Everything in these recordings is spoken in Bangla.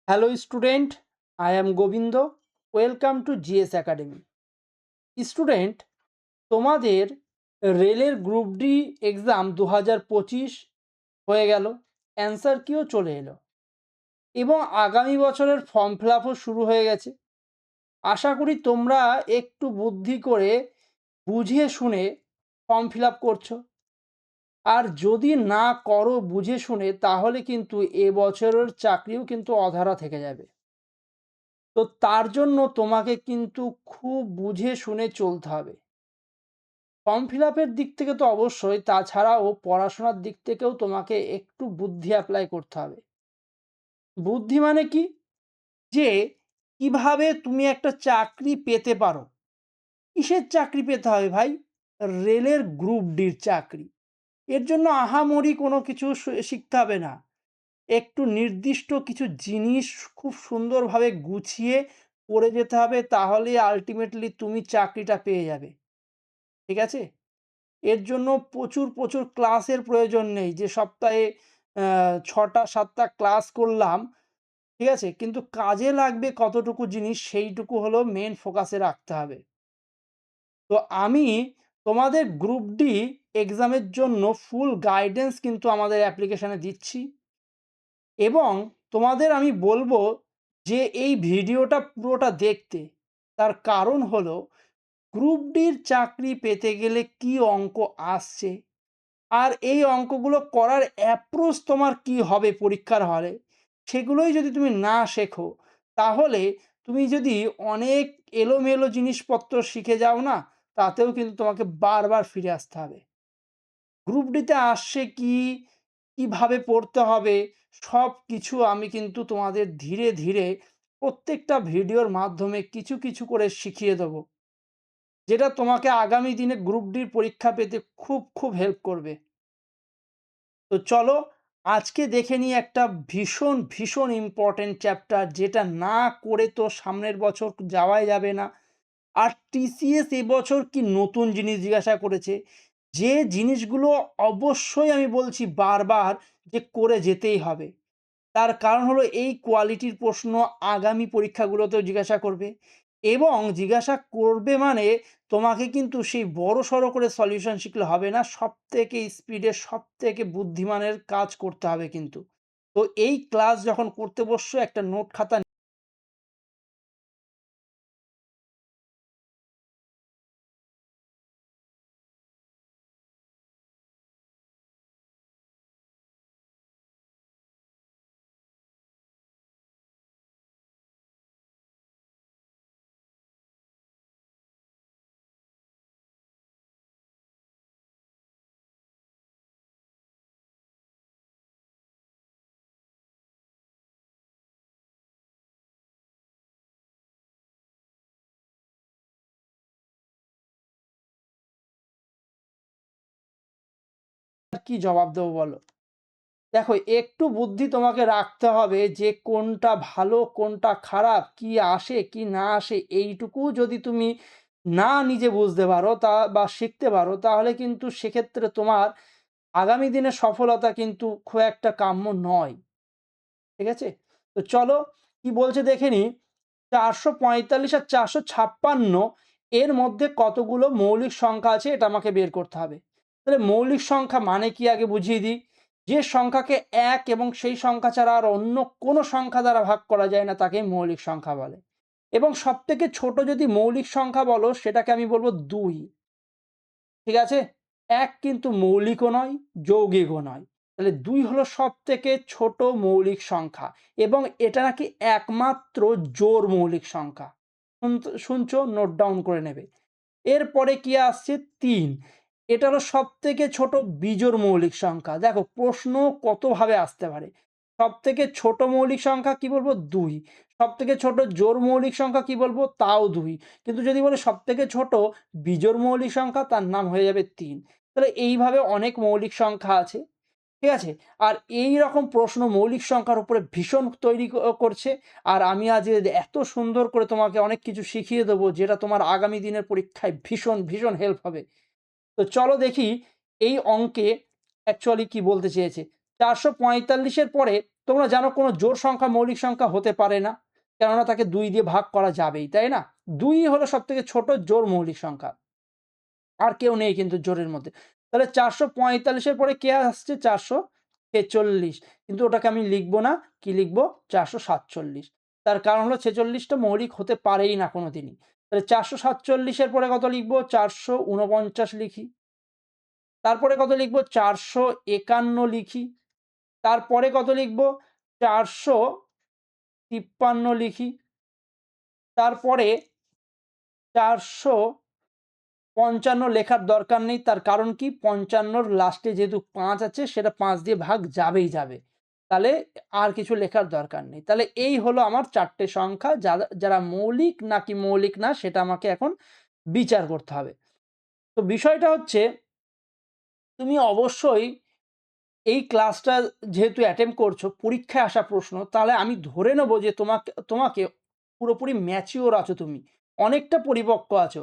Hello student, I am Gobindo. Welcome to GS Academy. Student, তোমাদের রেলের গ্রুপ ডি এক্সাম 2025 হয়ে গেল, অ্যান্সার কিও চলে এলো এবং আগামী বছরের ফর্ম ফিল আপও শুরু হয়ে গেছে। আশা করি তোমরা একটু বুদ্ধি করে বুঝে শুনে ফর্ম ফিল আপ করছো। আর যদি না করো বুঝে শুনে, তাহলে কিন্তু এবছরের চাকরিও কিন্তু অধরা থেকে যাবে। তো তার জন্য তোমাকে কিন্তু খুব বুঝে শুনে চলতে হবে। ফর্ম ফিল আপের দিক থেকে তো অবশ্যই, তাছাড়াও পড়াশোনার দিক থেকেও তোমাকে একটু বুদ্ধি অ্যাপ্লাই করতে হবে। বুদ্ধি মানে কি? যে কিভাবে তুমি একটা চাকরি পেতে পারো। কিসের চাকরি পেতে হবে ভাই? রেলের গ্রুপ ডির চাকরি। এর জন্য আহামরি কোনো কিছু শিখতে হবে না। একটু নির্দিষ্ট কিছু জিনিস খুব সুন্দরভাবে গুছিয়ে পড়ে যেতে হবে, তাহলেই আল্টিমেটলি তুমি চাকরিটা পেয়ে যাবে। ঠিক আছে? এর জন্য প্রচুর ক্লাসের প্রয়োজন নেই যে সপ্তাহে ৬টা ৭টা ক্লাস করলাম, ঠিক আছে? কিন্তু কাজে লাগবে কতটুকু জিনিস, সেইটুকু হলো মেন ফোকাসে রাখতে হবে। তো আমি তোমাদের গ্রুপ ডি এক্সামের জন্য ফুল গাইডেন্স কিন্তু আমাদের অ্যাপ্লিকেশনে দিচ্ছি এবং তোমাদের আমি বলবো যে এই ভিডিওটা পুরোটা দেখতে। তার কারণ হলো, গ্রুপ ডির চাকরি পেতে গেলে কি অঙ্ক আসছে, আর এই অঙ্কগুলো করার অ্যাপ্রোচ তোমার কি হবে পরীক্ষার হলে, সেগুলোই যদি তুমি না শেখো, তাহলে তুমি যদি অনেক এলোমেলো জিনিসপত্র শিখে যাও না, তাতেও কিন্তু তোমাকে বারবার ফিরে আসতে হবে। গ্রুপ ডিতে আসছে কি, কিভাবে পড়তে হবে, সব কিছু আমি কিন্তু তোমাদের ধীরে ধীরে প্রত্যেকটা ভিডিওর মাধ্যমে কিছু কিছু করে শিখিয়ে দেবো, যেটা তোমাকে আগামী দিনে গ্রুপ ডির পরীক্ষা পেতে খুব হেল্প করবে। তো চলো আজকে দেখে নিই একটা ভীষণ ইম্পর্টেন্ট চ্যাপ্টার, যেটা না করে তো সামনের বছর যাওয়াই যাবে না। আর টিসিএস এবছর কি নতুন জিনিস জিজ্ঞাসা করেছে, যে জিনিসগুলো অবশ্যই আমি বলছি বারবার যে করে যেতেই হবে। তার কারণ হলো, এই কোয়ালিটির প্রশ্ন আগামী পরীক্ষাগুলোতেও জিজ্ঞাসা করবে এবং জিজ্ঞাসা করবে মানে তোমাকে কিন্তু সেই বড়সড় করে সলিউশন শিখলে হবে না, সবথেকে স্পিডে সবথেকে বুদ্ধিমানের কাজ করতে হবে কিন্তু। তো এই ক্লাস যখন করতে বসছো, একটা নোট খাতা কি জবাব দেবো বলো? দেখো, একটু বুদ্ধি তোমাকে রাখতে হবে যে কোনটা ভালো কোনটা খারাপ, কি আসে কি না আসে, এইটুকু যদি তুমি না নিজে বুঝতে পারো তা বা শিখতে পারো, তাহলে কিন্তু সেক্ষেত্রে তোমার আগামী দিনে সফলতা কিন্তু খুব একটা কাম্য নয়। ঠিক আছে? তো চলো কি বলছে দেখে নিই। 445 আর 456 এর মধ্যে কতগুলো মৌলিক সংখ্যা আছে, এটা আমাকে বের করতে হবে। তাহলে মৌলিক সংখ্যা মানে কি আগে বুঝিয়ে দিই। যে সংখ্যাকে এক এবং সেই সংখ্যা ছাড়া আর অন্য কোনো সংখ্যা দ্বারা ভাগ করা যায় না, তাকে মৌলিক সংখ্যা বলে। এবং সবথেকে ছোট যদি মৌলিক সংখ্যা বলো, সেটাকে আমি বলবো 2। ঠিক আছে? 1 কিন্তু মৌলিকও নয়, যৌগিকও নয়। তাহলে 2 হলো সবথেকে ছোট মৌলিক সংখ্যা এবং এটা নাকি একমাত্র জোড় মৌলিক সংখ্যা। শুনছো? নোট ডাউন করে নেবে। এরপরে কি আসছে? 3। এটা হলো সবথেকে ছোট বিজোড় মৌলিক সংখ্যা। দেখো প্রশ্ন কতভাবে আসতে পারে। সবথেকে ছোট মৌলিক সংখ্যা কি বলবো? 2। সবথেকে ছোট জোড় মৌলিক সংখ্যা কি বলবো? তাও 2। কিন্তু যদি বলে সবথেকে ছোট বিজোড় মৌলিক সংখ্যা, তার নাম হয়ে যাবে 3। তাহলে এইভাবে অনেক মৌলিক সংখ্যা আছে। ঠিক আছে? আর এই রকম প্রশ্ন মৌলিক সংখ্যার উপরে ভীষণ তৈরি করছে। আর আমি আজ এত সুন্দর করে তোমাকে অনেক কিছু শিখিয়ে দেবো, যেটা তোমার আগামী দিনের পরীক্ষায় ভীষণ হেল্প হবে। তো চলো দেখি এই অঙ্কে অ্যাকচুয়ালি কি বলতে চেয়েছে। 445 এর পরে তোমরা জানো কোনো জোড় সংখ্যা মৌলিক সংখ্যা হতে পারে না, কেননা তাকে 2 দিয়ে ভাগ করা যাবেই, তাই না? 2 হলো সবথেকে ছোট জোড় মৌলিক সংখ্যা, আর কেউ নেই কিন্তু জোড়ের মধ্যে। তাহলে 445 এর পরে কে আসছে? 446, কিন্তু ওটাকে আমি লিখবো না, কি লিখবো? 447। তার কারণ হলো 46টা মৌলিক হতে পারেই না কোনোদিনই। তাহলে 447 এর পরে কত লিখবো? 449 লিখি। তারপরে কত লিখবো? 451 লিখি। তারপরে কত লিখবো? 453 লিখি। তারপরে 455 লেখার দরকার নেই, তার কারণ কি? 55 লাস্টে যেহেতু 5 আছে, সেটা 5 দিয়ে ভাগ যাবেই যাবে, তাহলে আর কিছু লেখার দরকার নেই। তাহলে এই হলো আমার 4টে সংখ্যা, যারা মৌলিক নাকি মৌলিক না সেটা আমাকে এখন বিচার করতে হবে। তো বিষয়টা হচ্ছে, তুমি অবশ্যই এই ক্লাসটা যেহেতু অ্যাটেম্প করছো, পরীক্ষায় আসা প্রশ্ন, তাহলে আমি ধরে নেব যে তোমাকে পুরোপুরি ম্যাচিওর আছো, তুমি অনেকটা পরিপক্ক আছো।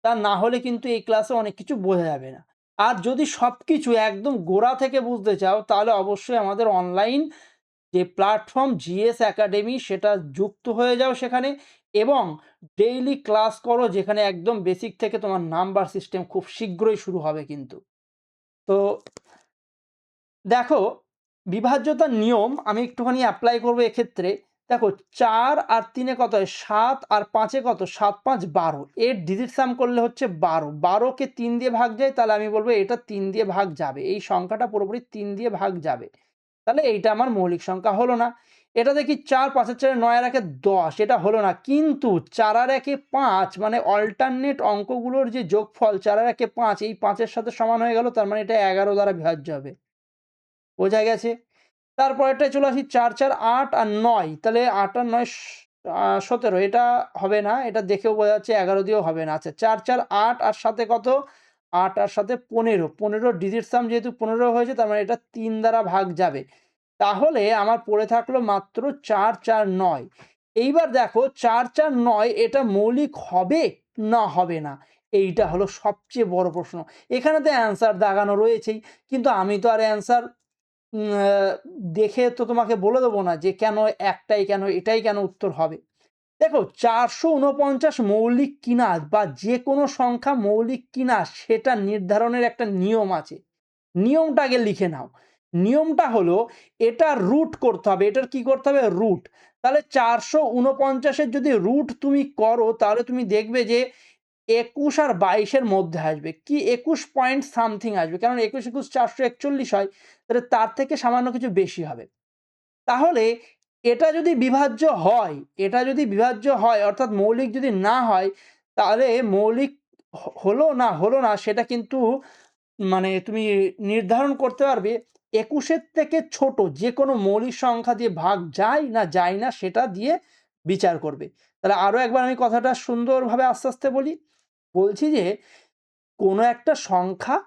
তা না হলে কিন্তু এই ক্লাসে অনেক কিছু বোঝা যাবে না। আর যদি সবকিছু একদম গোড়া থেকে বুঝতে চাও, তাহলে অবশ্যই আমাদের অনলাইন যে প্ল্যাটফর্ম জিএস একাডেমি, সেটা যুক্ত হয়ে যাও সেখানে, এবং ডেইলি ক্লাস করো, যেখানে একদম বেসিক থেকে তোমার নাম্বার সিস্টেম খুব শীঘ্রই শুরু হবে কিন্তু। তো দেখো, বিভাজ্যতার নিয়ম আমি একটুখানি অ্যাপ্লাই করবো এক্ষেত্রে। দেখো, 4 আর 3 কত হয়? 7, আর 5 কত? 7 5 12। এর ডিজিট সাম করলে হচ্ছে 12। 12কে 3 দিয়ে ভাগ যায়, তাহলে আমি বলবো এটা 3 দিয়ে ভাগ যাবে, এই সংখ্যাটা পুরোপুরি 3 দিয়ে ভাগ যাবে। তাহলে এইটা আমার মৌলিক সংখ্যা হলো না। এটা দেখি 4, 5 এর 4, 9 আর 1 10, এটা হলো না। কিন্তু 4 আর 1 5, মানে অল্টারনেট অঙ্কগুলোর যে যোগফল 4 আর 1 5, এই 5 এর সাথে সমান হয়ে গেল, তার মানে এটা 11 দ্বারা বিভাজ্য হবে। বোঝা গেছে? তারপরেরটায় চলে আসি, 4 4 8 আর 9, তাহলে 8 আর 9 17, এটা হবে না, এটা দেখেও বোঝা যাচ্ছে 11 দিয়েও হবে না। আচ্ছা, 4 4 8 আর সাথে কত? 8 আর সাথে 15, 15 ডিজিট সাম যেহেতু 15 হয়েছে, তার মানে এটা 3 দ্বারা ভাগ যাবে। তাহলে আমার পড়ে থাকলো মাত্র 4 4 9। এইবার দেখো, 4 4 9 এটা মৌলিক হবে না হবে না? এইটা হলো সবচেয়ে বড় প্রশ্ন। এখানে তো অ্যান্সার দাগানো রয়েছেই, কিন্তু আমি তো আর অ্যান্সার দেখে তো তোমাকে বলে দেবো না যে কেন একটাই, কেন এটাই, কেন উত্তর হবে। দেখো, 449 মৌলিক কিনা বা যে কোনো সংখ্যা মৌলিক কিনা, সেটা নির্ধারণের একটা নিয়ম আছে। নিয়মটা আগে লিখে নাও। নিয়মটা হলো, এটা রুট করতে হবে। এটার কি করতে হবে? রুট। তাহলে 449-এর যদি রুট তুমি করো, তাহলে তুমি দেখবে যে 21 আর 22-এর মধ্যে আসবে। কি 21 পয়েন্ট সামথিং আসবে, কারণ 21 21 441 হয়, তাহলে তার থেকে সামান্য কিছু বেশি হবে। তাহলে এটা যদি বিভাজ্য হয়, এটা যদি বিভাজ্য হয়, অর্থাৎ মৌলিক যদি না হয়, তাহলে মৌলিক হলো না সেটা কিন্তু মানে তুমি নির্ধারণ করতে পারবে 21-এর থেকে ছোট যে কোনো মৌলিক সংখ্যা দিয়ে ভাগ যায় না সেটা দিয়ে বিচার করবে। তাহলে আরো একবার আমি কথাটা সুন্দরভাবে আস্তে আস্তে বলছি যে, কোনো একটা সংখ্যা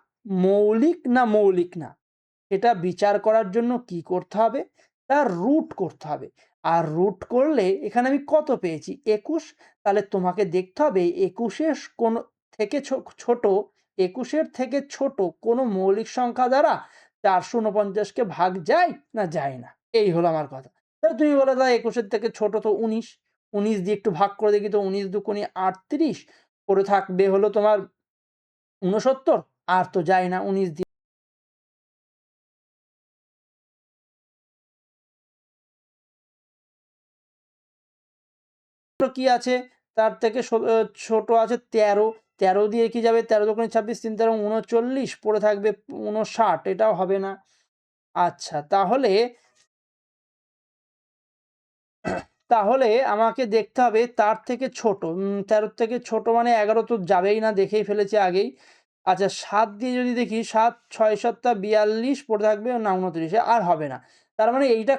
মৌলিক না এটা বিচার করার জন্য কি করতে হবে? তার রুট করতে হবে। আর রুট করলে এখানে আমি কত পেয়েছি? 21। তাহলে তোমাকে দেখতে হবে 21-এর কোনো থেকে ছোট 21-এর থেকে ছোট কোনো মৌলিক সংখ্যা দ্বারা 449-কে ভাগ যায় না যায় না? এই হলো আমার কথা। তাহলে তুমি বলো, দাদা 21-এর থেকে ছোট তো 19, 19 দিয়ে একটু ভাগ করে দেখি তো, 19 দুগুণে 38, পড়ে থাকবে হলো তোমার 69, আর তো যায় না 19 দিয়ে। কি আছে? তার থেকে ছোট আছে 13, 13 দিয়ে কি যাবে? 13 দুগুণে 26, 3 13 39, পড়ে থাকবে 59, এটাও হবে না। আচ্ছা, তাহলে আমাকে দেখতে হবে তার থেকে ছোট। 13 থেকে ছোট মানে 11 তো যাবেই না, দেখেই ফেলেছি আগেই। আচ্ছা, 7 দিয়ে যদি দেখি, 7 6 7 42, পড়ে থাকবে না 29, আর হবে না। তার মানে এইটা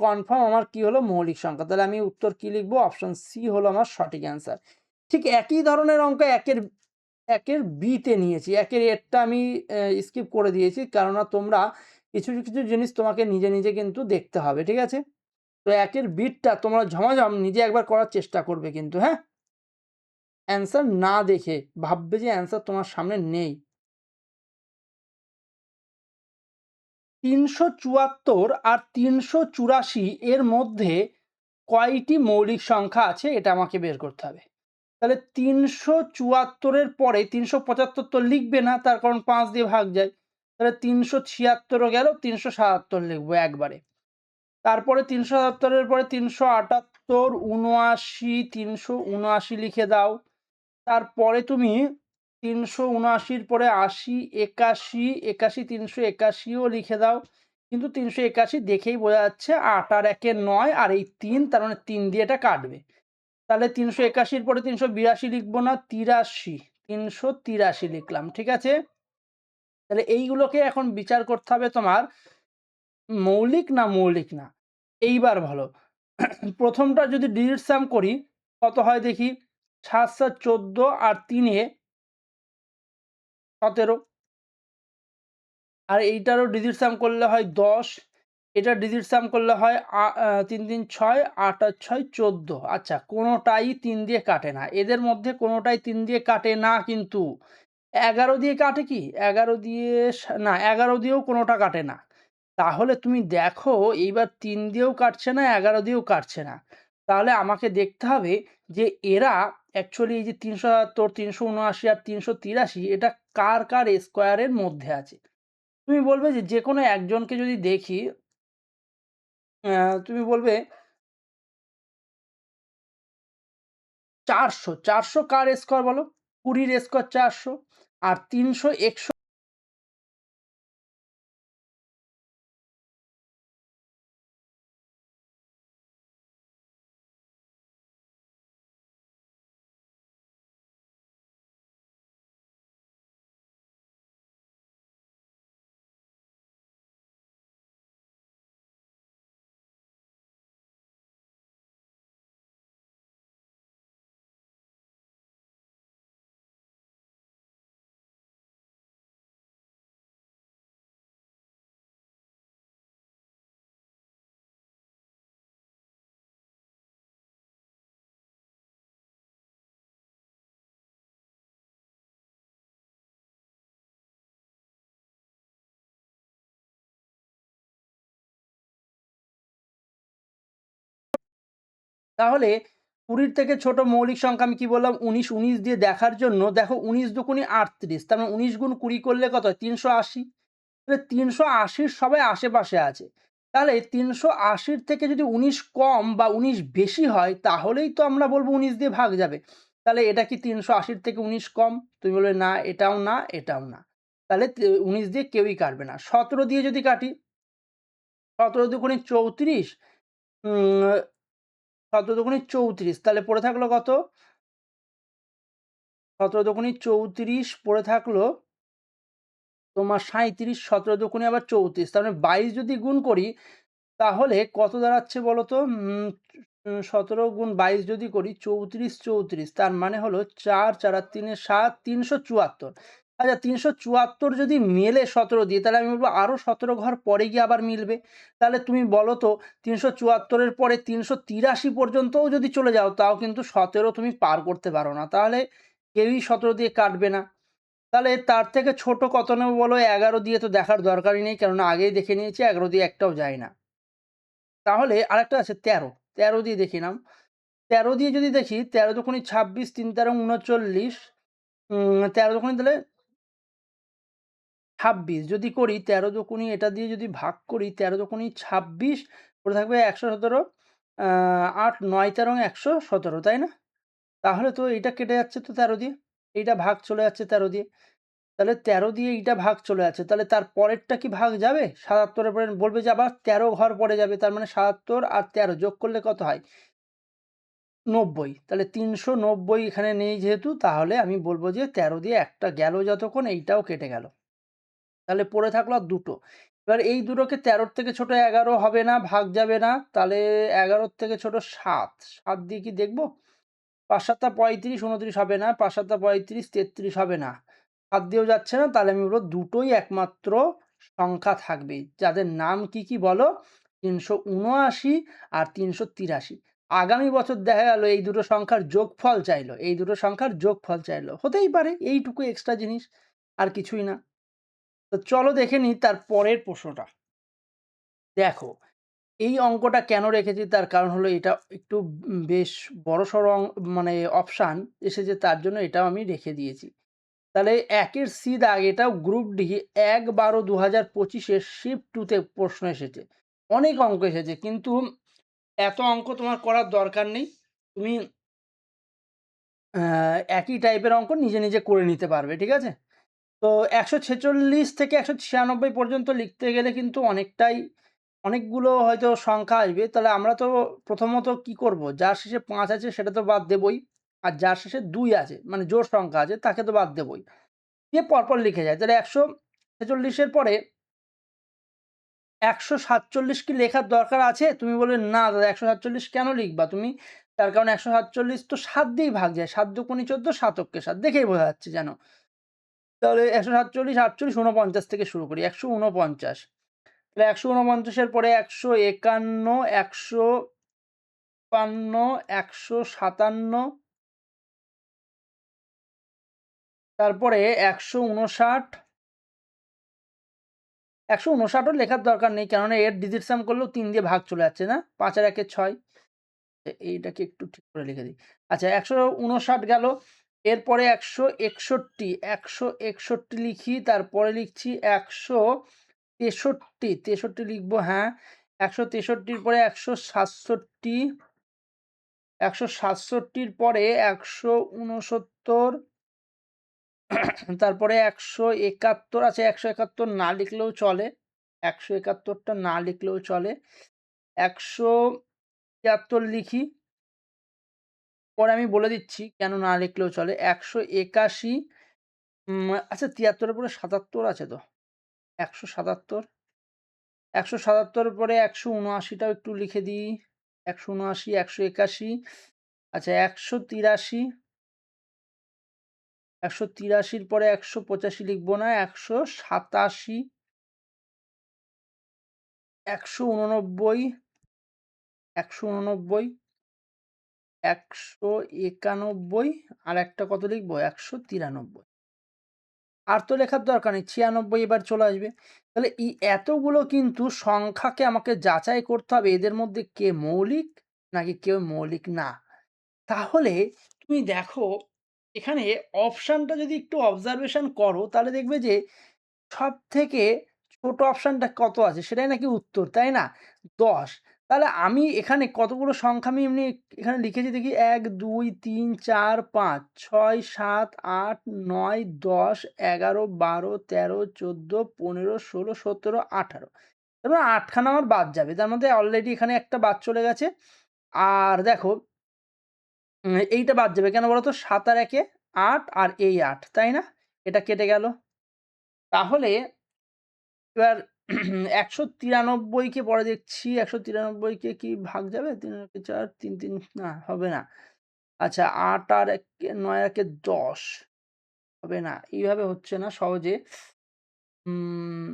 কনফার্ম আমার কি হলো? মৌলিক সংখ্যা। তাহলে আমি উত্তর কি লিখবো? অপশন সি হলো আমার সঠিক অ্যান্সার। ঠিক একই ধরনের অঙ্ক একের বিতে নিয়েছি। একের এরটা আমি স্কিপ করে দিয়েছি, কেননা তোমরা কিছু জিনিস তোমাকে নিজে কিন্তু দেখতে হবে, ঠিক আছে? তো একের বিটটা তোমরা ঝমাঝম নিজে একবার করার চেষ্টা করবে কিন্তু, হ্যাঁ? অ্যান্সার না দেখে ভাববে যে অ্যান্সার তোমার সামনে নেই। 374 আর 384 এর মধ্যে কয়টি মৌলিক সংখ্যা আছে এটা আমাকে বের করতে হবে। তাহলে 374 এর পরে 375 তো লিখবে না, তার কারণ 5 দিয়ে ভাগ যায়। তাহলে 376 ও গেল, 377 লিখবো একবারে। তারপরে 377 এর পরে 378, 79, 379 লিখে দাও। তারপরে তুমি 379 পরে 80, 81, 81, 381ও লিখে দাও। কিন্তু 381 দেখেই বোঝা যাচ্ছে 8 আর 1 9 আর এই 3, তার মানে 3 দিয়ে এটা কাটবে। তাহলে 381 পরে 382 লিখবো না, 83, 383 লিখলাম। ঠিক আছে? তাহলে এইগুলোকে এখন বিচার করতে হবে তোমার মৌলিক না মৌলিক না। এইবার ভালো, প্রথমটা যদি ডিজিট সাম করি কত হয় দেখি। 7 7 14 আর 3 এ 17, আর এইটারও ডিজিট সাম করলে হয় 10, এটা ডিজিট সাম করলে হয় 3 3 6, 8 আর 6 14। আচ্ছা, কোনোটাই 3 দিয়ে কাটে না, এদের মধ্যে কোনোটাই 3 দিয়ে কাটে না। কিন্তু 11 দিয়ে কাটে কি? 11 দিয়ে না, 11 দিয়েও কোনোটা কাটে না। তাহলে তুমি দেখো এইবার 3 দিয়েও কাটছে না, 11 দিয়েও কাটছে না। তাহলে আমাকে দেখতে হবে যে এরা অ্যাকচুয়ালি এই যে 377, 379 আর 383 এটা কার কার স্কোয়ারের মধ্যে আছে। তুমি বলবে যে যেকোনো একজনকে যদি দেখি, তুমি বলবে 400, 400 কার স্কোয়ার বলো? 20 এর স্কোয়ার 400, আর 361। তাহলে 20 থেকে ছোট মৌলিক সংখ্যা আমি কি বললাম? 19, 19 দিয়ে দেখার জন্য দেখো 19 দুগুণে 38, তার মানে 19 গুণ 20 করলে কত হয়? 380। তাহলে 380 সবাই আশেপাশে আছে। তাহলে 380 থেকে যদি 19 কম বা 19 বেশি হয় তাহলেই তো আমরা বলবো 19 দিয়ে ভাগ যাবে। তাহলে এটা কি 380 থেকে 19 কম? তুমি বলবে না, এটাও না, এটাও না। তাহলে 19 দিয়ে কেউই কাটবে না। 17 দিয়ে যদি কাটি, 17 দুগুণে 34, 17 দুগুণে 34, তাহলে পড়ে থাকলো কত? 17 দুগুণে 34 পড়ে থাকলো তোমার 37, 17 দুগুণে আবার 34, তার মানে 22 যদি গুণ করি তাহলে কত দাঁড়াচ্ছে বলো তো? 17 গুণ 22 যদি করি 34, 34, তার মানে হলো 4 4 আর 3 7, 374। আচ্ছা, 374 যদি মেলে 17 দিয়ে, তাহলে আমি বলবো আরো 17 ঘর পরে গিয়ে আবার মিলবে। তাহলে তুমি বলো তো 374 এর পরে 383 পর্যন্তও যদি চলে যাও তাও কিন্তু 17 তুমি পার করতে পারো না। তাহলে কেউই 17 দিয়ে কাটবে না। তাহলে তার থেকে ছোট কত নেব বলো? 11 দিয়ে তো দেখার দরকারই নেই, কেননা আগেই দেখে নিয়েছি 11 দিয়ে একটাও যায় না। তাহলে আরেকটা আছে 13, 13 দিয়ে দেখি নাও। 13 দিয়ে যদি দেখি, 13 দুগুণে 26, 3 তেরো 39, 13 দুগুণে তাহলে 26 যদি করি, 13 দুগুণে এটা দিয়ে যদি ভাগ করি, 13 দুগুণে 26 পড়ে থাকবে 117, 8 9 13 117, তাই না? তাহলে তো এটা কেটে যাচ্ছে তো 13 দিয়ে, এইটা ভাগ চলে যাচ্ছে 13 দিয়ে। তাহলে 13 দিয়ে এইটা ভাগ চলে যাচ্ছে, তাহলে তার পরেরটা কি ভাগ যাবে? 77 এর পরে বলবে যে আবার 13 ঘর পড়ে যাবে, তার মানে 77 আর 13 যোগ করলে কত হয়? 90। তাহলে 390 এখানে নেই যেহেতু, তাহলে আমি বলবো যে 13 দিয়ে একটা গেল যতক্ষণ, এইটাও কেটে গেল। তাহলে পড়ে থাকলো আর দুটো। এবার এই দুটোকে 13 থেকে ছোট 11 হবে না, ভাগ যাবে না। তাহলে 11 থেকে ছোট 7, 7 দিয়ে কি দেখবো? ৫ ৭ 35, 29 হবে না, ৫ ৭ 35, 33 হবে না, ৭ দিয়েও যাচ্ছে না। তাহলে আমি বলবো দুটোই একমাত্র সংখ্যা থাকবে, যাদের নাম কি কি বলো? 379 আর 383। আগামী বছর দেখা গেল এই দুটো সংখ্যার যোগফল চাইলো, এই দুটো সংখ্যার যোগফল চাইলো, হতেই পারে। এইটুকু এক্সট্রা জিনিস, আর কিছুই না। তো চলো দেখে নিই তার পরের প্রশ্নটা। দেখো, এই অঙ্কটা কেন রেখেছি তার কারণ হলো এটা একটু বেশ বড়সড় মানে অপশান এসেছে তার জন্য এটাও আমি রেখে দিয়েছি। তাহলে ১ এর সি দাগ এটাও গ্রুপ ডি ১/১২/২০২৫ শিফট 2 তে প্রশ্ন এসেছে। অনেক অঙ্ক এসেছে কিন্তু এত অঙ্ক তোমার করার দরকার নেই। তুমি একই টাইপের অঙ্ক নিজে, নিজে করে নিতে পারবে। ঠিক আছে? তো ১৪৬ থেকে ১৯৬ পর্যন্ত লিখতে গেলে কিন্তু অনেকগুলো হয়তো সংখ্যা আসবে। তাহলে আমরা তো প্রথমত কি করব? যার শেষে ৫ আছে সেটা তো বাদ দেবই। আর যার শেষে ২ আছে মানে জোড় সংখ্যা আছে তাকে তো বাদ দেবই। দিয়ে পরপর লিখে যাই। তাহলে ১৪৬ এর পরে ১৪৭ কি লেখার দরকার আছে? তুমি বলবে, "না দাদা ১৪৭ কেন লিখবা তুমি?" তার কারণ ১৪৭ তো ৭ দিয়েই ভাগ যায়। ৭ দুগুণে ১৪, ৭ অক্কে ৭ দেখেই বোঝা যাচ্ছে যেন। তাহলে ১৪৭, ৪৮, ৪৯ থেকে শুরু করি। ১৪৯। তাহলে ১৪৯ এর পরে ১৫১, ১৫০, ১৫৭, তারপরে ১৫৯। ১৫৯ ও লেখার দরকার নেই। কেননা এর ডিজিট সাম করলেও ৩ দিয়ে ভাগ চলে যাচ্ছে না? ৫ আর ১ এ ৬। এইটাকে একটু ঠিক করে লিখে দিই। আচ্ছা ১৫৯ গেল। এরপরে ১৬১, ১৬১ লিখি। তারপরে লিখছি ১৬৩, ৬৩ লিখবো হ্যাঁ। ১৬৩ র পরে ১৬৭, ১৬৭ পরে ১৬৯, তারপরে ১৭১। আচ্ছা ১৭১ না লিখলেও চলে। ১৭১ টা না লিখলেও চলে। ১৭৩ লিখি। পরে আমি বলে দিচ্ছি কেন না লিখলেও চলে। ১৮১, আচ্ছা ৭৩ এর পরে ৭৭ আছে তো। ১৭৭, ১৭৭ এর পরে ১৭৯ টাও একটু লিখে দিই। ১৭৯, ১৮১, আচ্ছা ১৮৩, ১৮৩ র পরে ১৮৫ লিখব না। ১৮৮, ১৮৯, ১৮৯, ১৯১ আর একটা কত লিখব? ১৯৩। আর তো লেখার দরকার নেই। ৯৬ এবার চলে আসবে। তাহলে এই এতগুলো কিন্তু সংখ্যাকে আমাকে যাচাই করতে হবে এদের মধ্যে কে মৌলিক নাকি কেউ মৌলিক না। তাহলে তুমি দেখো এখানে অপশানটা যদি একটু অবজারভেশন করো তাহলে দেখবে যে সবথেকে ছোট অপশানটা কত আছে সেটাই নাকি উত্তর, তাই না? ১০। তাহলে আমি এখানে কতগুলো সংখ্যা আমি এমনি এখানে লিখেছি দেখি ১, ২, ৩, ৪, ৫, ৬, ৭, ৮, ৯, ১০, ১১, ১২, ১৩, ১৪, ১৫, ১৬, ১৭, ১৮। তার মানে ৮ খানা আমার বাদ যাবে। তার মধ্যে অলরেডি এখানে একটা বাদ চলে গেছে। আর দেখো এইটা বাদ যাবে কেন বলো তো? ৭ আর ১ এ ৮ আর এই ৮, তাই না? এটা কেটে গেল। তাহলে এবার ১৯৩ কে পরে দেখছি ১৯৩ কে কি ভাগ যাবে? ৩ আর একে ৪, ৩, ৩ না হবে না। আচ্ছা ৮ আর ১ কে ৯ আর একে ১০ হবে না। এইভাবে হচ্ছে না সহজে। উম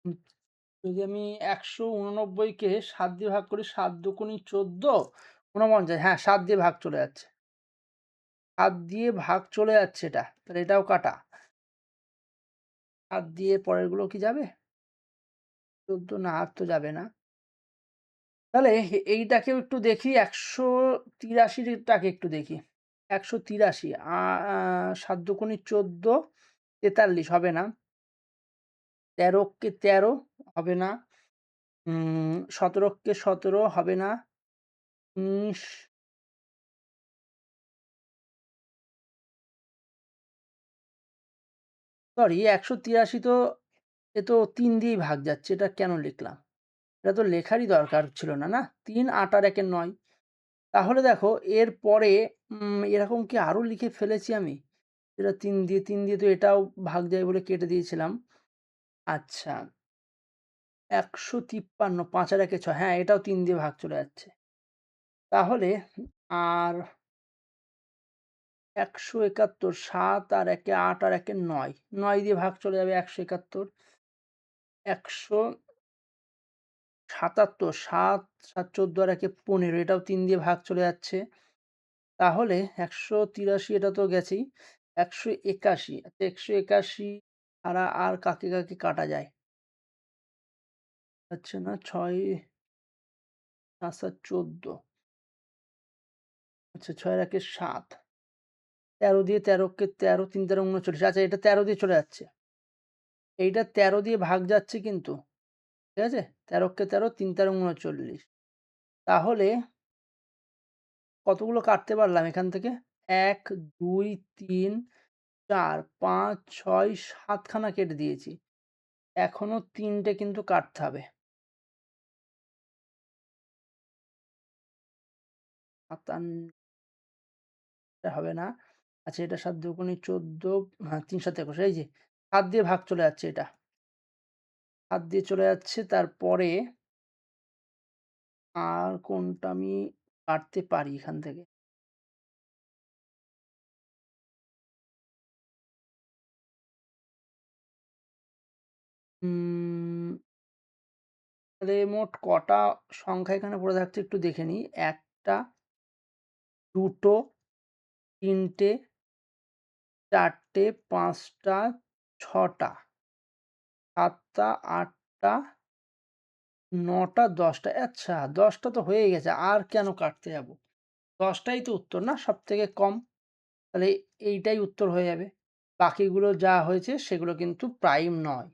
উম যদি আমি ১৮৯ কে ৭ দিয়ে ভাগ করি ৭ দুগুণে ১৪, ৪৯ হ্যাঁ ৭ দিয়ে ভাগ চলে যাচ্ছে। ৭ দিয়ে ভাগ চলে যাচ্ছে এটা। তাহলে এটাও কাটা। ৭ দিয়ে পরেরগুলো কি যাবে? ১৪ না আর তো যাবে না। তাহলে এইটাকেও একটু দেখি ১৮৩ টাকে একটু দেখি। ১৮৩ ৭ দুগুণে ১৪, ৪৩ হবে না। ১৩ কে ১৩ হবে না। ১৭ কে ১৭ হবে না। ১৯ সরি ১৮৩ তো এ তো ৩ দিয়েই ভাগ যাচ্ছে। এটা কেন লিখলাম? এটা তো লেখারই দরকার ছিল না, না? ৩, ৮ আর ১ এ ৯। তাহলে দেখো এরপরে এরকম কি আরো লিখে ফেলেছি আমি? এটা ৩ দিয়ে তো এটাও ভাগ যায় বলে কেটে দিয়েছিলাম। আচ্ছা ১৫৩ ৫ আর ১ এ ৬ হ্যাঁ, এটাও ৩ দিয়ে ভাগ চলে যাচ্ছে। তাহলে আর ১৭১ ৭ আর ১ এ ৮ আর ১ এ ৯, ৯ দিয়ে ভাগ চলে যাবে ১৭১ ১৭৭ ৭, ৭ ১৪ আর ১ এ ১৫ এটাও ৩ দিয়ে ভাগ চলে যাচ্ছে। তাহলে ১৮৩ এটা তো গেছেই। ১৮১ আচ্ছা ১৮১ আর কাকে কাকে কাটা যায়? আচ্ছা না ৬ ৫ ৭ ১৪। আচ্ছা ৬ আর ১ এ ৭। ১৩ দিয়ে ১৩ কে ১৩ ৩ ১৩ ৩৯। আচ্ছা এটা ১৩ দিয়ে চলে যাচ্ছে। এইটা ১৩ দিয়ে ভাগ যাচ্ছে কিন্তু। ঠিক আছে? ১৩ কে ১৩ ৩ ১৩ ৩৯। তাহলে কতগুলো কাটতে পারলাম এখান থেকে? ১, ২, ৩, ৪, ৫, ৬, ৭ খানা কেটে দিয়েছি। এখনো ৩ টে কিন্তু কাটতে হবে। ৫৭ হবে না। আচ্ছা এটা ৭ দুগুণে ১৪, হ্যাঁ ৩ ৭ ২১ এই যে ৭ দিয়ে ভাগ চলে যাচ্ছে এটা। ৭ দিয়ে চলে যাচ্ছে তারপরে আর কোনটা আমি কাটতে পারি এখান থেকে? উম তাহলে মোট কটা সংখ্যা এখানে পড়ে থাকছে একটু দেখে নিই। ১ টা, ২ টো, ৩ টে, ৪ টে, ৫ টা, ৬ টা, ৭ টা, ৮ টা, ৯ টা, ১০ টা। আচ্ছা ১০ টা তো হয়েই গেছে। আর কেন কাটতে যাব? ১০ টাই তো উত্তর না সবথেকে কম। তাহলে এইটাই উত্তর হয়ে যাবে। বাকিগুলো যা হয়েছে সেগুলো কিন্তু প্রাইম নয়।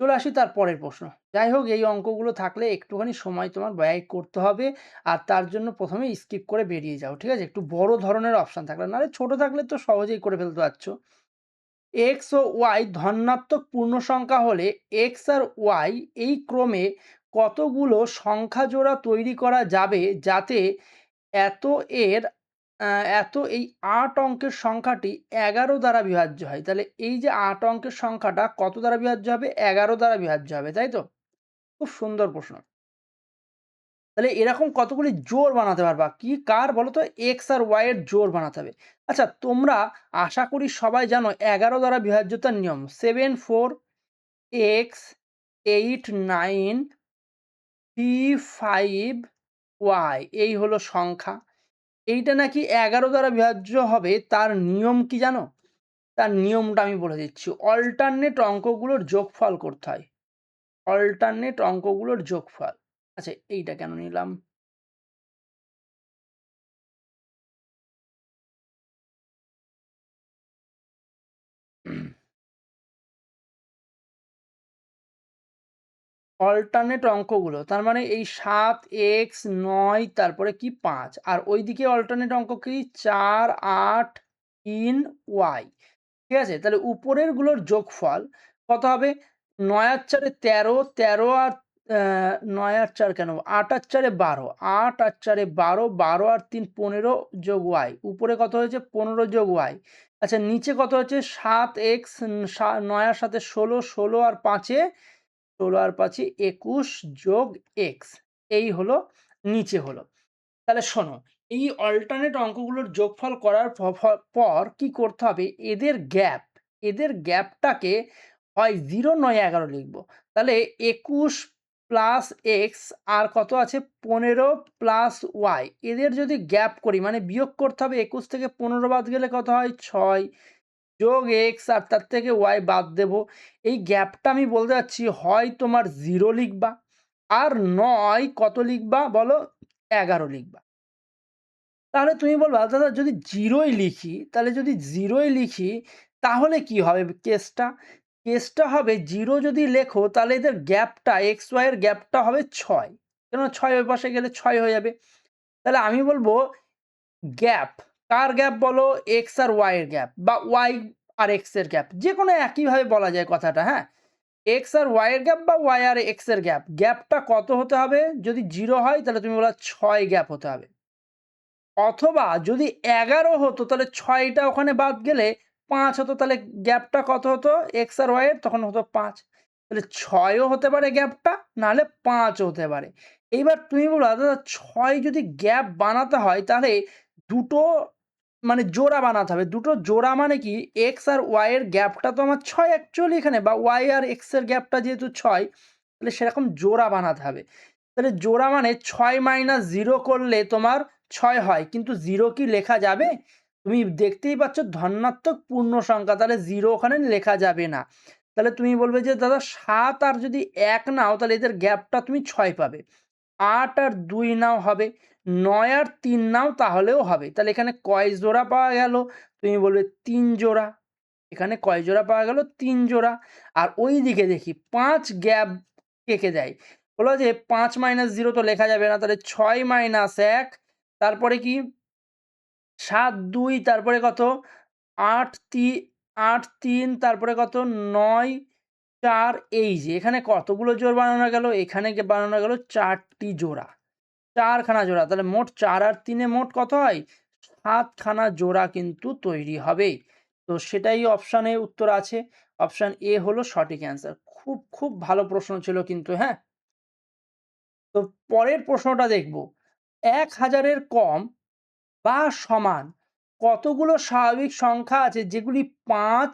চলে আসি তার পরের প্রশ্ন। যাই হোক এই অঙ্কগুলো থাকলে একটুখানি সময় তোমার ব্যয় করতে হবে। আর তার জন্য ১ম এ স্কিপ করে বেরিয়ে যাও। ঠিক আছে? একটু বড় ধরনের অপশন থাকলে। নাহলে ছোট থাকলে তো সহজেই করে ফেলতে পারছো। x ও y ধনাত্মক পূর্ণসংখ্যা হলে x আর y এই ক্রমে কতগুলো সংখ্যা জোড়া তৈরি করা যাবে যাতে এত এর এত এই ৮ অঙ্কের সংখ্যাটি ১১ দ্বারা বিভাজ্য হয়। তাহলে এই যে ৮ অঙ্কের সংখ্যাটা কত দ্বারা বিভাজ্য হবে? ১১ দ্বারা বিভাজ্য হবে, তাই তো? খুব সুন্দর প্রশ্ন। তাহলে এরকম কতগুলি জোড় বানাতে পারবা। কি কার বলো তো? x আর y এর জোড় বানাতে হবে। আচ্ছা তোমরা আশা করি সবাই জানো ১১ দ্বারা বিভাজ্যতার নিয়ম। 7, 4, x, 8, 9, 3, 5, y এই হলো সংখ্যা। এইটা নাকি ১১ দ্বারা বিভাজ্য হবে তার নিয়ম কি জানো? তার নিয়মটা আমি বলে দিচ্ছি। অল্টারনেট অঙ্কগুলোর যোগফল করতে হয়। অল্টারনেট অঙ্কগুলোর যোগফল। আচ্ছা এইটা কেন নিলাম? অল্টারনেট অঙ্কগুলো তার মানে এই ৭, এক্স, ৯ তারপরে কি ৫ আর ওইদিকে অল্টারনেট অঙ্ক কি ৪, ৮, ৩, ওয়াই। ঠিক আছে? তাহলে উপরের গুলোর যোগফল কত হবে? ৯ আর ৪ এ ১৩, ১৩ আর ৯ আর ৪ কেন? ৮ আর ৪ এ ১২, ৮ আর ৪ এ ১২, ১২ আর ৩ ১৫ যোগ ওয়াই। উপরে কত হয়েছে? ১৫ যোগ ওয়াই। আচ্ছা নিচে কত হচ্ছে? ৭ এক্স ৯ আর ৭ এ ১৬, ১৬ আর ৫ এ ১৬ আর ৫ এ ২১ যোগ এক্স। এই হলো নিচে হলো। তাহলে শোনো, এই অল্টারনেট অঙ্কগুলোর যোগফল করার পর কি করতে হবে? এদের গ্যাপটাকে হয় ০ নয় ১১ লিখব। তাহলে ২১ প্লাস এক্স আর কত আছে? ১৫ প্লাস ওয়াই। এদের যদি গ্যাপ করি মানে বিয়োগ করতে হবে ২১ থেকে ১৫ বাদ গেলে কত হয়? ৬ যোগ এক্স আর তার থেকে ওয়াই বাদ দেব। এই গ্যাপটা আমি বলতে চাচ্ছি হয় তোমার ০ লিখবা আর নয় কত লিখবা বলো? ১১ লিখবা। তাহলে তুমি বলবা দাদা যদি ০ ই লিখি তাহলে যদি ০ ই লিখি তাহলে কি হবে কেসটা? কেসটা হবে ০ যদি লেখো তাহলে এদের গ্যাপটা এক্স ওয়াই এর গ্যাপটা হবে ৬। কেননা ৬ ওই পাশে গেলে ৬ হয়ে যাবে। তাহলে আমি বলব গ্যাপ, কার গ্যাপ বলো? এক্স আর ওয়াই এর গ্যাপ বা ওয়াই আর এক্স এর গ্যাপ। যেকোনো একইভাবে বলা যায় কথাটা, হ্যাঁ? এক্স আর ওয়াই এর গ্যাপ বা ওয়াই আর এক্স এর গ্যাপ। গ্যাপটা কত হতে হবে? যদি ০ হয় তাহলে তুমি বলবা ৬ গ্যাপ হতে হবে। অথবা যদি ১১ হতো তাহলে ৬ টা ওখানে বাদ গেলে ৫ হতো তাহলে গ্যাপটা কত হতো? এক্স আর ওয়াই এর তখন হতো ৫। তাহলে ৬ ও হতে পারে গ্যাপটা, নাহলে ৫ ও হতে পারে। এইবার তুমি বলবা দাদা ৬ যদি গ্যাপ বানাতে হয় তাহলে দুটো মানে জোড়া বানাতে হবে। দুটো জোড়া মানে কি? এক্স আর ওয়াই এর গ্যাপটা তো আমার ৬ অ্যাকচুয়ালি এখানে বা ওয়াই আর এক্স এর গ্যাপটা যেহেতু ৬ তাহলে সেরকম জোড়া বানাতে হবে। তাহলে জোড়া মানে ৬ মাইনাস ০ করলে তোমার ৬ হয়। কিন্তু ০ কি লেখা যাবে? তুমি দেখতেই পাচ্ছ ধনাত্মক পূর্ণ সংখ্যা তাহলে ০ ওখানে লেখা যাবে না। তাহলে তুমি বলবে যে দাদা ৭ আর যদি ১ নাও তাহলে এদের গ্যাপটা তুমি ৬ পাবে। ৮ আর ২ নাও হবে, ৯ আর ৩ নাও তাহলেও হবে। তাহলে এখানে কয় জোড়া পাওয়া গেল? তুমি বলবে ৩ জোড়া। এখানে কয় জোড়া পাওয়া গেল? ৩ জোড়া। আর ওইদিকে দেখি ৫ গ্যাপ কে, কে দেয়? বলল যে ৫ - ০ তো লেখা যাবে না। তাহলে ৬ - ১ তারপরে কি? ৭ ২ তারপরে কত? ৮ ৮ ৩ তারপরে কত? ৯ ৪ এই যে এখানে কতগুলো জোড় বানানো গেল? এখানে বানানো গেল ৪ টি জোড়া। ৪ খানা জোড়া। তাহলে মোট ৪ আর ৩ এ মোট কত হয়? ৭ খানা জোড়া কিন্তু তৈরি হবে। তো সেটাই অপশানে উত্তর আছে। অপশান এ হলো সঠিক অ্যান্সার। খুব, খুব ভালো প্রশ্ন ছিল কিন্তু, হ্যাঁ? তো পরের প্রশ্নটা দেখব। ১,০০০ এর কম বা সমান কতগুলো স্বাভাবিক সংখ্যা আছে যেগুলি ৫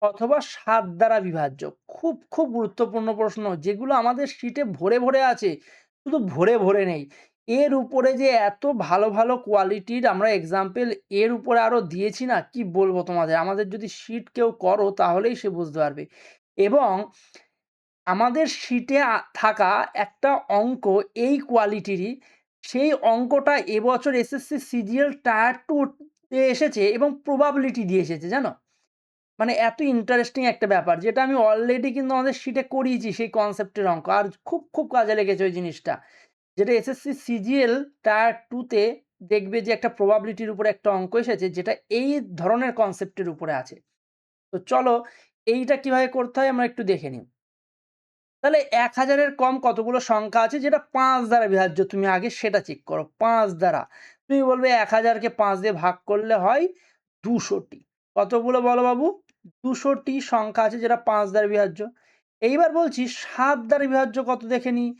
অথবা ৭ দ্বারা বিভাজ্য? খুব, খুব গুরুত্বপূর্ণ প্রশ্ন, যেগুলো আমাদের শিটে ভরে, ভরে আছে। শুধু ভরে, ভরে নেই। এর উপরে যে এত ভালো, ভালো কোয়ালিটির আমরা এক্সাম্পল এর উপরে আরো দিয়েছি না, কি বলবো তোমাদের? আমাদের যদি শিট কেউ করো তাহলেই সে বুঝতে পারবে। এবং আমাদের শিটে থাকা একটা অঙ্ক এই কোয়ালিটিরই, সেই অঙ্কটা এবছর এসএসসি সিজিএল টায়ার 2 তে এসেছে এবং প্রবাবিলিটি দিয়ে এসেছে, জানো? মানে এত ইন্টারেস্টিং একটা ব্যাপার, যেটা আমি অলরেডি কিন্তু আমাদের শিটে করিয়েছি সেই কনসেপ্টের অঙ্ক। আর খুব, খুব কাজে লেগেছে ওই জিনিসটা। যেটা এসএসসি সিজিএল টায়ার 2 তে দেখবে যে একটা প্রবাবিলিটির উপরে একটা অঙ্ক এসেছে, যেটা এই ধরনের কনসেপ্টের উপরে আছে। তো চলো এইটা কিভাবে করতে হয় আমরা একটু দেখে নিই। তাহলে ১,০০০ এর কম কতগুলো সংখ্যা আছে যেটা ৫ দ্বারা বিভাজ্য? তুমি আগে সেটা চেক করো। ৫ দ্বারা। তুমি বলবে ১,০০০ কে ৫ দিয়ে ভাগ করলে হয় ২০০ টি। কতগুলো বলো বাবু? ২০০ টি সংখ্যা আছে যেটা ৫ দ্বারা বিভাজ্য। এইবার বলছি ৭ দ্বারা বিভাজ্য কত দেখে নিই।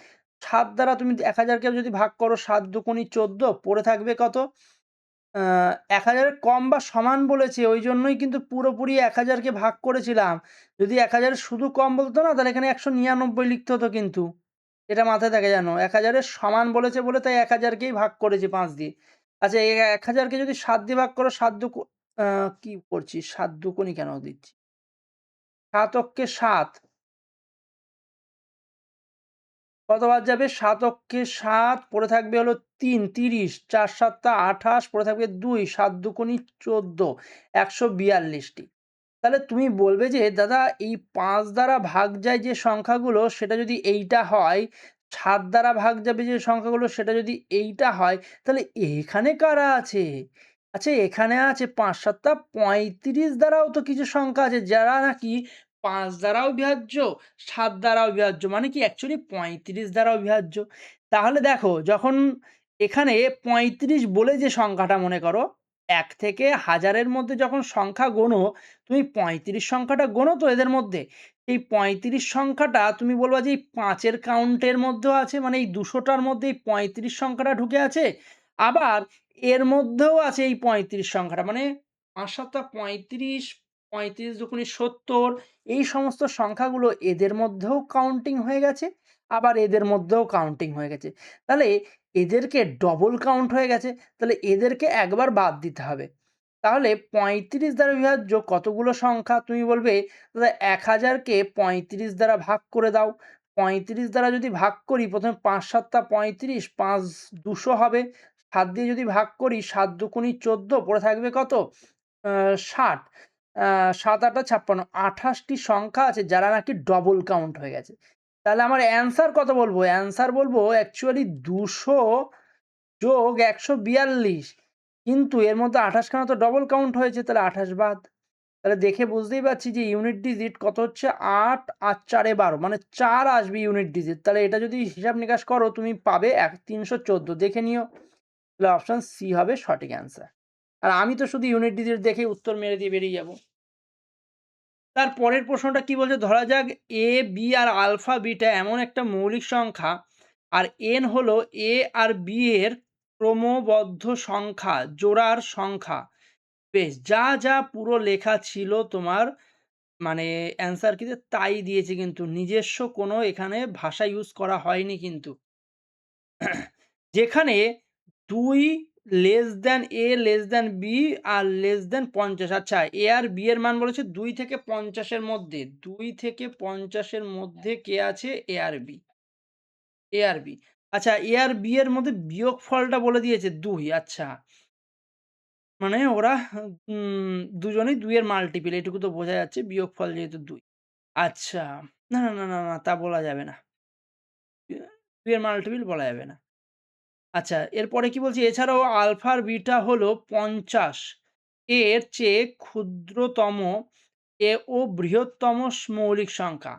৭ দ্বারা তুমি ১,০০০ কে যদি ভাগ করো ৭ দুগুণি ১৪, পড়ে থাকবে কত? ১,০০০ এর কম বা সমান বলেছে, ওইজন্যই কিন্তু পুরোপুরি ১,০০০ কে ভাগ করেছিলাম। যদি ১,০০০ এর শুধু কম বলতো না, তাহলে এখানে ১৯৯ লিখতে হতো কিন্তু। এটা মাথায় থাকে যেন। ১,০০০ এর সমান বলেছে বলে তাই ১,০০০ কেই ভাগ করেছি ৫ দিয়ে। আচ্ছা, এই ১,০০০ কে যদি ৭ দিয়ে ভাগ করো, ৭ দুকু কি করছি? ৭ দুকোনি কেন দিচ্ছি? ৭ অক্ষে ৭ কত বাদ যাবে? ৭ অক্ষে ৭ পড়ে থাকবে হলো ৩, ৩০, ৪ ৭ ২৮, পড়ে থাকবে ২, ৭ দুগুণি ১৪, ১৪২ টি। তাহলে তুমি বলবে যে দাদা এই ৫ দ্বারা ভাগ যায় যে সংখ্যাগুলো সেটা যদি এইটা হয়, ৭ দ্বারা ভাগ যাবে যে সংখ্যাগুলো সেটা যদি এইটা হয়, তাহলে এখানে কারা আছে? আচ্ছা, এখানে আছে ৫ ৭ ৩৫ দ্বারাও তো কিছু সংখ্যা আছে যারা নাকি ৫ দ্বারাও বিভাজ্য, ৭ দ্বারাও বিভাজ্য। মানে কি অ্যাকচুয়ালি ৩৫ দ্বারাও বিভাজ্য। তাহলে দেখো, যখন এখানে ৩৫ বলে যে সংখ্যাটা মনে করো, ১ থেকে ১০০০ এর মধ্যে যখন সংখ্যা গোনো, তুমি ৩৫ সংখ্যাটা গোনো তো এদের মধ্যে। এই ৩৫ সংখ্যাটা তুমি বলবা যে এই ৫ এর কাউন্টের মধ্যেও আছে, মানে এই ২০০ টার মধ্যে এই ৩৫ সংখ্যাটা ঢুকে আছে। আবার এর মধ্যেও আছে এই ৩৫ সংখ্যাটা। মানে ৫ ৭ ৩৫, ৩৫ দুগুণে ৭০, এই সমস্ত সংখ্যাগুলো এদের মধ্যেও কাউন্টিং হয়ে গেছে, আবার এদের মধ্যেও কাউন্টিং হয়ে গেছে। তাহলে এদেরকে ডবল কাউন্ট হয়ে গেছে। তাহলে এদেরকে একবার বাদ দিতে হবে। তাহলে ৩৫ দ্বারা বিভাজ্য কতগুলো সংখ্যা? তুমি বলবে দাদা ১,০০০ কে ৩৫ দ্বারা ভাগ করে দাও। ৩৫ দ্বারা যদি ভাগ করি, প্রথমে ৫ ৭ ৩৫, ৫ ২০০ হবে। ৭ দিয়ে যদি ভাগ করি, ৭ দুগুণি ১৪, পড়ে থাকবে কত? ৬০। ৭ ৮ ৫৬, ২৮ টি সংখ্যা আছে যারা নাকি ডবল কাউন্ট হয়ে গেছে। তাহলে আমার অ্যান্সার কত বলবো? অ্যান্সার বলবো অ্যাকচুয়ালি ২০০ যোগ ১৪২। কিন্তু এর মধ্যে ২৮ খানা তো ডবল কাউন্ট হয়েছে, তাহলে ২৮ বাদ। তাহলে দেখে বুঝতেই পারছি যে ইউনিট ডিজিট কত হচ্ছে? ৮ আর ৪ এ ১২, মানে ৪ আসবে ইউনিট ডিজিট। তাহলে এটা যদি হিসাব নিকাশ করো তুমি পাবে ৩১৪। দেখে নিও। তাহলে অপশন সি হবে সঠিক অ্যান্সার। আর আমি তো শুধু ইউনিট ডিজিট দেখেই উত্তর মেরে দিয়ে বেরিয়ে যাব। তার পরের প্রশ্নটা কি বলছে? ধরা যাক এ, বি আর আলফা, বিটা এমন একটা মৌলিক সংখ্যা, আর এন হলো এ আর বি এর ক্রমবদ্ধ সংখ্যা, জোড়ার সংখ্যা। বেশ, যা, যা পুরো লেখা ছিল তোমার মানে অ্যান্সার কিতে তাই দিয়েছে, কিন্তু নিজস্ব কোনো এখানে ভাষা ইউজ করা হয়নি কিন্তু। যেখানে ২ less than a, less than B R less than ৫০। আচ্ছা, এ আর বি এর মান বলেছে ২ থেকে ৫০ এর মধ্যে। ২ থেকে ৫০ এর মধ্যে কে আছে? এ আর বি। এ আর বি। আচ্ছা, এ আর বি এর মধ্যে বিয়োগফলটা বলে দিয়েছে ২। আচ্ছা। মানে ওরা দুজনেই ২ এর মাল্টিপল এইটুকু তো বোঝা যাচ্ছে বিয়োগফল যেহেতু ২। আচ্ছা। না, তা বলা যাবে না। ২ এর মাল্টিপল বলা যাবে না। আচ্ছা, এরপরে কি বলছি? এছাড়াও আলফা আর বিটা হলো ৫০ এর চেয়ে ক্ষুদ্রতম ও বৃহত্তম মৌলিক সংখ্যা।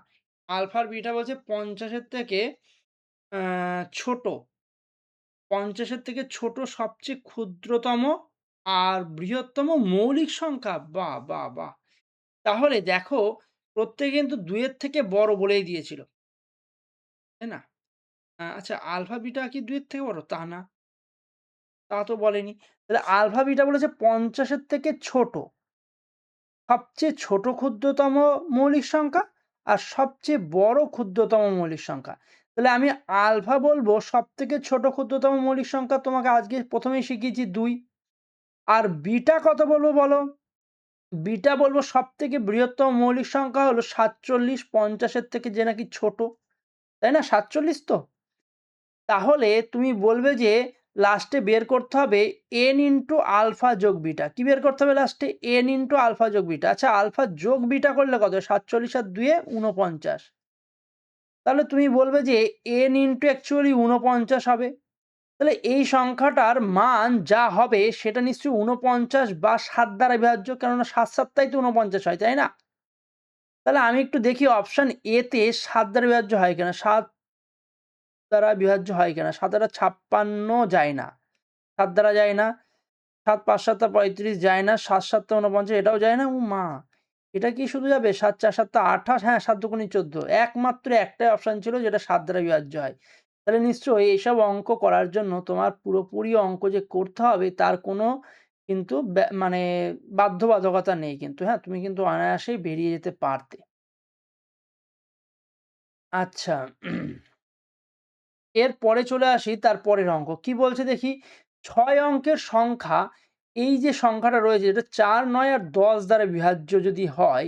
আলফা আর বিটা বলছে ৫০ এর থেকে আ ছোট। ৫০ এর থেকে ছোট সবচেয়ে ক্ষুদ্রতম আর বৃহত্তম মৌলিক সংখ্যা। বাহ! বাহ! বাহ! তাহলে দেখো প্রত্যেকে কিন্তু ২ এর থেকে বড় বলেই দিয়েছিল। তাই না? আচ্ছা, আলফা বিটা কি ২ এর থেকে বড়? তা না। তা তো বলেনি। তাহলে আলফা বিটা বলেছে ৫০ এর থেকে ছোট। সবচেয়ে ছোট ক্ষুদ্রতম মৌলিক সংখ্যা আর সবচেয়ে বড় ক্ষুদ্রতম মৌলিক সংখ্যা। তাহলে আমি আলফা বলবো সবথেকে ছোট ক্ষুদ্রতম মৌলিক সংখ্যা তোমাকে আজকে ১ম এই শিখিয়েছি ২। আর বিটা কত বলবো বলো? বিটা বলবো সবথেকে বৃহত্তম মৌলিক সংখ্যা হলো ৪৭ ৫০ এর থেকে যে নাকি ছোট। তাই না? ৪৭ তো? তাহলে তুমি বলবে যে লাস্টে বের করতে হবে n ইনটু আলফা যোগ বিটা। কি বের করতে হবে লাস্টে? n ইনটু আলফা যোগ বিটা। আচ্ছা, আলফা যোগ বিটা করলে কত? ৪৭ আর ২ এ ৪৯। তাহলে তুমি বলবে যে n ইনটু অ্যাকচুয়ালি ৪৯ হবে। তাহলে এই সংখ্যাটার মান যা হবে সেটা নিশ্চয়ই ৪৯ বা ৭ দ্বারা বিভাজ্য। কেননা ৭ ৭ টাই তো ৪৯ হয়, তাই না? তাহলে আমি একটু দেখি অপশন এ তে ৭ দ্বারা বিভাজ্য হয় কিনা? ৭ দ্বারা বিভাজ্য হয় কিনা? ৭ দ্বারা ৫৬ যায় না। ৭ দ্বারা যায় না। ৭ ৫ ৭ ৩৫ যায় না। ৭ ৭ ৪৯ এটাও যায় না। মা! এটা কি শুধু যাবে? ৭ ৪ ৭ ২৮, হ্যাঁ, ৭ ২ ১৪। একমাত্র একটাই অপশন ছিল যেটা ৭ দ্বারা বিভাজ্য হয়। তাহলে নিশ্চয়ই এইসব অঙ্ক করার জন্য তোমার পুরোপুরি অঙ্ক যে করতে হবে তার কোনো কিন্তু মানে বাধ্যবাধকতা নেই কিন্তু, হ্যাঁ? তুমি কিন্তু অনায়াসেই বেরিয়ে যেতে পারতে। আচ্ছা। এরপরে চলে আসি তার পরের অঙ্ক। কি বলছে দেখি? ৬ অঙ্কের সংখ্যা, এই যে সংখ্যাটা রয়েছে এটা ৪, ৯ আর ১০ দ্বারা বিভাজ্য যদি হয়,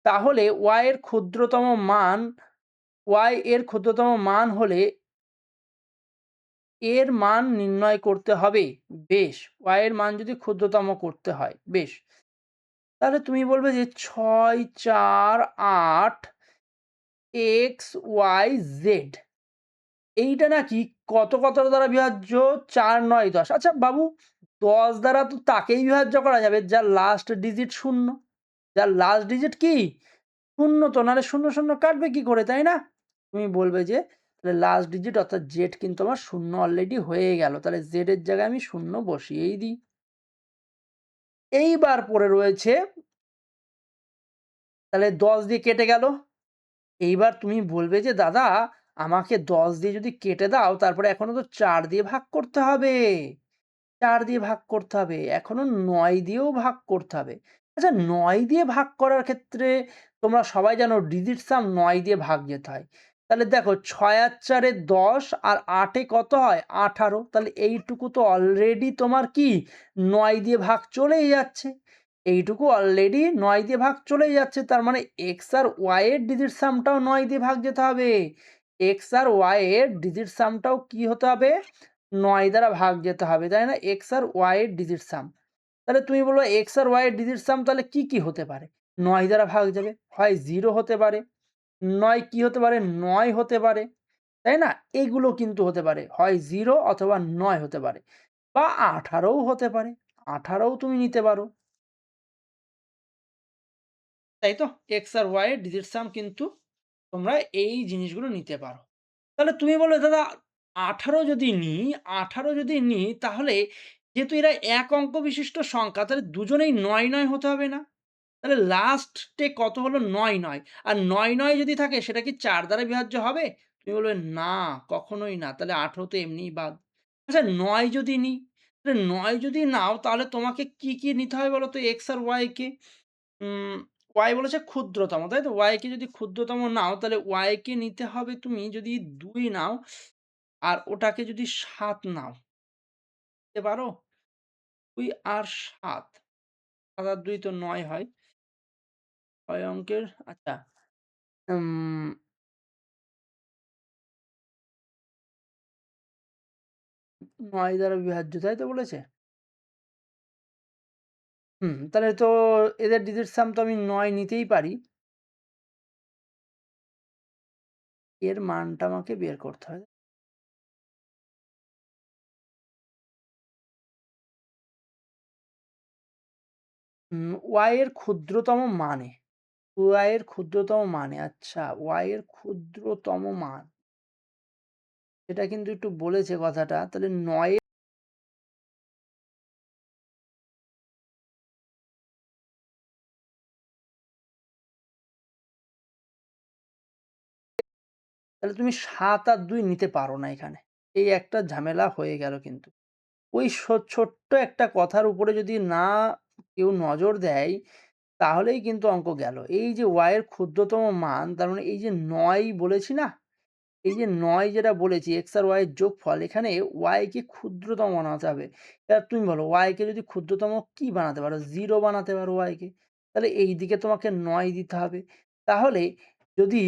তাহলে y এর ক্ষুদ্রতম মান হলে এর মান নির্ণয় করতে হবে। বেশ, y এর মান যদি ক্ষুদ্রতম করতে হয়, বেশ। তাহলে তুমি বলবে যে ৬, ৪, ৮ x, y, z এইটা নাকি কত দ্বারা বিভাজ্য? ৪, ৯, ১০। আচ্ছা বাবু, ১০ দ্বারা তো তাকেই বিভাজ্য করা যাবে যার লাস্ট ডিজিট ০। যার লাস্ট ডিজিট কি? ০ তো, নাহলে ০, ০ কাটবে কি করে, তাই না? তুমি বলবে যে তাহলে লাস্ট ডিজিট অর্থাৎ জেড কিন্তু আমার ০ অলরেডি হয়ে গেল। তাহলে জেড এর জায়গায় আমি ০ বসিয়েই দিই। এইবার পড়ে রয়েছে, তাহলে ১০ দিয়ে কেটে গেল। এইবার তুমি বলবে যে দাদা আমাকে ১০ দিয়ে যদি কেটে দাও তারপরে এখনো তো ৪ দিয়ে ভাগ করতে হবে। ৪ দিয়ে ভাগ করতে হবে। এখনো ৯ দিয়েও ভাগ করতে হবে। আচ্ছা, ৯ দিয়ে ভাগ করার ক্ষেত্রে তোমরা সবাই জানো ডিজিট সাম ৯ দিয়ে ভাগ যেতে হয়। তাহলে দেখো ৬ আর ৪ এ ১০ আর ৮ এ কত হয়? ১৮। তাহলে এইটুকু তো অলরেডি তোমার কি ৯ দিয়ে ভাগ চলেই যাচ্ছে। এইটুকু অলরেডি ৯ দিয়ে ভাগ চলেই যাচ্ছে। তার মানে এক্স আর ওয়াই এর ডিজিট সামটাও ৯ দিয়ে ভাগ যেতে হবে। এক্স আর ওয়াই এর ডিজিট সামটাও কি হতে হবে? ৯ দ্বারা ভাগ যেতে হবে, তাই না? এক্স আর ওয়াই এর ডিজিট সাম। তাহলে তুমি বলবে এক্স আর ওয়াই এর ডিজিট সাম তাহলে কি হতে পারে? ৯ দ্বারা ভাগ যাবে। হয় ০ হতে পারে, ৯ কি হতে পারে? ৯ হতে পারে, তাই না? এগুলো কিন্তু হতে পারে। হয় ০ অথবা ৯ হতে পারে বা ১৮ও হতে পারে। ১৮ও তুমি নিতে পারো। তাই তো? এক্স আর ওয়াই এর ডিজিট সাম কিন্তু তোমরা এই জিনিসগুলো নিতে পারো। তাহলে তুমি বলবে দাদা ১৮ যদি নিই ১৮ যদি নিই তাহলে যেহেতু এরা এক অঙ্ক বিশিষ্ট সংখ্যা তাহলে দুজনেই ৯, ৯ হতে হবে না? তাহলে লাস্টে কত হলো? ৯, ৯ আর ৯, ৯ যদি থাকে সেটা কি ৪ দ্বারা বিভাজ্য হবে? তুমি বলবে না, কখনোই না। তাহলে ১৮ তো এমনিই বাদ। আচ্ছা, ৯ যদি নিই, তাহলে ৯ যদি নাও তাহলে তোমাকে কি নিতে হবে বলো তো? এক্স আর ওয়াই কে? উম ওয়াই বলেছে ক্ষুদ্রতম, তাই তো? ওয়াই কে যদি ক্ষুদ্রতম নাও তাহলে ওয়াই কে নিতে হবে তুমি যদি ২ নাও আর ওটাকে যদি ৭ নাও, নিতে পারো? 2 আর 7, 7 আর 2 তো 9 হয়। 6 অঙ্কের আচ্ছা, উম 9 দ্বারা বিভাজ্য, তাই তো বলেছে? তাহলে তো এদের ডিজিট সাম তো আমি 9 নিতেই পারি। এর মানটা আমাকে বের করতে হবে। y এর ক্ষুদ্রতম মানে, y এর ক্ষুদ্রতম মানে, আচ্ছা y এর ক্ষুদ্রতম মান। এটা কিন্তু একটু বলেছে কথাটা। তাহলে 9 তাহলে তুমি ৭ আর ২ নিতে পারো না এখানে। এই একটা ঝামেলা হয়ে গেল কিন্তু। ওই ছোট্ট একটা কথার উপরে যদি না কেউ নজর দেয়, তাহলেই কিন্তু অঙ্ক গেল। এই যে y এর ক্ষুদ্রতম মান, তার মানে এই যে ৯ বলেছি না? এই যে ৯ যেটা বলেছি x আর y এর যোগফল, এখানে y কে ক্ষুদ্রতম বানাতে হবে। এবার তুমি বলো y কে যদি ক্ষুদ্রতম কি বানাতে পারো? 0 বানাতে পারো y কে। তাহলে এইদিকে তোমাকে ৯ দিতে হবে। তাহলে যদি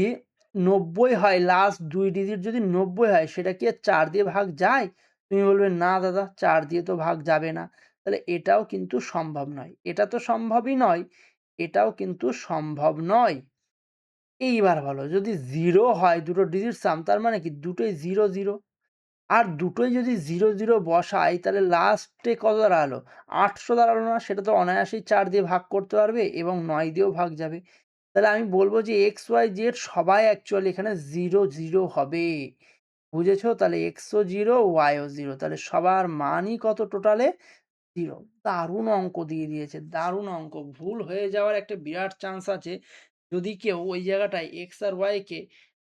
৯০ হয়, লাস্ট ২ ডিজিট যদি ৯০ হয়, সেটা কি আর ৪ দিয়ে ভাগ যায়? তুমি বলবে, "না দাদা, ৪ দিয়ে তো ভাগ যাবে না।" তাহলে এটাও কিন্তু সম্ভব নয়। এটা তো সম্ভবই নয়, এটাও কিন্তু সম্ভব নয়। এইবার বলো, যদি 0 হয় দুটো ডিজিট সাম, তার মানে কি দুটোই 0, 0, আর দুটোই যদি 0, 0 বসাই, তাহলে লাস্টে কত দাঁড়ালো? ৮০০ দাঁড়ালো না? সেটা তো অনায়াসেই ৪ দিয়ে ভাগ করতে পারবে এবং ৯ দিয়েও ভাগ যাবে। তাহলে আমি বলব যে x, y, z সবাই অ্যাকচুয়ালি এখানে 0, 0 হবে। বুঝেছো? তাহলে x ও 0, y ও 0, তাহলে সবার মানই কত টোটালে? 0। দারুণ অঙ্ক দিয়ে দিয়েছে, দারুণ অঙ্ক। ভুল হয়ে যাওয়ার একটা বিরাট চান্স আছে যদি কেউ ওই জায়গাটায় x আর y কে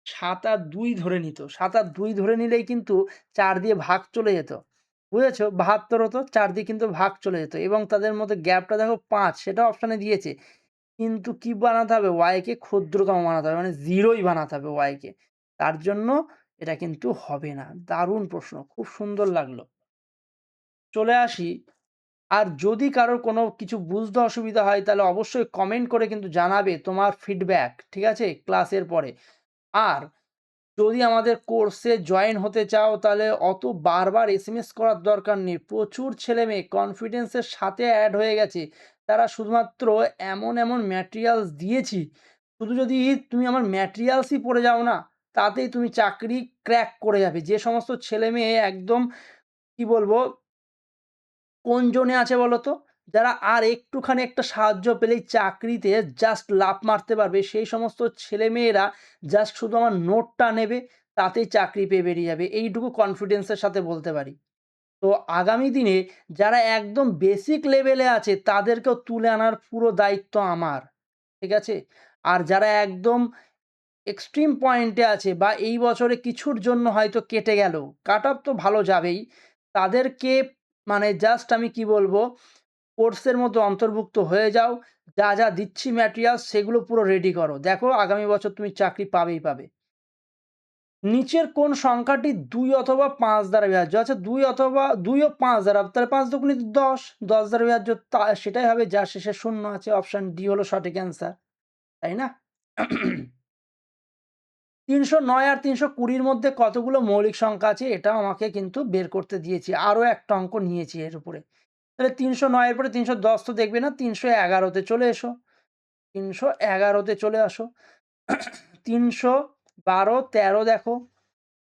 ৭ আর ২ ধরে নিত। ৭ আর ২ ধরে নিলেই কিন্তু ৪ দিয়ে ভাগ চলে যেত। বুঝেছো? ৭২ হতো, ৪ দিয়ে কিন্তু ভাগ চলে যেত এবং তাদের মধ্যে গ্যাপটা দেখো ৫, সেটাও অপশানে দিয়েছে। কিন্তু কি বানাতে হবে? y কে ক্ষুদ্রতম বানাতে হবে, মানে 0 ই বানাতে হবে y কে। তার জন্য এটা কিন্তু হবে না। দারুণ প্রশ্ন, খুব সুন্দর লাগলো। চলে আসি, আর যদি কারোর কোনো কিছু বুঝতে অসুবিধা হয়, তাহলে অবশ্যই কমেন্ট করে কিন্তু জানাবে তোমার ফিডব্যাক, ঠিক আছে? ক্লাসের পরে। আর যদি আমাদের কোর্সে জয়েন হতে চাও, তাহলে অত বারবার এসএমএস করার দরকার নেই। প্রচুর ছেলেমেয়ে কনফিডেন্সের সাথে অ্যাড হয়ে গেছে। তারা শুধুমাত্র এমন ম্যাটেরিয়ালস দিয়েছি, শুধু যদি তুমি আমার ম্যাটেরিয়ালসই পড়ে যাও না, তাতেই তুমি চাকরি ক্র্যাক করে যাবে। যে সমস্ত ছেলেমেয়ে একদম, কি বলবো, কোন জোনে আছে বলো তো? যারা আর একটুখানি একটা সাহায্য পেলেই চাকরিতে জাস্ট লাফ মারতে পারবে, সেই সমস্ত ছেলেমেয়েরা জাস্ট শুধু আমার নোটটা নেবে, তাতেই চাকরি পেয়ে বেরিয়ে যাবে। এইটুকু কনফিডেন্সের সাথে বলতে পারি। তো আগামী দিনে যারা একদম বেসিক লেভেলে আছে, তাদেরকেও তুলে আনার পুরো দায়িত্ব আমার। ঠিক আছে? আর যারা একদম এক্সট্রিম পয়েন্টে আছে বা এই বছরে কিছুর জন্য হয়তো কেটে গেল, কাট অফ তো ভালো যাবেই, তাদেরকে মানে জাস্ট আমি কি বলবো, কোর্সের মধ্যে অন্তর্ভুক্ত হয়ে যাও। যা দিচ্ছি ম্যাটেরিয়ালস, সেগুলো পুরো রেডি করো। দেখো আগামী বছর তুমি চাকরি পাবেই পাবে। নিচের কোন সংখ্যাটি ২ অথবা ৫ দ্বারা বিভাজ্য? আচ্ছা, ২ অথবা ২ ও ৫ দ্বারা, তাহলে ৫ দুগুণে ১০, ১০ দ্বারা বিভাজ্য, সেটাই হবে যার শেষে ০ আছে। অপশন ডি হলো সঠিক অ্যান্সার, তাই না? ৩০৯ আর ৩২০ র মধ্যে কতগুলো মৌলিক সংখ্যা আছে? এটাও আমাকে কিন্তু বের করতে দিয়েছি। আরও একটা অঙ্ক নিয়েছি এর উপরে। তাহলে ৩০৯ এর পরে ৩১০ তো দেখবে না, ৩১১ তে চলে এসো। ৩১১ তে চলে আসো। ৩১২, ১৩ দেখো।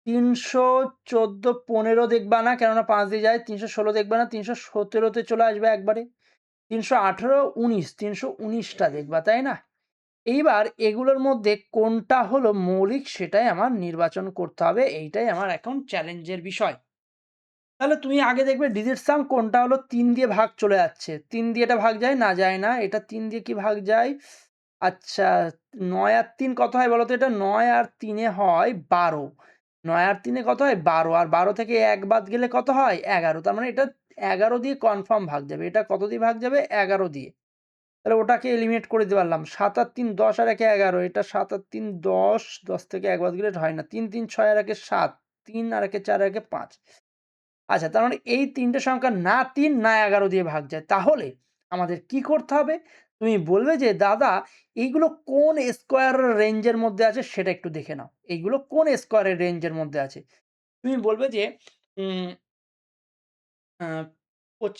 ৩১৪, ১৫ দেখবা না, কেননা ৫ দিয়ে যায়। ৩১৬ দেখবা না, ৩১৭ তে চলে আসবে একবারে। ৩১৮, ১৯, ৩১৯ টা দেখবা, তাই না? এইবার এগুলোর মধ্যে কোনটা হলো মৌলিক, সেটাই আমার নির্বাচন করতে হবে। এইটাই আমার এখন চ্যালেঞ্জের বিষয়। তাহলে তুমি আগে দেখবে ডিজিট সাম কোনটা হলো ৩ দিয়ে ভাগ চলে যাচ্ছে। ৩ দিয়ে এটা ভাগ যায়? না, যায় না। এটা ৩ দিয়ে কি ভাগ যায়? আচ্ছা, ৯ আর ৩ কত হয় বলো তো? এটা ৯ আর ৩ এ হয় ১২। ৯ আর ৩ এ কত হয়? ১২, আর ১২ থেকে ১ বাদ গেলে কত হয়? ১১। তার মানে এটা ১১ দিয়ে কনফার্ম ভাগ যাবে। এটা কত দিয়ে ভাগ যাবে? ১১ দিয়ে। তাহলে ওটাকে এলিমিনেট করে দিতে পারলাম। ৭ আর ৩ ১০ আর ১ এ ১১। এটা ৭ আর ৩ ১০, ১০ থেকে ১ বাদ গেলে হয় না। ৩ ৩ ৬ আর ১ এ ৭, ৩ আর ১ এ ৪ আর ১ এ ৫। আচ্ছা, তার মানে এই ৩ টে সংখ্যা না ৩ না ১১ দিয়ে ভাগ যায়। তাহলে আমাদের কি করতে হবে? তুমি বলবে যে, "দাদা এইগুলো কোন স্কোয়ারের রেঞ্জের মধ্যে আছে সেটা একটু দেখে নাও। এইগুলো কোন স্কোয়ারের রেঞ্জের মধ্যে আছে?" তুমি বলবে যে, উম আ পোচ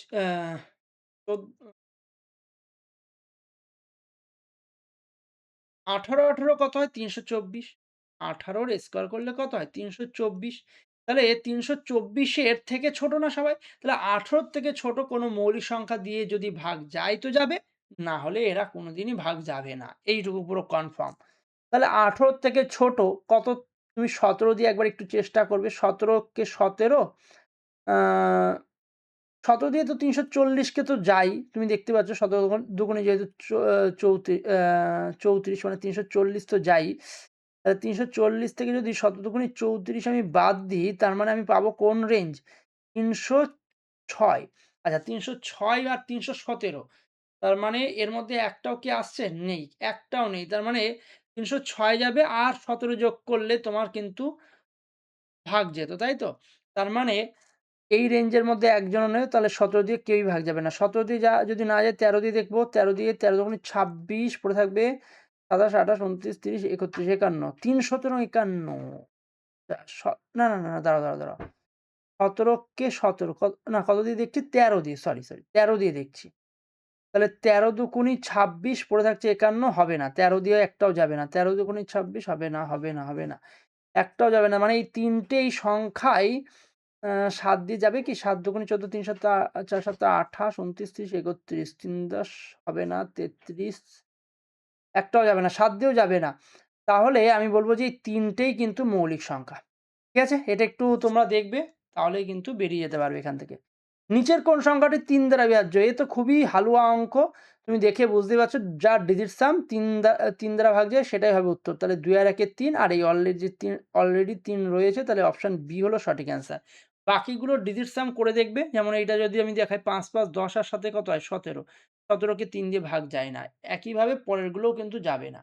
চোদ ১৮ কত হয়? ৩২৪। ১৮ র স্কোয়ার করলে কত হয়? ৩২৪। তাহলে ৩২৪ এর থেকে ছোট না সবাই? তাহলে ১৮ র থেকে ছোট কোনো মৌলিক সংখ্যা দিয়ে যদি ভাগ যায় তো যাবে, না হলে এরা কোনোদিনই ভাগ যাবে না। এইটুকু পুরো কনফার্ম। তাহলে ১৮ র থেকে ছোট কত? তুমি ১৭ দিয়ে একবার একটু চেষ্টা করবে। ১৭ কে ১৭ আ ১৭ দিয়ে তো ৩৪০ কে তো যাই। তুমি দেখতে পাচ্ছ ১৭ দুগুণে যেহেতু চ চৌত্রি ৩৪ মানে ৩৪০ তো যাই। ৩৪০ থেকে যদি ১৭ দুগুণে ৩৪ আমি বাদ দিই, তার মানে আমি পাবো কোন রেঞ্জ? ৩০৬। আচ্ছা, ৩০৬ আর ৩১৭, তার মানে এর মধ্যে একটাও কি আসছে? নেই। একটাও নেই। তার মানে ৩০৬ যাবে আর ১৭ যোগ করলে তোমার কিন্তু ভাগ যেত, তাই তো? তার মানে এই রেঞ্জের মধ্যে একজনও নেই, তাহলে ১৭ দিয়ে কেউই ভাগ যাবে না। ১৭ দিয়ে যদি না যায় ১৩ দিয়ে দেখব। ১৩ দিয়ে ১৩ দুগুণে ২৬ পড়ে থাকবে। ২৭, ২৮, ২৯, ৩০, ৩১, ৫১, ৩ ১৭ ৫১। আ স না, না, না, না, দাঁড়াও। ১৭ কে ১৭ না, কত দিয়ে দেখছি? ১৩ দিয়ে, সরি ১৩ দিয়ে দেখছি। তাহলে ১৩ দুগুণি ২৬ পড়ে থাকছে ৫১, হবে না। ১৩ দিয়ে একটাও যাবে না। ১৩ দুগুণি ২৬ হবে না। একটাও যাবে না। মানে এই ৩ টেই সংখ্যাই ৭ দিয়ে যাবে কি? ৭ দুগুণে ১৪, ৩ সাতে ৪ সাতে ২৮, ২৯, ৩০, ৩১, ৩ ১০ হবে না, ৩৩ একটাও যাবে না, ৭ দিয়েও যাবে না। তাহলে আমি বলব যে এই ৩ টেই কিন্তু মৌলিক সংখ্যা। ঠিক আছে? এটা একটু তোমরা দেখবে, তাহলেই কিন্তু বেরিয়ে যেতে পারবে এখান থেকে। নিচের কোন সংখ্যাটি ৩ দ্বারা বিভাজ্য? এ তো খুবই হালুয়া অঙ্ক। তুমি দেখে বুঝতেই পারছো, যার ডিজিট সাম ৩ দ্বারা ভাগ যায় সেটাই হবে উত্তর। তাহলে ২ আর ১ এ ৩, আর এই অলরেডি ৩ রয়েছে, তাহলে অপশন বি হলো সঠিক অ্যান্সার। বাকিগুলোর ডিজিট সাম করে দেখবে। যেমন এইটা যদি আমি দেখাই ৫, ৫, ১০ আর ৭ এ কত হয়? ১৭। ১৭ কে ৩ দিয়ে ভাগ যায় না। একইভাবে পরেরগুলোও কিন্তু যাবে না।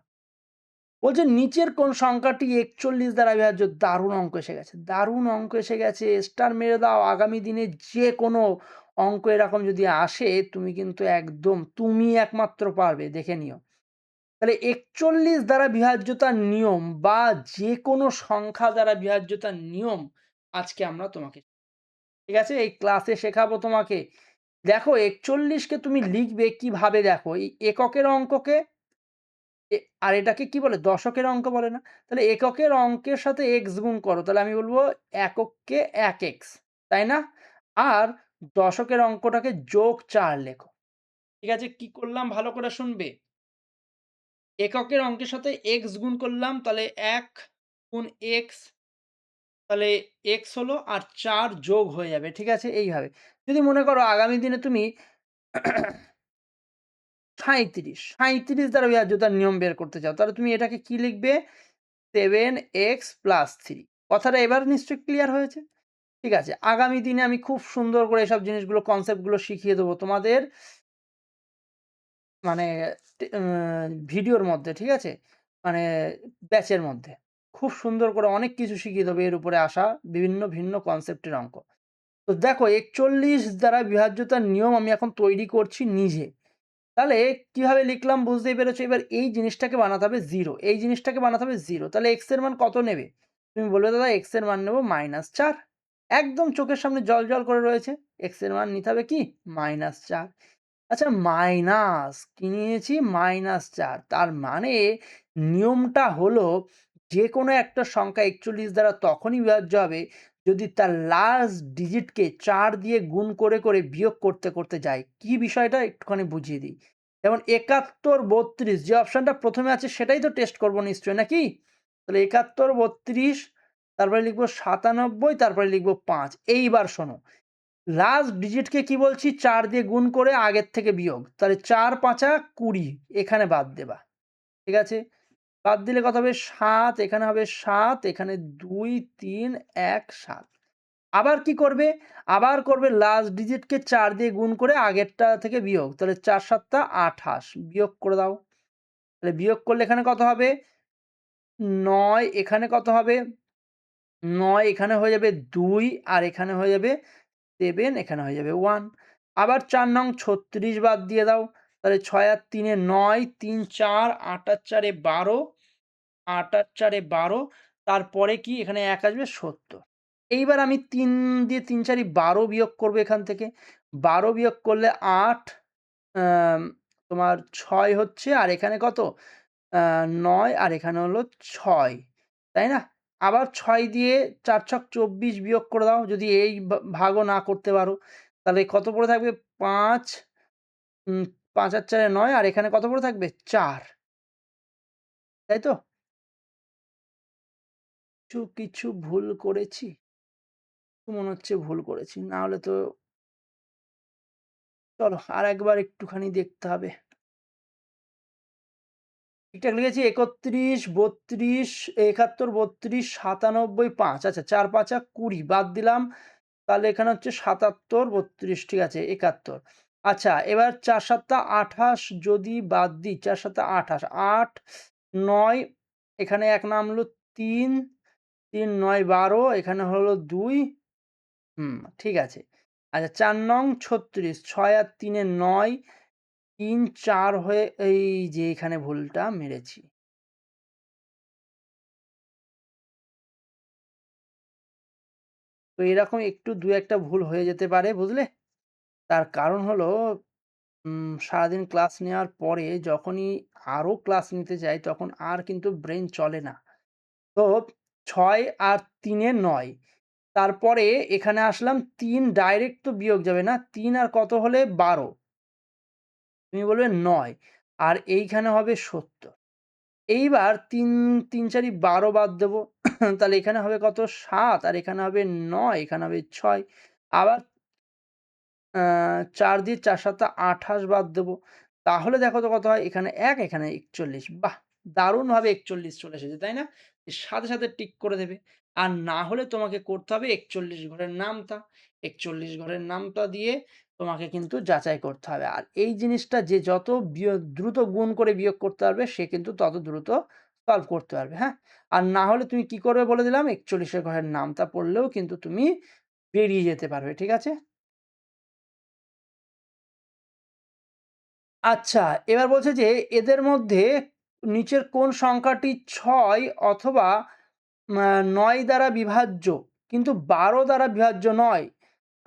বলছে নিচের কোন সংখ্যাটি ৪১ দ্বারা বিভাজ্য? দারুণ অঙ্ক এসে গেছে। দারুণ অঙ্ক এসে গেছে। স্টার মেরে দাও। আগামী দিনে যেকোনো অঙ্ক এরকম যদি আসে, তুমি কিন্তু একদম তুমি একমাত্র পারবে। দেখে নিও। তাহলে ৪১ দ্বারা বিভাজ্যতার নিয়ম বা যেকোনো সংখ্যা দ্বারা বিভাজ্যতার নিয়ম আজকে আমরা তোমাকে, ঠিক আছে? এই ক্লাসে শেখাবো তোমাকে। দেখো ৪১ কে তুমি লিখবে কিভাবে দেখো। এই এককের অঙ্ককে আর এটাকে কি বলে? দশকের অঙ্ক বলে না? তাহলে এককের অঙ্কের সাথে x গুণ করো। তাহলে আমি বলব একককে ১x, তাই না? আর দশকের অঙ্কটাকে +৪ লেখো। ঠিক আছে? কি করলাম ভালো করে শুনবে। এককের অঙ্কের সাথে x গুণ করলাম, তাহলে ১ গুণ x, তাহলে x হলো আর ৪ যোগ হয়ে যাবে। ঠিক আছে? এইভাবে। যদি মনে করো আগামী দিনে তুমি ৩৭ দ্বারা বিভাজ্যতার নিয়ম বের করতে চাও, তাহলে তুমি এটাকে কি লিখবে? 7x + 3। কথাটা এবার নিশ্চয়ই ক্লিয়ার হয়েছে? ঠিক আছে। আগামী দিনে আমি খুব সুন্দর করে এসব জিনিসগুলো, কনসেপ্টগুলো শিখিয়ে দেবো তোমাদের, মানে ভিডিওর মধ্যে, ঠিক আছে? মানে ব্যাচের মধ্যে। খুব সুন্দর করে অনেক কিছু শিখিয়ে দেবো এর উপরে আসা বিভিন্ন ভিন্ন কনসেপ্টের অঙ্ক। তো দেখো ৪১ দ্বারা বিভাজ্যতার নিয়ম আমি এখন তৈরি করছি নিজে। তাহলে কিভাবে লিখলাম বুঝতেই পেরেছো। এবার এই জিনিসটাকে বানাতে হবে 0, এই জিনিসটাকে বানাতে হবে 0। তাহলে x এর মান কত নেবে? তুমি বলবে দাদা x এর মান নেব -৪। একদম চোখের সামনে জ্বলজ্বল করে রয়েছে। x এর মান নিতে হবে কি? -৪। আচ্ছা, মাইনাস কি নিয়েছি? -৪। তার মানে নিয়মটা হলো যেকোনো একটা সংখ্যা ৪১ দ্বারা তখনই বিভাজ্য হবে যদি তার লাস্ট ডিজিটকে ৪ দিয়ে গুণ করে বিয়োগ করতে যায়। কি বিষয়টা একটুখানি বুঝিয়ে দিই। যেমন ৭১, ৩২ যে অপশনটা ১ম এ আছে সেটাই তো টেস্ট করব নিশ্চয়ই, নাকি? তাহলে ৭১, ৩২, তারপরে লিখব ৯৭, তারপরে লিখব ৫। এইবার শোনো, লাস্ট ডিজিটকে কি বলছি? ৪ দিয়ে গুণ করে আগের থেকে বিয়োগ। তাহলে ৪ ৫ ২০, এখানে বাদ দেবা। ঠিক আছে? বাদ দিলে কত হবে? ৭, এখানে হবে ৭, এখানে ২, ৩, ১, ৭। আবার কি করবে? আবার করবে লাস্ট ডিজিটকে ৪ দিয়ে গুণ করে আগেরটা থেকে বিয়োগ। তাহলে ৪ ৭ ২৮, বিয়োগ করে দাও। তাহলে বিয়োগ করলে এখানে কত হবে? ৯, এখানে কত হবে? ৯, এখানে হয়ে যাবে ২, আর এখানে হয়ে যাবে 7, এখানে হয়ে যাবে 1। আবার 4 নং 36 বাদ দিয়ে দাও। তাহলে 6 আর 3 এ 9, 3 4, 8 আর 4 এ 12, 8 আর 4 এ 12, তারপরে কি এখানে 1 আসবে 70। এইবার আমি 3 দিয়ে 3 4ই 12 বিয়োগ করব এখান থেকে। 12 বিয়োগ করলে 8, আম তোমার 6 হচ্ছে, আর এখানে কত? আ 9, আর এখানে হলো 6, তাই না? আবার 6 দিয়ে ৪ ছক 24 বিয়োগ করে দাও, যদি এই ভাগও না করতে পারো। তাহলে কত পড়ে থাকবে? 5, ৫ আর ৪ এ ৯, আর এখানে কত পড়ে থাকবে? ৪, তাই তো? কিছু ভুল করেছি? মনে হচ্ছে ভুল করেছি। না হলে তো চলো আরেকবার একটুখানি দেখতে হবে। ঠিকঠাক লিখেছি ৩১, ৩২, ৭১, ৩২, ৯৭, ৫। আচ্ছা ৪ ৫ ২০ বাদ দিলাম। তাহলে এখানে হচ্ছে ৭৭, ৩২, ঠিক আছে ৭১। আচ্ছা এবার ৪ ৭ ২৮ যদি বাদ দিই, ৪ ৭ ২৮, ৮, ৯, এখানে ১ নামলো ৩, ৩ ৯ ১২, এখানে হলো ২, ঠিক আছে। আচ্ছা ৪ নং ৩৬, ৬ আর ৩ এ ৯, ৩ ৪ হয়ে এই যে এখানে ভুলটা মেরেছি। তো এরকম একটু ২-১ টা ভুল হয়ে যেতে পারে, বুঝলে? তার কারণ হলো সারাদিন ক্লাস নেওয়ার পরে যখনই আরো ক্লাস নিতে যাই তখন আর কিন্তু ব্রেইন চলে না। তো ৬ আর ৩ এ ৯, তারপরে এখানে আসলাম ৩ ডাইরেক্ট তো বিয়োগ যাবে না। ৩ আর কত হলে ১২, তুমি বলবে ৯, আর এইখানে হবে ৭০। এইবার ৩ ৩ ৪ ই ১২ বাদ দেব। তাহলে এখানে হবে কত? ৭, আর এখানে হবে ৯, এখানে হবে ৬। আবার ৪ দিয়ে ৪ ৭ ২৮ বাদ দেব। তাহলে দেখো তো কত হয়? এখানে ১, এখানে ৪১। বাহ! দারুণভাবে ৪১ চলে এসেছে, তাই না? এর সাথে, সাথে টিক করে দেবে। আর না হলে তোমাকে করতে হবে ৪১ ঘরের নামতা। ৪১ ঘরের নামতা দিয়ে তোমাকে কিন্তু যাচাই করতে হবে। আর এই জিনিসটা যে যত দ্রুত গুণ করে বিয়োগ করতে পারবে সে কিন্তু তত দ্রুত সলভ করতে পারবে, হ্যাঁ? আর না হলে তুমি কি করবে বলে দিলাম, ৪১ এর ঘরের নামতা পড়লেও কিন্তু তুমি বেরিয়ে যেতে পারবে, ঠিক আছে? আচ্ছা, এবার বলছে যে এদের মধ্যে নিচের কোন সংখ্যাটি ৬ অথবা ৯ দ্বারা বিভাজ্য কিন্তু ১২ দ্বারা বিভাজ্য নয়?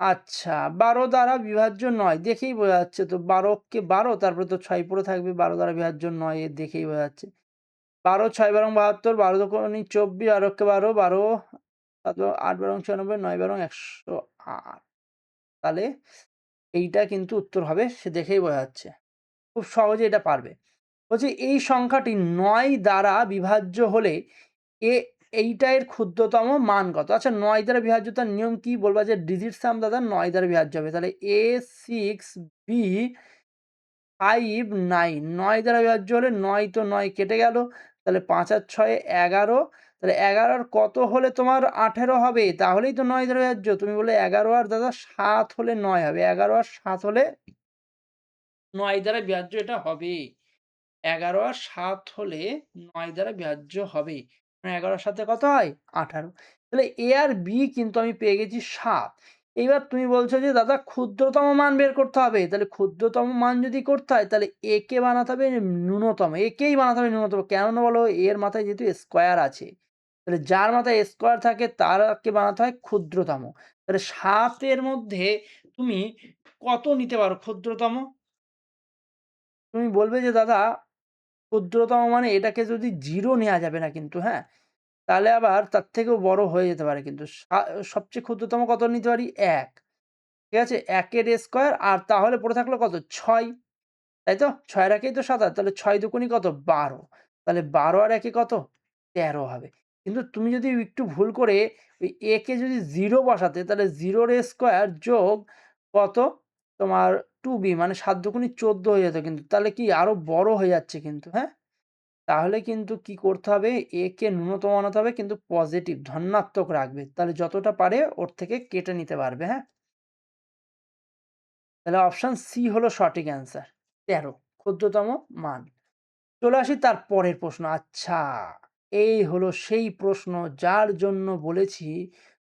আচ্ছা, ১২ দ্বারা বিভাজ্য নয়। দেখেই বোঝা যাচ্ছে তো, ১২ কে ১২, তারপরে তো ৬ পড়ে থাকবে। ১২ দ্বারা বিভাজ্য নয়, এ দেখেই বোঝা যাচ্ছে। ১২ ৬ বারং ৭২, ১২ দোকানি ২৪, ১২ কে ১২, ১২ ৭ ৮ বারং ৯৬, ৯ বারং ১০৮। তাহলে এইটা কিন্তু উত্তর হবে, সে দেখেই বোঝা যাচ্ছে। খুব সহজে এটা পারবে। বলছে এই সংখ্যাটি ৯ দ্বারা বিভাজ্য হলে এ এইটা এর ক্ষুদ্রতম মান কত? আচ্ছা ৯ দ্বারা বিভাজ্যতার নিয়ম কি? বলবা যে ডিজিট সাম দাদা ৯ দ্বারা বিভাজ্য হবে। তাহলে A6 B 5 9, ৯ দ্বারা বিভাজ্য হলে ৯ তো ৯ কেটে গেল। তাহলে ৫ আর ৬ ১১, তাহলে ১১ আর কত হলে তোমার ১৮ হবে? তাহলেই তো ৯ দ্বারা বিভাজ্য। তুমি বললে ১১ আর দাদা ৭ হলে ৯ হবে। ১১ আর ৭ হলে ৯ দ্বারা বিভাজ্য এটা হবেই। ১১ আর ৭ হলে ৯ দ্বারা বিভাজ্য হবেই। মানে ১১ এর সাথে কত হয়? ১৮। তাহলে A আর B কিন্তু আমি পেয়ে গেছি ৭। এইবার তুমি বলছো যে দাদা ক্ষুদ্রতম মান বের করতে হবে। তাহলে ক্ষুদ্রতম মান যদি করতে হয় তাহলে A কে বানাতে হবে ন্যূনতম। A কেই বানাতে হবে ন্যূনতম। কেন বলো? A এর মাথায় যেহেতু স্কোয়ার আছে। তাহলে যার মাথায় স্কোয়ার থাকে তারকে বানাতে হয় ক্ষুদ্রতম। তাহলে ৭ এর মধ্যে তুমি কত নিতে পারো ক্ষুদ্রতম? তুমি বলবে যে দাদা ক্ষুদ্রতম মানে এটাকে যদি 0 নেয়া যাবে না কিন্তু, হ্যাঁ? তাহলে আবার তার থেকেও বড় হয়ে যেতে পারে কিন্তু। সবচেয়ে ক্ষুদ্রতম কত নিতে পারি? ১। ঠিক আছে? ১ এর স্কয়ার, আর তাহলে পড়ে থাকলো কত? ৬। তাই তো? ৬ এর একেই তো ৭৮, তাহলে ৬ দুগুণী কত? ১২। তাহলে ১২ আর একে কত? ১৩ হবে। কিন্তু তুমি যদি একটু ভুল করে ওই a কে যদি 0 বসাতে, তাহলে 0 এর স্কয়ার যোগ কত? তোমার 2b, মানে ৭ দুগুণী ১৪ হয়ে যেত কিন্তু। তাহলে কি আরো বড় হয়ে যাচ্ছে কিন্তু, হ্যাঁ? তাহলে কিন্তু কি করতে হবে? a কে ন্যূনতম বানাতে হবে কিন্তু পজিটিভ, ধনাত্মক রাখবে। তাহলে যতটা পারে ওর থেকে কেটে নিতে পারবে, হ্যাঁ? তাহলে অপশন সি হলো সঠিক অ্যান্সার। ১৩ ক্ষুদ্রতম মান। চলে আসি তার পরের প্রশ্ন। আচ্ছা, এই হলো সেই প্রশ্ন যার জন্য বলেছি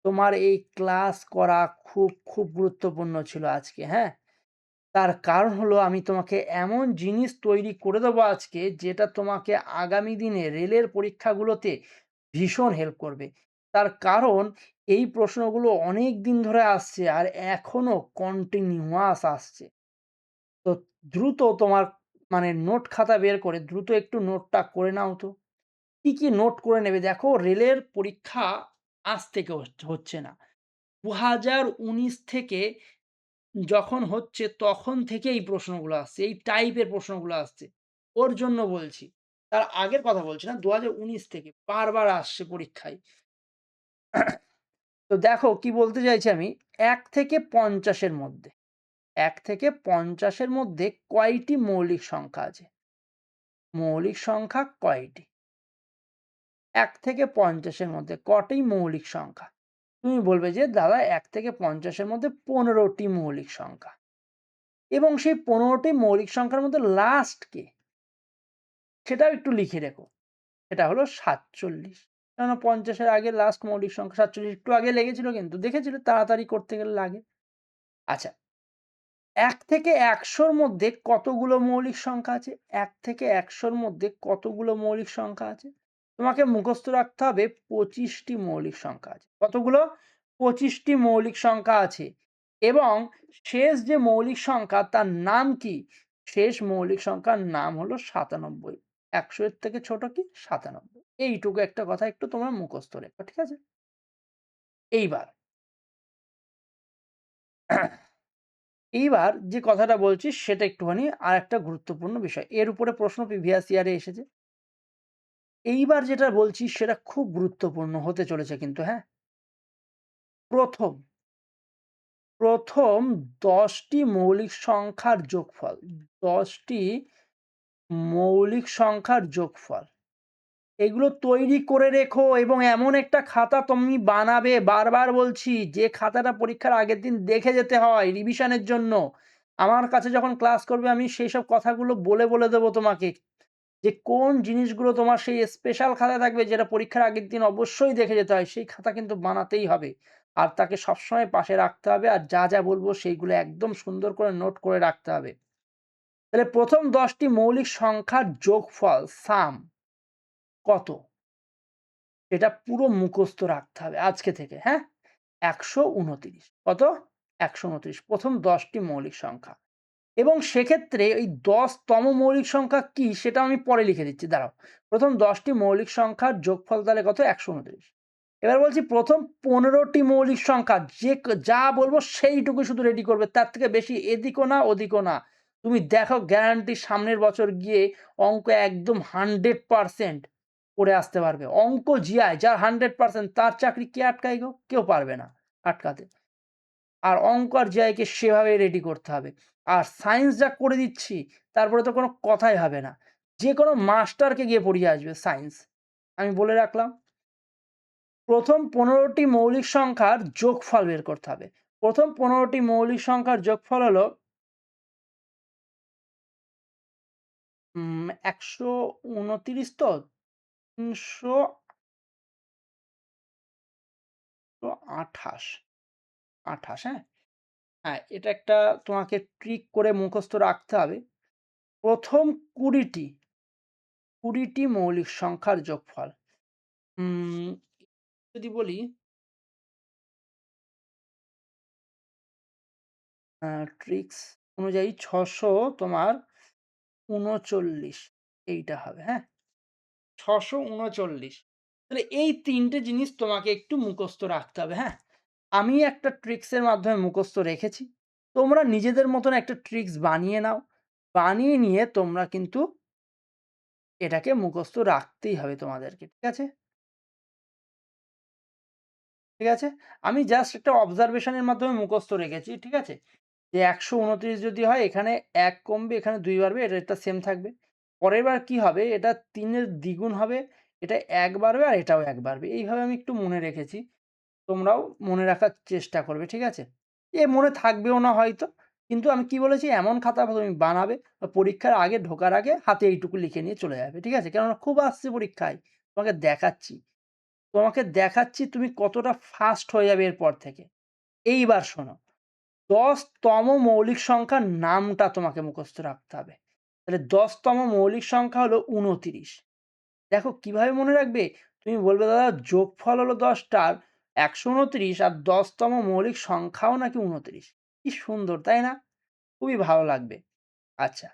তোমার এই ক্লাস করা খুব গুরুত্বপূর্ণ ছিল আজকে, হ্যাঁ? তার কারণ হলো আমি তোমাকে এমন জিনিস তৈরি করে দেবো আজকে যেটা তোমাকে আগামী দিনে রেলের পরীক্ষাগুলোতে ভীষণ হেল্প করবে। তার কারণ এই প্রশ্নগুলো অনেক দিন ধরে আসছে আর এখনো কন্টিনিউয়াস আসছে। তো দ্রুত তোমার মানে নোট খাতা বের করে দ্রুত একটু নোটটা করে নাও তো। কি নোট করে নেবে? দেখো রেলের পরীক্ষা আজ থেকে হচ্ছে না। ২০১৯ থেকে যখন হচ্ছে তখন থেকে এই প্রশ্নগুলো আসছে। এই টাইপের প্রশ্নগুলো আসছে। ওর জন্য বলছি। তার আগের কথা বলছি না, ২০১৯ থেকে বারবার আসছে পরীক্ষায়। তো দেখো কি বলতে চাইছি আমি, ১ থেকে ৫০ এর মধ্যে ১ থেকে ৫০ এর মধ্যে কয়টি মৌলিক সংখ্যা আছে? মৌলিক সংখ্যা কয়টি? ১ থেকে ৫০ এর মধ্যে কটি মৌলিক সংখ্যা? তুমি বলবে যে, "দাদা ১ থেকে ৫০ এর মধ্যে ১৫ টি মৌলিক সংখ্যা।" এবং সেই ১৫ টি মৌলিক সংখ্যার মধ্যে লাস্ট কে? সেটাও একটু লিখে রেখো। সেটা হলো ৪৭। কেননা ৫০ এর আগে লাস্ট মৌলিক সংখ্যা ৪৭ একটু আগে লেগেছিল কিন্তু দেখেছিলে তাড়াতাড়ি করতে গেলে লাগে। আচ্ছা, ১ থেকে ১০০ র মধ্যে কতগুলো মৌলিক সংখ্যা আছে? ১ থেকে ১০০ র মধ্যে কতগুলো মৌলিক সংখ্যা আছে? তোমাকে মুখস্থ রাখতে হবে ২৫ টি মৌলিক সংখ্যা আছে। কতগুলো? ২৫ টি মৌলিক সংখ্যা আছে এবং শেষ যে মৌলিক সংখ্যা তার নাম কি? শেষ মৌলিক সংখ্যার নাম হলো ৯৭। ১০০ এর থেকে ছোট কি? ৯৭। এইটুকু একটা কথা একটু তোমরা মুখস্থ রেখো। ঠিক আছে? এইবার এইবার যে কথাটা বলছি সেটা একটুখানি আরেকটা গুরুত্বপূর্ণ বিষয়। এর উপরে প্রশ্ন প্রিভিয়াস ইয়ারে এসেছে। এইবার যেটা বলছি সেটা খুব গুরুত্বপূর্ণ হতে চলেছে কিন্তু, হ্যাঁ? প্রথম, প্রথম ১০ টি মৌলিক সংখ্যার যোগফল। ১০ টি মৌলিক সংখ্যার যোগফল। এগুলো তৈরি করে রেখো এবং এমন একটা খাতা তুমি বানাবে, বারবার বলছি, যে খাতাটা পরীক্ষার আগের দিন দেখে যেতে হয় রিভিশনের জন্য। আমার কাছে যখন ক্লাস করবে আমি সেইসব কথাগুলো বলে দেবো তোমাকে। যে কোন জিনিসগুলো তোমার সেই স্পেশাল খাতায় থাকবে যেটা পরীক্ষার আগের দিন অবশ্যই দেখে যেতে হয়। সেই খাতা কিন্তু বানাতেই হবে। আর তাকে সবসময় পাশে রাখতে হবে। আর যা বলবো সেইগুলো একদম সুন্দর করে নোট করে রাখতে হবে। তাহলে প্রথম ১০ টি মৌলিক সংখ্যার যোগফল সাম কত? এটা পুরো মুখস্থ রাখতে হবে আজকে থেকে, হ্যাঁ? ১২৯। কত? ১২৯ প্রথম ১০ টি মৌলিক সংখ্যা। এবং সেক্ষেত্রে ওই ১০ তম মৌলিক সংখ্যা কি সেটা আমি পরে লিখে দিচ্ছি দাঁড়াও। প্রথম ১০ টি মৌলিক সংখ্যার যোগফল তাহলে কত? ১২৯। এবার বলছি প্রথম ১৫ টি মৌলিক সংখ্যা যা বলবো সেইটুকু শুধু রেডি করবে। তার থেকে বেশি এদিকও না ওদিকও না। তুমি দেখো গ্যারান্টি সামনের বছর গিয়ে অঙ্ক একদম 100% করে আসতে পারবে। অঙ্ক জিআই যার 100% তার চাকরি কে আটকায় গো? কেউ পারবে না আটকাতে। আর অঙ্ক আর জিআইকে সেভাবেই রেডি করতে হবে। আর সায়েন্স যা করে দিচ্ছি তারপরে তো কোনো কথাই হবে না। যেকোনো মাস্টারকে গিয়ে পড়িয়ে আসবে সায়েন্স। আমি বলে রাখলাম। প্রথম ১৫ টি মৌলিক সংখ্যার যোগফল বের করতে হবে। প্রথম ১৫ টি মৌলিক সংখ্যার যোগফল হলো ১২৯ তো ৩২৮, ২৮, হ্যাঁ? হ্যাঁ, এটা একটা তোমাকে ট্রিক করে মুখস্থ রাখতে হবে। প্রথম ২০ টি মৌলিক সংখ্যার যোগফল। উম যদি বলি ট্রিক্স অনুযায়ী ৬৩৯ এইটা হবে, হ্যাঁ? ৬৩৯। তাহলে এই ৩ টে জিনিস তোমাকে একটু মুখস্থ রাখতে হবে, হ্যাঁ? আমি একটা ট্রিক্স এর মাধ্যমে মুখস্থ রেখেছি। তোমরা নিজেদের মতন একটা ট্রিক্স বানিয়ে নাও। বানিয়ে নিয়ে তোমরা কিন্তু এটাকে মুখস্থ রাখতেই হবে তোমাদেরকে। ঠিক আছে? ঠিক আছে? আমি জাস্ট একটা অবজারভেশন এর মাধ্যমে মুখস্থ রেখেছি। ঠিক আছে? যে ১২৯ যদি হয় এখানে ১ কমবে, এখানে ২ বাড়বে, এটা সেম থাকবে। পরের বার কি হবে? এটা ৩ এর দ্বিগুণ হবে, এটা ১ বাড়বে আর এটাও ১ বাড়বে। এইভাবে আমি একটু মনে রেখেছি। তোমরাও মনে রাখার চেষ্টা করবে। ঠিক আছে? মনে থাকবেও না হয়তো। কিন্তু আমি কি বলেছি? এমন খাতা তুমি বানাবে পরীক্ষার আগে ঢোকার আগে হাতে এইটুকু লিখে নিয়ে চলে যাবে। ঠিক আছে? কেননা খুব আসছে পরীক্ষায়। তোমাকে দেখাচ্ছি। তোমাকে দেখাচ্ছি তুমি কতটা ফাস্ট হয়ে যাবে এরপর থেকে। এইবার শোনো, ১০ তম মৌলিক সংখ্যার নামটা তোমাকে মুখস্থ রাখতে হবে। তাহলে ১০ তম মৌলিক সংখ্যা হলো ২৯। দেখো কিভাবে মনে রাখবে? তুমি বলবে, দাদা যোগফল হলো ১০ টার ১২৯ আর ১০ তম মৌলিক সংখ্যাও নাকি ২৯। কি সুন্দর, তাই না? খুবই ভালো লাগবে। আচ্ছা,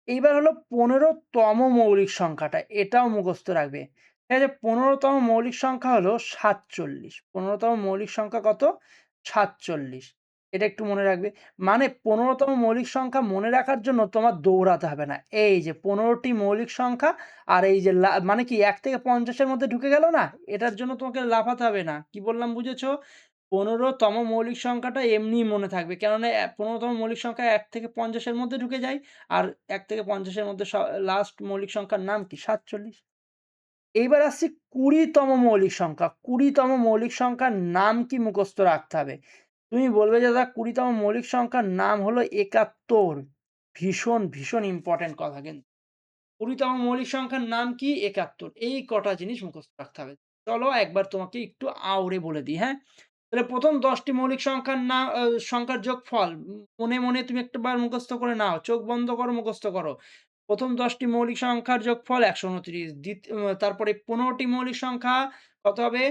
এইবার হলো ১৫ তম মৌলিক সংখ্যাটা, এটাও মুখস্থ রাখবে। ঠিক আছে? ১৫ তম মৌলিক সংখ্যা হলো ৪৭। ১৫ তম মৌলিক সংখ্যা কত? ৪৭। এটা একটু মনে রাখবে। মানে ১৫ তম মৌলিক সংখ্যা মনে রাখার জন্য তোমার দৌড়াতে হবে না। এই যে ১৫ টি মৌলিক সংখ্যা আর এই যে মানে কি ১ থেকে ৫০ এর মধ্যে ঢুকে গেল না? এটার জন্য তোমাকে লাফাতে হবে না। কি বললাম বুঝেছো? ১৫ তম মৌলিক সংখ্যাটা এমনিই মনে থাকবে। কেননা ১৫ তম মৌলিক সংখ্যা ১ থেকে ৫০ এর মধ্যে ঢুকে যায়। আর ১ থেকে ৫০ এর মধ্যে লাস্ট মৌলিক সংখ্যার নাম কি? ৪৭। এইবার আসছি ২০ তম মৌলিক সংখ্যা। ২০ তম মৌলিক সংখ্যার নাম কি মুখস্থ রাখতে হবে। তুমি বলবে যে দাদা ২০ তম মৌলিক সংখ্যার নাম হলো ৭১। ভীষণ ইম্পোর্টেন্ট কথা কিন্তু। ২০ তম মৌলিক সংখ্যার নাম কি? ৭১। এই কটা জিনিস মুখস্থ রাখতে হবে। চলো একবার তোমাকে একটু আউড়ে বলে দিই, হ্যাঁ? তাহলে ১ম ১০ টি মৌলিক সংখ্যার সংখ্যার যোগফল মনে তুমি একবার মুখস্থ করে নাও। চোখ বন্ধ করো, মুখস্থ করো। ১ম ১০ টি মৌলিক সংখ্যার যোগফল ১২৯। তারপরে ১৫ টি মৌলিক সংখ্যা কত হবে?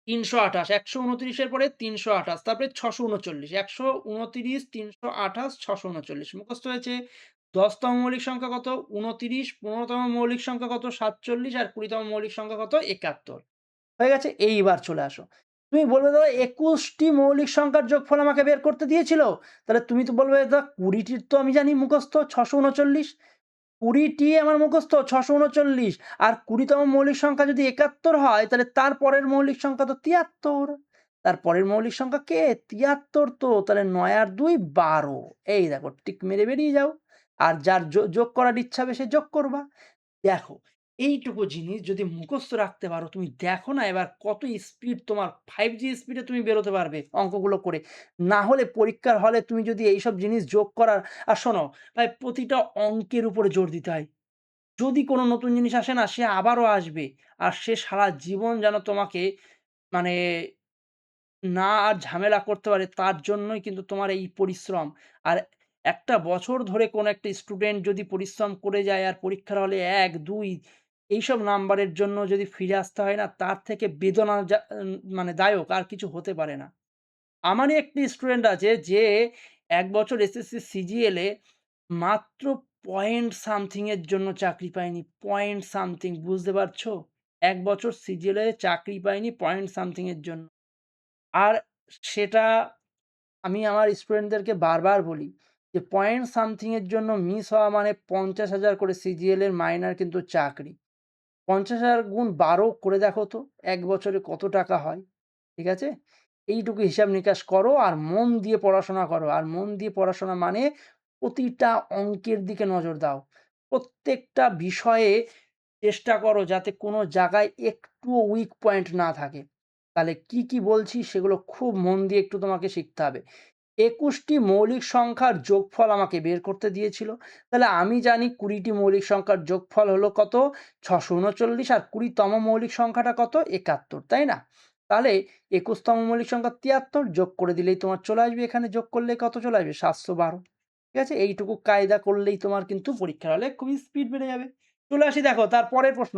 ৩২৮। ১২৯ এর পরে ৩২৮, তারপরে ৬৩৯। ১২৯, ৩২৮, ৬৩৯ মুখস্থ হয়েছে। ১০ তম মৌলিক সংখ্যা কত? ২৯। ১৫ তম মৌলিক সংখ্যা কত? ৪৭ আর ২০ তম মৌলিক সংখ্যা কত? ৭১। হয়ে গেছে? এইবার চলে আসো। তুমি বলবে, দাদা ২১ টি মৌলিক সংখ্যার যোগফল আমাকে বের করতে দিয়েছিল। তাহলে তুমি তো বলবে, দাদা ২০ টির তো আমি জানি মুখস্থ ৬৩৯। ২০ টি আমার মুখস্থ ৬৩৯ আর ২০ তম মৌলিক সংখ্যা যদি ৭১ হয় তাহলে তার পরের মৌলিক সংখ্যা তো ৭৩। তার পরের মৌলিক সংখ্যা কে? ৭৩ তো। তাহলে ৯ আর ২ ১২। এই দেখো টিক মেরে বেরিয়ে যাও। আর যার যোগ করার ইচ্ছা হবে সে যোগ করবা। দেখো, এইটুকু জিনিস যদি মুখস্থ রাখতে পারো, তুমি দেখো না এবার কত স্পিড তোমার 5G স্পিডে তুমি বেরোতে পারবে অঙ্কগুলো করে। না হলে পরীক্ষার হলে তুমি যদি এইসব জিনিস যোগ করার আর শোনো ভাই, প্রতিটা অঙ্কের উপরে জোর দিতে হয়। যদি কোনো নতুন জিনিস আসে না, সে আবারও আসবে। আর সে সারা জীবন যেন তোমাকে মানে না আর ঝামেলা করতে পারে, তার জন্যই কিন্তু তোমার এই পরিশ্রম। আর একটা বছর ধরে কোনো একটা স্টুডেন্ট যদি পরিশ্রম করে যায় আর পরীক্ষার হলে ১, ২ এইসব নাম্বারের জন্য যদি ফিরে আসতে হয় না, তার থেকে বেদনা মানে দায়ক আর কিছু হতে পারে না। আমারই একটি স্টুডেন্ট আছে যে ১ বছর এসএসসি সিজিএল এ মাত্র পয়েন্ট সামথিং এর জন্য চাকরি পায়নি। পয়েন্ট সামথিং, বুঝতে পারছো? ১ বছর সিজিএল এ চাকরি পায়নি পয়েন্ট সামথিং এর জন্য। আর সেটা আমি আমার স্টুডেন্টদেরকে বারবার বলি যে পয়েন্ট সামথিং এর জন্য মিস হওয়া মানে ৫০,০০০ করে সিজিএল এর মাইনার কিন্তু চাকরি। ৫০,০০০ গুণ ১২ করে দেখো তো ১ বছরে কত টাকা হয়। ঠিক আছে? এইটুকু হিসাব নিকাশ করো আর মন দিয়ে পড়াশোনা করো। আর মন দিয়ে পড়াশোনা মানে প্রতিটা অঙ্কের দিকে নজর দাও। প্রত্যেকটা বিষয়ে চেষ্টা করো যাতে কোনো জায়গায় একটুও উইক পয়েন্ট না থাকে। তাহলে কি বলছি সেগুলো খুব মন দিয়ে একটু তোমাকে শিখতে হবে। ২১ টি মৌলিক সংখ্যার যোগফল আমাকে বের করতে দিয়েছিল। তাহলে আমি জানি ২০ টি মৌলিক সংখ্যার যোগফল হলো কত? ৬৩৯ আর ২০ তম মৌলিক সংখ্যাটা কত? ৭১, তাই না? তাহলে ২১ তম মৌলিক সংখ্যা ৭৩ যোগ করে দিলেই তোমার চলে আসবে, এখানে যোগ করলেই কত চলে আসবে? ৭১২। ঠিক আছে? এইটুকু কায়দা করলেই তোমার কিন্তু পরীক্ষার হলে খুবই স্পিড বেড়ে যাবে। চলে আসি দেখো তার পরের প্রশ্ন।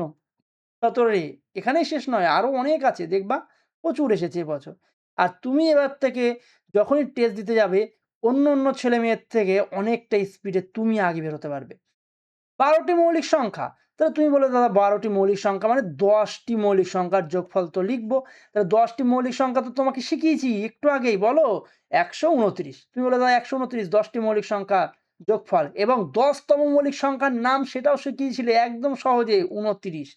১৭ এখানেই শেষ নয়, আরো অনেক আছে দেখবা। প্রচুর এসেছে এবছর। আর তুমি এবার থেকে যখনই টেস্ট দিতে যাবে, অন্য ছেলেমেয়ের থেকে অনেকটা স্পিডে তুমি আগে বেরোতে পারবে। ১২ টি মৌলিক সংখ্যা। তাহলে তুমি বলবে, দাদা ১২ টি মৌলিক সংখ্যা মানে ১০ টি মৌলিক সংখ্যার যোগফল তো লিখবো। তাহলে ১০ টি মৌলিক সংখ্যা তো তোমাকে শিখিয়েছি একটু আগেই, বলো? ১২৯। তুমি বললে, দাদা ১২৯ ১০ টি মৌলিক সংখ্যা যোগফল এবং ১০ তম মৌলিক সংখ্যার নাম সেটাও শিখিয়েছিলে একদম সহজে ২৯।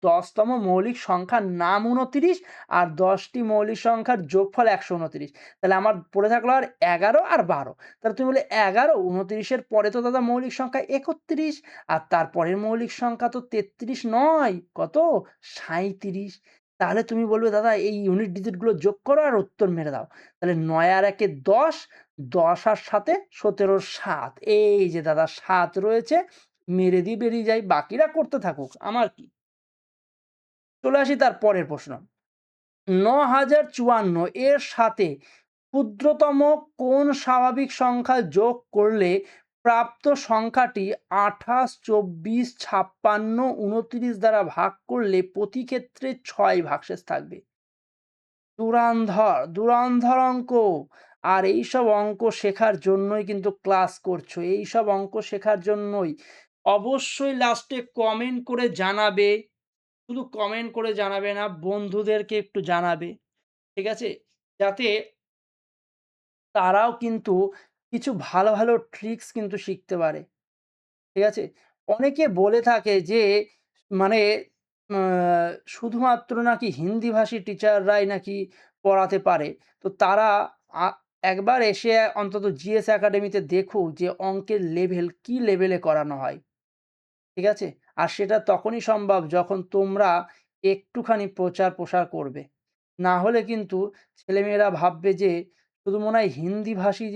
১০ তম মৌলিক সংখ্যার নাম ২৯ আর ১০ টি মৌলিক সংখ্যার যোগফল ১২৯। তাহলে আমার পড়ে থাকলো আর ১১ আর ১২। তাহলে তুমি বললে ১১, ২৯ এর পরে তো দাদা মৌলিক সংখ্যা ৩১ আর তারপরের মৌলিক সংখ্যা তো ৩৩ নয়, কত? ৩৭। তাহলে তুমি বলবে, দাদা এই ইউনিট ডিজিট গুলো যোগ করো আর উত্তর মেরে দাও। তাহলে ৯ আর ১ এ ১০, ১০ আর ৭ এ ১৭ র ৭। এই যে দাদা ৭ রয়েছে, মেরে দিয়ে বেরিয়ে যাই। বাকিরা করতে থাকুক, আমার কি? চলে আসি তার পরের প্রশ্ন। ৯,০৫৪ এর সাথে ক্ষুদ্রতম কোন স্বাভাবিক সংখ্যা যোগ করলে প্রাপ্ত সংখ্যাটি ২৮, ২৪, ৫৬, ২৯ দ্বারা ভাগ করলে প্রতি ক্ষেত্রে ৬ ভাগশেষ থাকবে? ধুরন্ধর অঙ্ক। আর এইসব অঙ্ক শেখার জন্যই কিন্তু ক্লাস করছো। এইসব অঙ্ক শেখার জন্যই। অবশ্যই লাস্টে কমেন্ট করে জানাবে। শুধু কমেন্ট করে জানাবে না, বন্ধুদেরকে একটু জানাবে। ঠিক আছে? যাতে তারাও কিন্তু কিছু ভালো, ভালো ট্রিক্স কিন্তু শিখতে পারে। ঠিক আছে? অনেকে বলে থাকে যে মানে আ শুধুমাত্র নাকি হিন্দিভাষী টিচাররাই নাকি পড়াতে পারে। তো তারা আ একবার এসে অন্তত জিএস একাডেমিতে দেখুক যে অঙ্কের লেভেল কি লেভেলে করানো হয়। ঠিক আছে? আর সেটা তখনই সম্ভব যখন তোমরা একটুখানি প্রচার-প্রসার করবে। না হলে কিন্তু ছেলেমেয়েরা ভাববে যে শুধু মনে হয় হিন্দিভাষী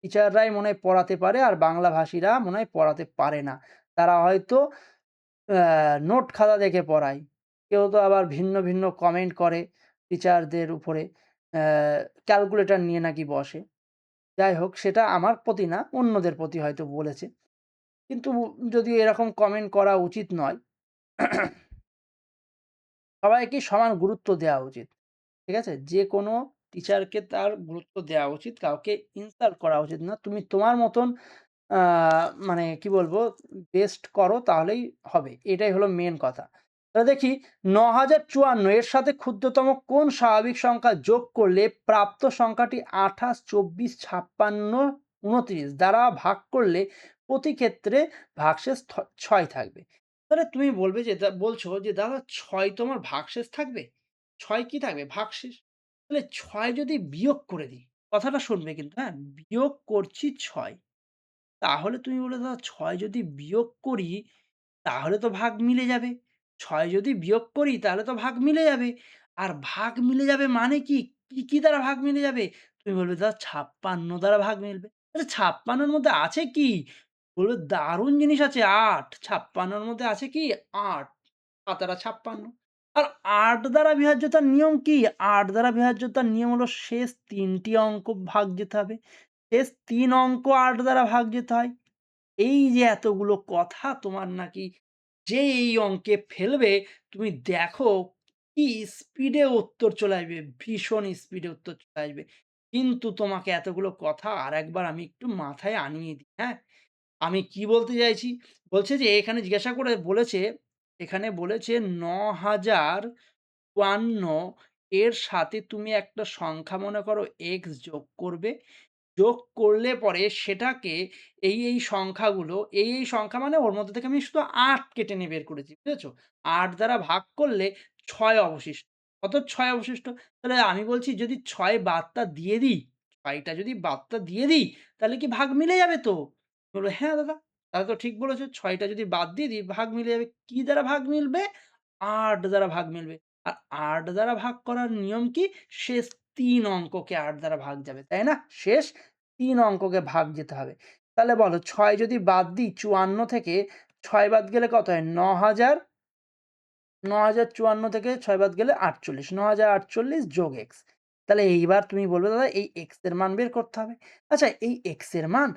টিচাররাই মনে হয় পড়াতে পারে আর বাংলাভাষীরা মনে হয় পড়াতে পারে না। তারা হয়তো নোট খাতা দেখে পড়ায়। কেউ তো আবার ভিন্ন, ভিন্ন কমেন্ট করে টিচারদের উপরে। অ্যা ক্যালকুলেটর নিয়ে নাকি বসে। যাই হোক সেটা আমার প্রতি না, অন্যদের প্রতি হয়তো বলেছে। কিন্তু যদিও এরকম কমেন্ট করা উচিত নয়। সবাইকে সমান গুরুত্ব দেওয়া উচিত। ঠিক আছে? যেকোনো টিচারকে তার গুরুত্ব দেওয়া উচিত। কাউকে ইনসাল্ট করা উচিত না। তুমি তোমার মতন আ মানে কি বলবো বেস্ট করো তাহলেই হবে। এটাই হলো মেইন কথা। তাহলে দেখি ৯,০৫৪ এর সাথে ক্ষুদ্রতম কোন স্বাভাবিক সংখ্যা যোগ করলে প্রাপ্ত সংখ্যাটি ২৮, ২৪, ৫৬, ২৯ দ্বারা ভাগ করলে প্রতি ক্ষেত্রে ভাগশেষ ৬ থাকবে। তাহলে তুমি বলবে যে বলছো যে দাদা ৬ তোমার ভাগশেষ থাকবে? ৬ কি থাকবে? ভাগশেষ। তাহলে ৬ যদি বিয়োগ করে দিই, কথাটা শুনবে কিন্তু হ্যাঁ? বিয়োগ করছি ৬। তাহলে তুমি বললে দাদা ৬ যদি বিয়োগ করি তাহলে তো ভাগ মিলে যাবে। ৬ যদি বিয়োগ করি তাহলে তো ভাগ মিলে যাবে। আর ভাগ মিলে যাবে মানে কি? কি দ্বারা ভাগ মিলে যাবে? তুমি বলবে দাদা ৫৬ দ্বারা ভাগ মিলবে। আচ্ছা ৫৬ র মধ্যে আছে কি? বলবে দারুণ জিনিস আছে ৮। ৫৬ র মধ্যে আছে কি? ৮। ৭ আর ৫৬। আর ৮ দ্বারা বিভাজ্যতার নিয়ম কি? ৮ দ্বারা বিভাজ্যতার নিয়ম হলো শেষ ৩ টি অঙ্ক ভাগ যেতে হবে। শেষ ৩ অঙ্ক ৮ দ্বারা ভাগ যেতে হয়। এই যে এতগুলো কথা তোমার নাকি যে এই অঙ্কে ফেলবে তুমি দেখো কি স্পিডে উত্তর চলে আসবে, ভীষণ স্পিডে উত্তর চলে আসবে। কিন্তু তোমাকে এতগুলো কথা আরেকবার আমি একটু মাথায় আনিয়ে দিই, হ্যাঁ? আমি কি বলতে চাইছি? বলছে যে এখানে জিজ্ঞাসা করে বলেছে, এখানে বলেছে ৯,০৫৪ এর সাথে তুমি একটা সংখ্যা মনে করো x যোগ করবে। যোগ করলে পরে সেটাকে এই সংখ্যাগুলো এই সংখ্যা মানে ওর মধ্যে থেকে আমি শুধু ৮ কেটে নিয়ে বের করেছি। বুঝেছ? ৮ দ্বারা ভাগ করলে ৬ অবশিষ্ট। কত? ৬ অবশিষ্ট। তাহলে আমি বলছি যদি ৬ বাদটা দিয়ে দিই, ৬ টা যদি বাদটা দিয়ে দিই, তাহলে কি ভাগ মিলে যাবে তো? বলবে, "হ্যাঁ দাদা, তাহলে তো ঠিক বলেছ। ৬ টা যদি বাদ দিয়ে দিই ভাগ মিলে যাবে।" কি দ্বারা ভাগ মিলবে? ৮ দ্বারা ভাগ মিলবে। আর ৮ দ্বারা ভাগ করার নিয়ম কি? শেষ ৩ অঙ্ককে ৮ দ্বারা ভাগ যাবে। তাই না? শেষ ৩ অঙ্ককে ভাগ যেতে হবে। তাহলে বলো ৬ যদি বাদ দিই ৫৪ থেকে ৬ বাদ গেলে কত হয়? ৯,০০০ ৯,০৫৪ থেকে ৬ বাদ গেলে ৪৮। ৯,০৪৮ যোগ x। তাহলে এইবার তুমি বলবে দাদা এই x এর মান বের করতে হবে। আচ্ছা এই x এর মান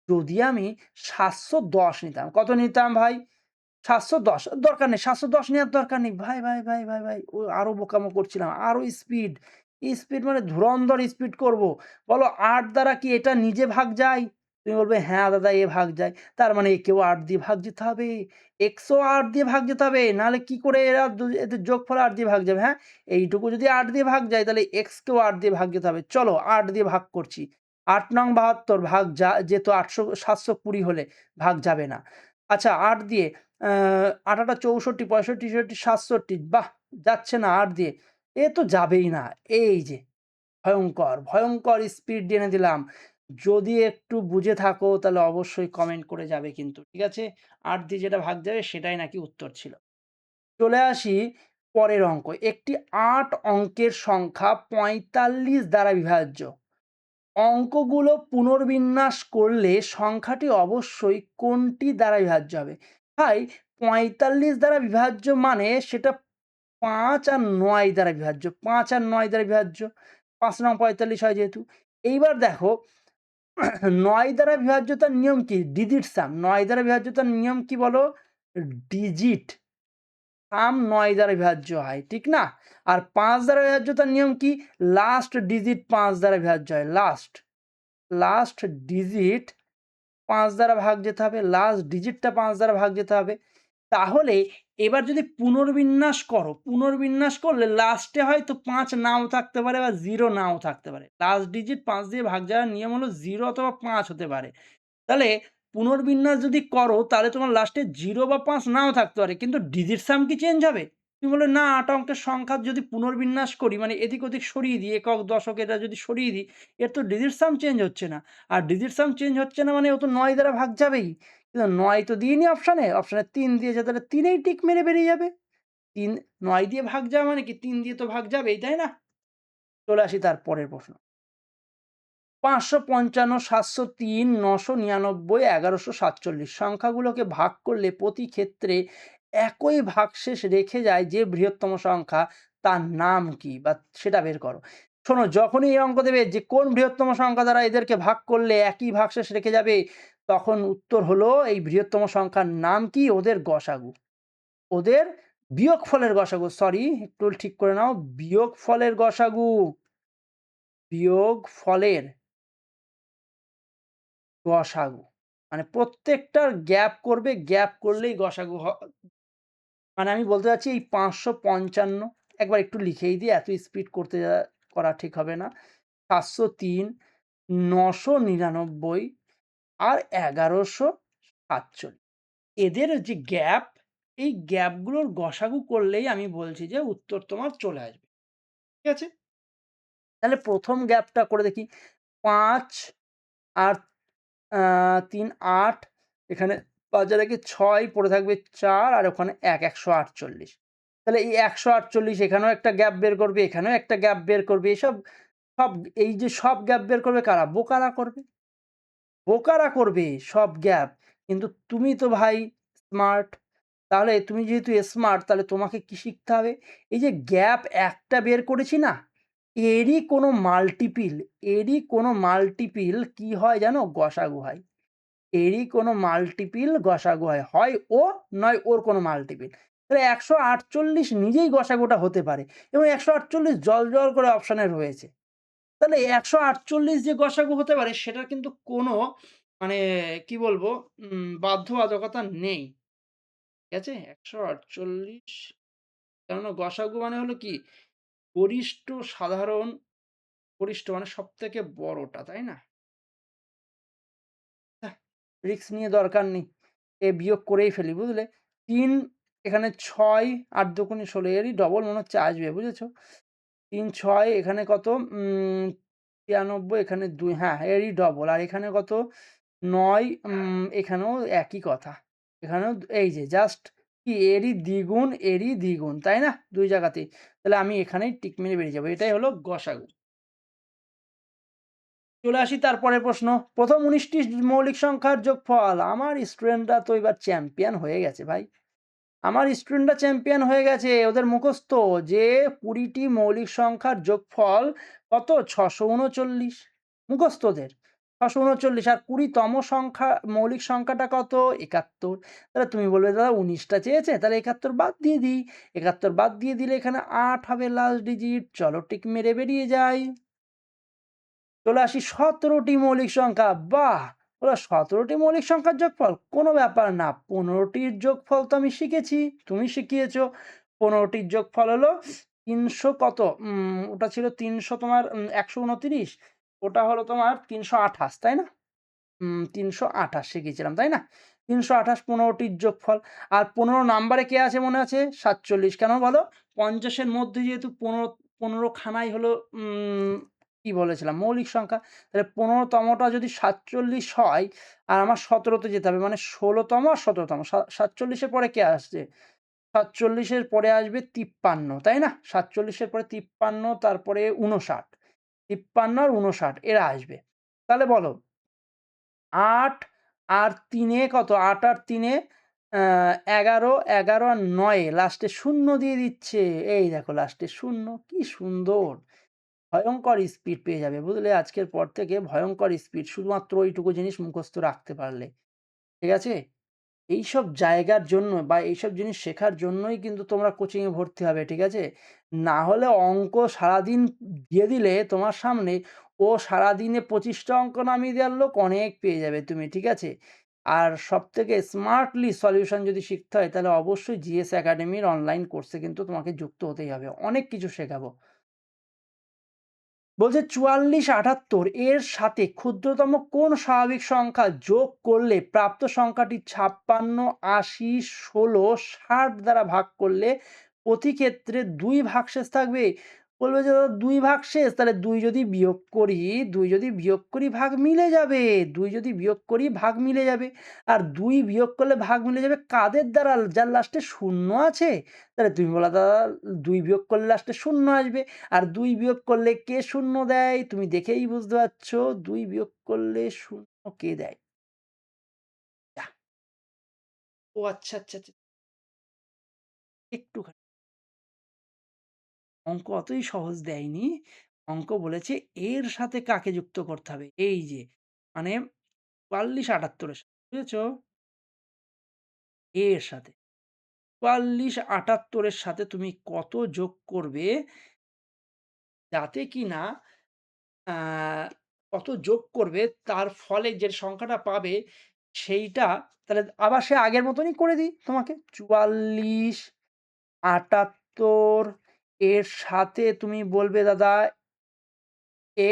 যদি আমি ৭১০ নিতাম, কত নিতাম ভাই? ৭১০ দরকার নেই। ৭১০ নেওয়ার দরকার নেই। ভাই ও আরো বোকামো করছিলাম। আরো স্পিড। স্পিড মানে ধুরন্ধর স্পিড করব। বলো ৮ দ্বারা কি এটা নিজে ভাগ যায়? তুমি বলবে, "হ্যাঁ দাদা এ ভাগ যায়।" তার মানে একেও ৮ দিয়ে ভাগ যেতে হবে। এক্সও ৮ দিয়ে ভাগ যেতে হবে। নাহলে কি করে এরা এদের যোগফল ৮ দিয়ে ভাগ যাবে, হ্যাঁ? এইটুকু যদি ৮ দিয়ে ভাগ যায় তাহলে এক্সকেও ৮ দিয়ে ভাগ যেতে হবে। চলো ৮ দিয়ে ভাগ করছি। ৮ নং ৭২ ভাগ যেত ৭২০ হলে ভাগ যাবে না। আচ্ছা ৮ দিয়ে ৮ ৮ ৬৪, ৬৫, ৬৬, ৬৭ বাহ! যাচ্ছে না ৮ দিয়ে। এ তো যাবেই না। এই যে ভয়ংকর স্পিড এনে দিলাম। যদি একটু বুঝে থাকো তাহলে অবশ্যই কমেন্ট করে যাবে কিন্তু। ঠিক আছে? ৮ দিয়ে যেটা ভাগ যাবে সেটাই নাকি উত্তর ছিল। চলে আসি পরের অঙ্ক। একটি ৮ অঙ্কের সংখ্যা ৪৫ দ্বারা বিভাজ্য। অঙ্কগুলো পুনর্বিন্যাস করলে সংখ্যাটি অবশ্যই কোনটি দ্বারা বিভাজ্য হবে? ভাই ৪৫ দ্বারা বিভাজ্য মানে সেটা 5 আর 9 দ্বারা বিভাজ্য। 5 আর 9 দ্বারা বিভাজ্য। ৫ নং ৪৫ হয় যেহেতু। এইবার দেখো ৯ দ্বারা বিভাজ্যতার নিয়ম কি? ডিজিট সাম। ৯ দ্বারা বিভাজ্যতার নিয়ম কি বলো? ডিজিট সাম ৯ দ্বারা বিভাজ্য হয়, ঠিক না? আর ৫ দ্বারা বিভাজ্যতার নিয়ম কি? লাস্ট ডিজিট ৫ দ্বারা বিভাজ্য হয়। লাস্ট ডিজিট ৫ দ্বারা ভাগ যেতে হবে। লাস্ট ডিজিটটা ৫ দ্বারা ভাগ যেতে হবে। তাহলে এবার যদি পুনর্বিন্যাস করো, পুনর্বিন্যাস করলে লাস্টে হয়তো ৫ নাও থাকতে পারে বা 0 নাও থাকতে পারে। লাস্ট ডিজিট ৫ দিয়ে ভাগ যাওয়ার নিয়ম হলো 0 অথবা ৫ হতে পারে। তাহলে পুনর্বিন্যাস যদি করো তাহলে তোমার লাস্টে 0 বা ৫ নাও থাকতে পারে। কিন্তু ডিজিট সাম কি চেঞ্জ হবে? তুমি বলবে না ৮ অঙ্কের সংখ্যা যদি পুনর্বিন্যাস করি মানে এদিক ওদিক সরিয়ে দিই, একক, দশক এটা যদি সরিয়ে দিই, এর তো ডিজিট সাম চেঞ্জ হচ্ছে না। আর ডিজিট সাম চেঞ্জ হচ্ছে না মানে ও তো ৯ দ্বারা ভাগ যাবেই। কিন্তু ৯ তো দিইনি অপশানে, অপশানে ৩ দিয়েছে তাহলে ৩ এই টিক মেরে বেরিয়ে যাবে। ৩ ৯ দিয়ে ভাগ যাওয়া মানে কি ৩ দিয়ে তো ভাগ যাবেই, তাই না? চলে আসি তার পরের প্রশ্ন। ৫৫৫, ৭০৩, ৯৯৯, ১১৪৭ সংখ্যাগুলোকে ভাগ করলে প্রতি ক্ষেত্রে একই ভাগশেষ রেখে যায় যে বৃহত্তম সংখ্যা তার নাম কি? বা সেটা বের করো। শোনো যখনই এই অঙ্ক দেবে যে কোন বৃহত্তম সংখ্যা দ্বারা এদেরকে ভাগ করলে একই ভাগশেষ রেখে যাবে, তখন উত্তর হলো এই বৃহত্তম সংখ্যার নাম কি? ওদের গসাগু। ওদের বিয়োগফলের গসাগু। সরি, একটু ঠিক করে নাও। বিয়োগফলের গসাগু। বিয়োগফলের গসাগু। মানে প্রত্যেকটার গ্যাপ করবে, গ্যাপ করলেই গসাগু মানে আমি বলতে চাচ্ছি এই ৫৫৫ একবার একটু লিখেই দিই, এত স্পিড করা ঠিক হবে না। ৭০৩, ৯৯৯ আর ১১৪৭। এদের যে গ্যাপ, এই গ্যাপগুলোর গসাগু করলেই আমি বলছি যে উত্তর তোমার চলে আসবে। ঠিক আছে? তাহলে ১ম গ্যাপটা করে দেখি। ৫ আর ৩ ৮, এখানে ৫ আর একে ৬ পড়ে থাকবে ৪ আর ওখানে ১ ১৪৮। তাহলে এই ১৪৮ এখানেও একটা গ্যাপ বের করবে, এখানেও একটা গ্যাপ বের করবে। এসব সব এই যে সব গ্যাপ বের করবে কারা? বোকারা করবে। বোকারা করবে সব গ্যাপ। কিন্তু তুমি তো ভাই স্মার্ট। তাহলে তুমি যেহেতু স্মার্ট তাহলে তোমাকে কি শিখতে হবে? এই যে গ্যাপ একটা বের করেছি না? এরই কোনো মাল্টিপিল কি হয় জানো? গসাগু হয়। এরই কোনো মাল্টিপিল গসাগু হয়। হয় ও নয় ওর কোনো মাল্টিপিল। তাহলে ১৪৮ নিজেই গসাগুটা হতে পারে এবং ১৪৮ জ্বল করে অপশানে রয়েছে। তাহলে ১৪৮ যে গসাগু হতে পারে সেটার কিন্তু কোনো মানে কি বলবো বাধ্যবাধকতা নেই। ঠিক আছে? ১৪৮ কেননা গসাগু মানে হলো কি গরিষ্ঠ সাধারণ, গরিষ্ঠ মানে সবথেকে বড়টা, তাই না? রিস্ক নিয়ে দরকার নেই। বিয়োগ করেই ফেলি, বুঝলে? ৩ এখানে ৬ ৮ দুগুণে ১৬ এরই ডবল মনে হচ্ছে আসবে, বুঝেছো? ৩ ৬ এখানে কত? ৯৩ এখানে ২, হ্যাঁ, এরই ডবল। আর এখানে কত? ৯ এখানেও একই কথা। এখানেও এই যে জাস্ট কি এরই দ্বিগুণ, তাই না? ২ জায়গাতেই। তাহলে আমি এখানেই টিক মেরে বেরিয়ে যাবো। এটাই হলো গসাগু। চলে আসি তারপরের প্রশ্ন। প্রথম ১৯টি মৌলিক সংখ্যার যোগফল। আমার স্টুডেন্টরা তো এবার চ্যাম্পিয়ন হয়ে গেছে ভাই। আমার স্টুডেন্টরা চ্যাম্পিয়ন হয়ে গেছে। ওদের মুখস্থ যে ২০টি মৌলিক সংখ্যার যোগফল কত? ৬৩৯। মুখস্থ ওদের। ৬৩৯ আর ২০তম মৌলিক সংখ্যাটা কত? ৭১। তাহলে তুমি বলবে দাদা ১৯ টা চেয়েছে তাহলে ৭১ বাদ দিয়ে দিই। ৭১ বাদ দিয়ে দিলে এখানে ৮ হবে লাস্ট ডিজিট। চলো টিক মেরে বেরিয়ে যাই। চলে আসি ১৭টি মৌলিক সংখ্যা। বাহ! বলল ১৭টি মৌলিক সংখ্যার যোগফল? কোনো ব্যাপার না। ১৫টির যোগফল তো আমি শিখেছি, তুমি শিখিয়েছ। ১৫টির যোগফল হলো ৩০০ কত? ওটা ছিল ৩০০ তোমার ১২৯, ওটা হলো তোমার ৩২৮, তাই না? ৩২৮ শিখিয়েছিলাম, তাই না? ৩২৮ ১৫টির যোগফল। আর ১৫ নাম্বারে কে আছে মনে আছে? ৪৭। কেন বলো? ৫০ এর মধ্যে যেহেতু ১৫ খানাই হলো কি বলেছিলাম? মৌলিক সংখ্যা। তাহলে ১৫তমটা যদি ৪৭ হয় আর আমার ১৭ তে যেতে হবে মানে ১৬তম আর ১৭তম। ৪৭ এর পরে কে আসছে? ৪৭ এর পরে আসবে ৫৩, তাই না? ৪৭ এর পরে ৫৩ তারপরে ৫৯। ৫৩ আর ৫৯ এরা আসবে। তাহলে বলো ৮ আর ৩ এ কত? ৮ আর ৩ এ 11, 11 আর 9 লাস্টে 0 দিয়ে দিচ্ছে। এই দেখো লাস্টে 0 কি সুন্দর! ভয়ংকর স্পিড পেয়ে যাবে বুঝলে? আজকের পর থেকে ভয়ংকর স্পিড শুধুমাত্র ওইটুকু জিনিস মুখস্থ রাখতে পারলে। ঠিক আছে? এইসব জায়গার জন্য বা এইসব জিনিস শেখার জন্যই কিন্তু তোমরা কোচিংয়ে ভর্তি হবে, ঠিক আছে? না হলে অঙ্ক সারাদিন দিয়ে দিলে তোমার সামনে, ও সারাদিনে 25 টা অঙ্ক নামিয়ে দেওয়ার লোক অনেক পেয়ে যাবে তুমি, ঠিক আছে? আর সবথেকে স্মার্টলি সলিউশন যদি শিখতে হয় তাহলে অবশ্যই জিএস একাডেমির অনলাইন কোর্সে কিন্তু তোমাকে যুক্ত হতেই হবে। অনেক কিছু শেখাবো। বলছে ৪৪, ৭৮ এর সাথে ক্ষুদ্রতম কোন স্বাভাবিক সংখ্যা যোগ করলে প্রাপ্ত সংখ্যাটি ৫৬, ৮০, ১৬, ৬০ দ্বারা ভাগ করলে প্রতি ক্ষেত্রে ২ ভাগশেষ থাকবে? বলবে যে দাদা ২ ভাগশেষ, তাহলে ২ যদি বিয়োগ করি, ২ যদি বিয়োগ করি ভাগ মিলে যাবে। ২ যদি বিয়োগ করি ভাগ মিলে যাবে। আর ২ বিয়োগ করলে ভাগ মিলে যাবে কাদের দ্বারা? যার লাস্টে ০ আছে। তাহলে তুমি বলো দাদা ২ বিয়োগ করলে লাস্টে ০ আসবে। আর ২ বিয়োগ করলে কে ০ দেয়? তুমি দেখেই বুঝতে পারছো ২ বিয়োগ করলে ০ কে দেয়? যাহ! ও আচ্ছা, আচ্ছা, আচ্ছা। একটুখানি অঙ্ক অতই সহজ দেয়নি। অঙ্ক বলেছে এর সাথে কাকে যুক্ত করতে হবে? এই যে মানে ৪৪, ৭৮ এর সাথে। বুঝেছো? এর সাথে। ৪৪, ৭৮ এর সাথে তুমি কত যোগ করবে যাতে কিনা আ কত যোগ করবে তার ফলে যে সংখ্যাটা পাবে সেইটা, তাহলে আবার সে আগের মতনই করে দিই তোমাকে। ৪৪, ৭৮ এর সাথে তুমি বলবে দাদা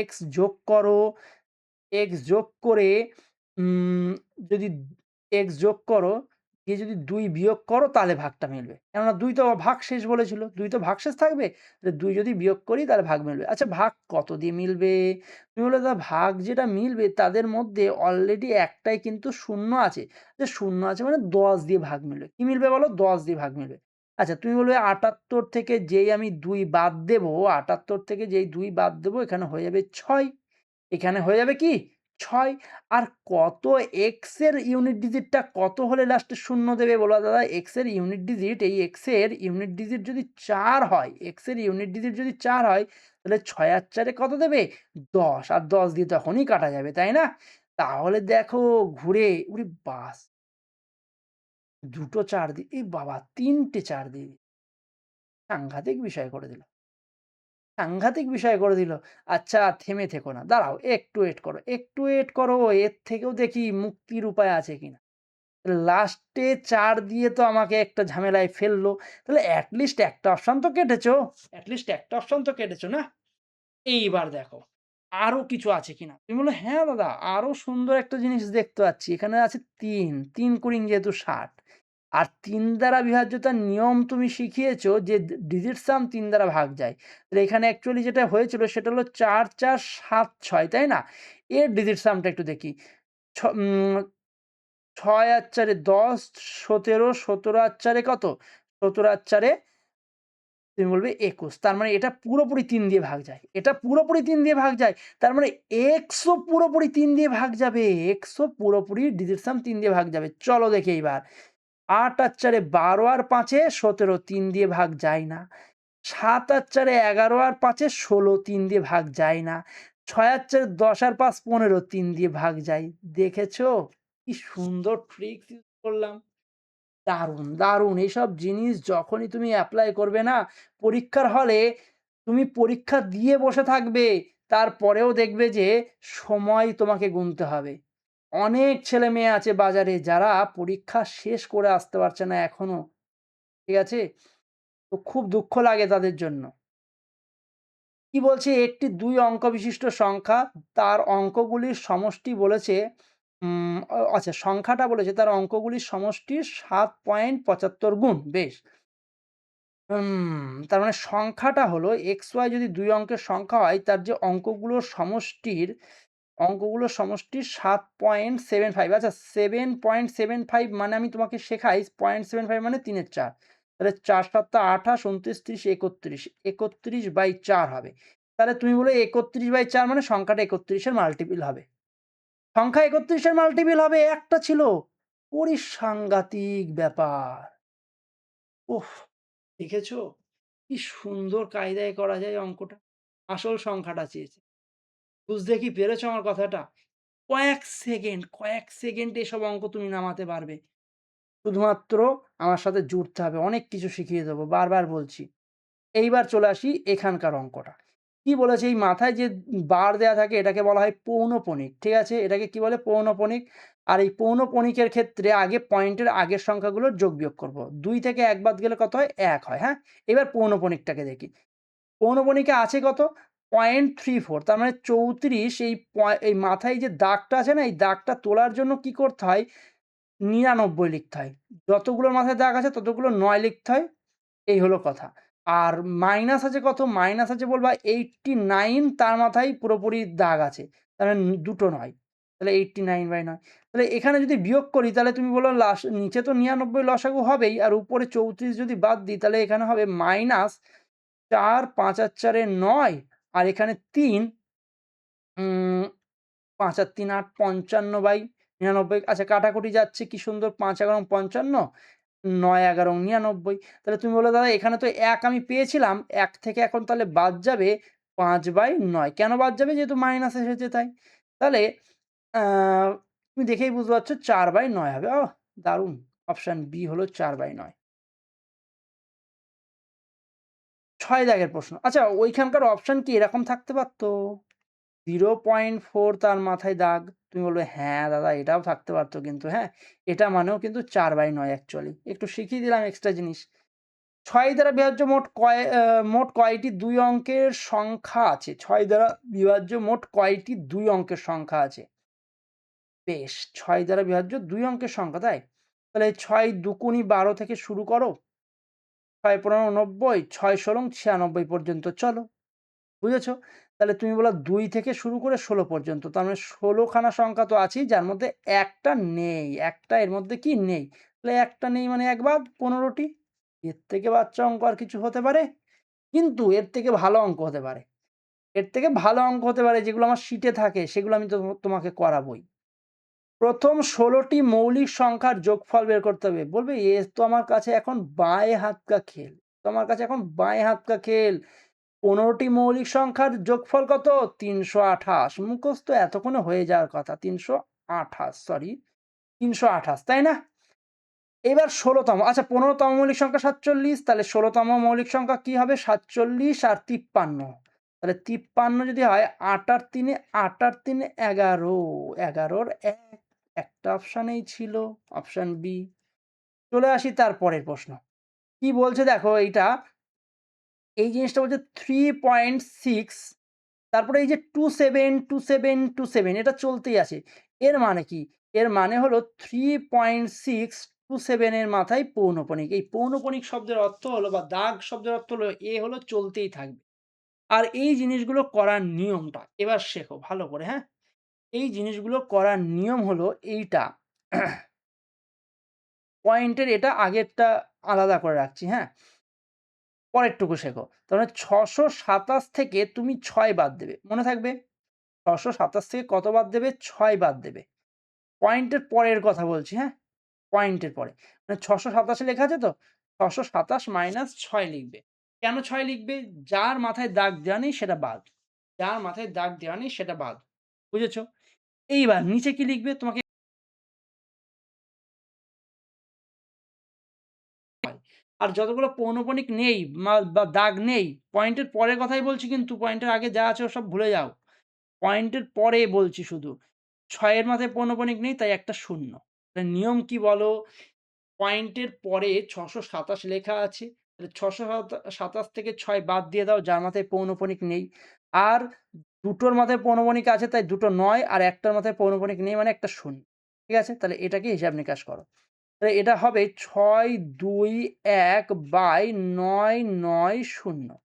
x যোগ করো। x যোগ করে উম যদি x যোগ করো, দিয়ে যদি ২ বিয়োগ করো তাহলে ভাগটা মিলবে। কেননা ২ তো ভাগশেষ বলেছিল। ২ তো ভাগশেষ থাকবে। তাহলে ২ যদি বিয়োগ করি তাহলে ভাগ মিলবে। আচ্ছা ভাগ কত দিয়ে মিলবে? তুমি বললে দাদা ভাগ যেটা মিলবে তাদের মধ্যে অলরেডি একটাই কিন্তু ০ আছে। যে ০ আছে মানে ১০ দিয়ে ভাগ মিলবে। কি মিলবে বলো? ১০ দিয়ে ভাগ মিলবে। আচ্ছা তুমি বলবে ৭৮ থেকে যেই আমি ২ বাদ দেবো, ৭৮ থেকে যেই ২ বাদ দেবো এখানে হয়ে যাবে ৬। এখানে হয়ে যাবে কি? ৬। আর কত x এর ইউনিট ডিজিটটা কত হলে লাস্টে ০ দেবে বলো দাদা? x এর ইউনিট ডিজিট, এই x এর ইউনিট ডিজিট যদি ৪ হয়, x এর ইউনিট ডিজিট যদি ৪ হয়, তাহলে ৬ আর ৪ এ কত দেবে? ১০ আর ১০ দিয়ে তখনই কাটা যাবে, তাই না? তাহলে দেখো ঘুরে ওরে বাস! ২ টো ৪ এ বাবা! ৩ টে ৪ দিয়ে দিল। সাংঘাতিক বিষয় করে দিল। সাংঘাতিক বিষয় করে দিল। আচ্ছা থেমে থেকো না। দাঁড়াও একটু ওয়েট করো, একটু ওয়েট করো। এর থেকেও দেখি মুক্তির উপায় আছে কিনা। লাস্টে ৪ দিয়ে তো আমাকে একটা ঝামেলায় ফেললো। তাহলে এট লিস্ট একটা অপশন তো কেটেছো। এট লিস্ট একটা অপশন তো কেটেছো না? এইবার দেখো আরো কিছু আছে কিনা? তুমি বললে, "হ্যাঁ দাদা আরো সুন্দর একটা জিনিস দেখতে পাচ্ছি। এখানে আছে ৩, ৩ কুড়িং যেহেতু ৬০। আর ৩ দ্বারা বিভাজ্যতার নিয়ম তুমি শিখিয়েছো যে ডিজিট সাম ৩ দ্বারা ভাগ যায়। তাহলে এখানে অ্যাকচুয়ালি যেটা হয়েছিল সেটা হলো ৪, ৪, ৭, ৬ তাই না? এর ডিজিট সামটা একটু দেখি। ছ উম ৬ আর ৪ এ ১০, ১৭, ১৭ আর ৪ এ কত? ১৭ আর ৪ এ তুমি বলবে ২১। তার মানে এটা পুরোপুরি ৩ দিয়ে ভাগ যায়। এটা পুরোপুরি ৩ দিয়ে ভাগ যায়। তার মানে x ও পুরোপুরি ৩ দিয়ে ভাগ যাবে। x ও পুরোপুরি ডিজিট সাম ৩ দিয়ে ভাগ যাবে। চলো দেখি এইবার। ৮ আর ৪ এ ১২ আর ৫ এ ১৭ ৩ দিয়ে ভাগ যায় না। ৭ আর ৪ এ ১১ আর ৫ এ ১৬ ৩ দিয়ে ভাগ যায় না। ৬ আর ৪ এ ১০ আর ৫ ১৫ ৩ দিয়ে ভাগ যায়। দেখেছো? কি সুন্দর ট্রিকস ইউজ করলাম। দারুণ, দারুণ! এইসব জিনিস যখনই তুমি এপ্লাই করবে না, পরীক্ষার হলে তুমি পরীক্ষা দিয়ে বসে থাকবে। তারপরেও দেখবে যে সময় তোমাকে গুনতে হবে। অনেক ছেলেমেয়ে আছে বাজারে যারা পরীক্ষা শেষ করে আসতে পারছে না এখনো। ঠিক আছে? তো খুব দুঃখ লাগে তাদের জন্য। কি বলছে? একটি ২ অঙ্ক বিশিষ্ট সংখ্যা, তার অঙ্কগুলির সমষ্টি বলেছে আচ্ছা সংখ্যাটা বলেছে তার অঙ্কগুলির সমষ্টি ৭.৭৫ গুণ। বেশ। তার মানে সংখ্যাটা হলো xy যদি ২ অঙ্কের সংখ্যা হয় তার যে অঙ্কগুলোর সমষ্টি ৭.৭৫। আচ্ছা ৭.৭৫ মানে আমি তোমাকে শেখাই ০.৭৫ মানে ৩ এর ৪। তাহলে ৪ ৭ ২৮, ২৯, ৩০, ৩১। ৩১/৪ হবে। তাহলে তুমি বলবে ৩১/৪ মানে সংখ্যাটা ৩১ এর মাল্টিপল হবে। সংখ্যা ৩১ এর মাল্টিপল হবে, একটা ছিল। পরিসাংঘাতিক ব্যাপার। উফ! দেখেছো? কি সুন্দর কায়দায় করা যায় অঙ্কটা। আসল সংখ্যাটা চেয়েছে। বুঝতে কি পেরেছো আমার কথাটা? কয়েক সেকেন্ডে এসব অঙ্ক তুমি নামাতে পারবে। শুধুমাত্র আমার সাথে জুড়তে হবে। অনেক কিছু শিখিয়ে দেবো। বারবার বলছি। এইবার চলে আসি এখানকার অঙ্কটা। কি বলেছে এই মাথায় যে বার দেয়া থাকে এটাকে বলা হয় পৌনঃপুনিক। ঠিক আছে? এটাকে কি বলে? পৌনঃপুনিক। আর এই পৌনঃপুনিকের ক্ষেত্রে আগে পয়েন্টের আগের সংখ্যাগুলোর যোগ বিয়োগ করব। ২ থেকে ১ বাদ গেলে কত হয়? ১ হয়, হ্যাঁ? এবার পৌনঃপুনিকটাকে দেখি। পৌনঃপুনিকে আছে কত? 0.34 তার মানে ৩৪ এই মাথায় যে দাগটা আছে না? এই দাগটা তোলার জন্য কি করতে হয়? ৯৯ লিখতে হয়। যতগুলোর মাথায় দাগ আছে ততগুলো ৯ লিখতে হয়। এই হলো কথা। আর মাইনাস আছে কত? মাইনাস আছে বলবা 89 তার মাথায় পুরোপুরি দাগ আছে। তার মানে দুটো নয়। তাহলে 89/9 তাহলে এখানে যদি বিয়োগ করি তাহলে তুমি বললো নিচে তো ৯৯ লসাগু হবেই আর উপরে ৩৪ যদি বাদ দিই তাহলে এখানে হবে -৪ ৫ আর ৪ এ ৯ আর এখানে ৩ উম ৫ আর ৩ ৮ 55/৯৯ আচ্ছা কাটাকুটি যাচ্ছে কি সুন্দর ৫ ১১ ৫৫ ৯ ১১ ৯৯ তাহলে তুমি বললে দাদা এখানে তো ১ আমি পেয়েছিলাম ১ থেকে এখন তাহলে বাদ যাবে ৫/৯ কেন বাদ যাবে? যেহেতু মাইনাস এসেছে তাই। তাহলে আ তুমি দেখেই বুঝতে পারছো ৪/৯ হবে। ওহ! দারুণ! অপশন বি হলো ৪/৯। ৬ দাগের প্রশ্ন। আচ্ছা ওইখানকার অপশন কি এরকম থাকতে পারত? 0.4 তার মাথায় দাগ। তুমি বলবে, "হ্যাঁ, দাদা এটাও থাকতে পারত কিন্তু হ্যাঁ, এটা মানেও কিন্তু 4/9 অ্যাকচুয়ালি।" একটু শিখিয়ে দিলাম এক্সট্রা জিনিস। ৬ দ্বারা বিভাজ্য মোট কয়টি ২ অঙ্কের সংখ্যা আছে? ৬ দ্বারা বিভাজ্য মোট কয়টি ২ অঙ্কের সংখ্যা আছে? বেশ, ৬ দ্বারা বিভাজ্য ২ অঙ্কের সংখ্যা, তাই? তাহলে ৬ দুগুণি ১২ থেকে শুরু করো। ৬ ১৫ ৯০, ৬ ১৬ ৯৬ পর্যন্ত চলো। বুঝেছো? তাহলে তুমি বললা ২ থেকে শুরু করে ১৬ পর্যন্ত। তার মানে ১৬ খানা সংখ্যা তো আছেই যার মধ্যে একটা নেই। একটা এর মধ্যে কি নেই। তাহলে একটা নেই মানে ১ বাদ ১৫ টি। এর থেকে বাচ্চা অঙ্ক আর কিছু হতে পারে? কিন্তু এর থেকে ভালো অঙ্ক হতে পারে। এর থেকে ভালো অঙ্ক হতে পারে যেগুলো আমার শিটে থাকে সেগুলো আমি তোমাকে করাবোই। ১ম ১৬ টি মৌলিক সংখ্যার যোগফল বের করতে হবে। বলবে এ তো আমার কাছে এখন বাঁয়ে হাত কা খেল। তো আমার কাছে এখন বাঁয়ে হাত কা খেল। ১৫ টি মৌলিক সংখ্যার যোগফল কত? ৩২৮ মুখস্থ এতক্ষণে হয়ে যাওয়ার কথা। ৩২৮ তাই না? এবার ১৬ তম আচ্ছা ১৫ তম মৌলিক সংখ্যা ৪৭ তাহলে ১৬ তম মৌলিক সংখ্যা কি হবে? ৪৭ আর ৫৩ তাহলে ৫৩ যদি হয় ৮ আর ৩ ১১ ১১ র ১ একটা অপশানেই ছিল অপশন বি। চলে আসি তার পরের প্রশ্ন। কি বলছে দেখো এইটা, এই জিনিসটা বলছে 3.6 তারপরে এই যে 27, 27, 27 এটা চলতেই আছে। এর মানে কি? এর মানে হলো 3.627 এর মাথায় পৌনঃপুনিক। এই পৌনঃপুনিক শব্দের অর্থ হলো বা দাগ শব্দের অর্থ হলো এ হলো চলতেই থাকবে। আর এই জিনিসগুলো করার নিয়মটা এবার শেখো ভালো করে, হ্যাঁ? এই জিনিসগুলো করার নিয়ম হলো এইটা। পয়েন্টের এটা আগেরটা আলাদা করে রাখছি, হ্যাঁ? পরেরটুকু শেখো। তার মানে ৬২৭ থেকে তুমি ৬ বাদ দেবে। মনে থাকবে? ৬২৭ থেকে কত বাদ দেবে? ৬ বাদ দেবে। পয়েন্টের পরের কথা বলছি, হ্যাঁ? পয়েন্টের পরে। মানে ৬২৭ লেখা আছে তো? ৬২৭ মাইনাস ৬ লিখবে। কেন ৬ লিখবে? যার মাথায় দাগ দেওয়া নেই সেটা বাদ। যার মাথায় দাগ দেওয়া নেই সেটা বাদ। বুঝেছো? এইবার নিচে কি লিখবে? তোমাকে আর যতগুলো পৌনঃপুনিক নেই বা দাগ নেই, পয়েন্টের পরের কথাই বলছি কিন্তু পয়েন্টের আগে যা আছে ওসব ভুলে যাও। পয়েন্টের পরে বলছি শুধু। ৬ এর মাথায় পৌনঃপুনিক নেই তাই একটা শূন্য। নিয়ম কি বলো? পয়েন্টের পরে ৬২৭ লেখা আছে। তাহলে ৬২৭ থেকে ৬ বাদ দিয়ে দাও যার মাথায় পৌনঃপুনিক নেই। আর দুটোর মাথায় পৌনঃপুনিক আছে তাই দুটো ৯ আর একটার মাথায় পৌনঃপুনিক নেই মানে একটা শূন্য। ঠিক আছে? তাহলে এটাকে হিসাব নিকাশ করো। তাহলে এটা হবে ৬২১/৯৯০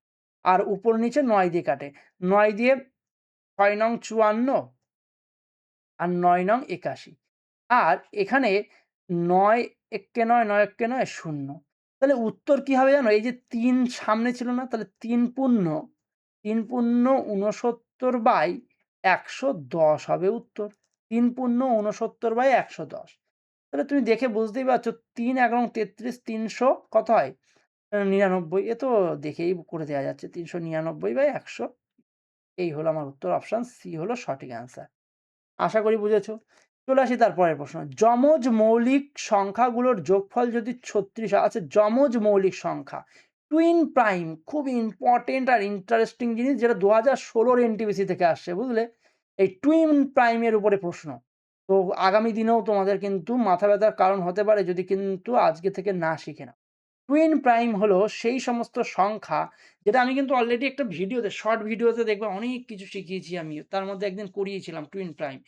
আর উপর নিচে ৯ দিয়ে কাটে। ৯ দিয়ে ৬ নং ৫৪ আর ৯ নং ৮১ আর এখানে ৯ এক্কে ৯, ৯ এক্কে ৯ শূন্য। তাহলে উত্তর কি হবে জানো? এই যে ৩ সামনে ছিল না? তাহলে ৩ পূর্ণ ৬৯/১১০ হবে উত্তর। ৩ পূর্ণ ৬৯/১১০ তাহলে তুমি দেখে বুঝতেই পারছো ৩ ১ রং ৩৩, ৩০০ কত হয়? ৯৯। এ তো দেখেই করে দেয়া যাচ্ছে ৩৯৯/১০০। এই হলো আমার উত্তর। অপশন সি হলো সঠিক অ্যান্সার। আশা করি বুঝেছো। চলে আসি তার পরের প্রশ্ন। যমজ মৌলিক সংখ্যাগুলোর যোগফল যদি ৩৬ হয়, আচ্ছা যমজ মৌলিক সংখ্যা, টুইন প্রাইম খুব ইম্পোর্টেন্ট আর ইন্টারেস্টিং জিনিস, যেটা ২০১৬ এনটিপিসি থেকে আসছে, বুঝলে? এই টুইন প্রাইম এর উপরে প্রশ্ন। তো আগামী দিনেও তোমাদের কিন্তু মাথা ব্যাথার কারণ হতে পারে যদি কিন্তু আজকে থেকে না শিখে নাও। টুইন প্রাইম হলো সেই সমস্ত সংখ্যা, যেটা আমি কিন্তু অলরেডি একটা ভিডিওতে, শর্ট ভিডিওতে দেখবে অনেক কিছু শিখিয়েছি আমি। তার মধ্যে একদিন করিয়েছিলাম টুইন প্রাইম।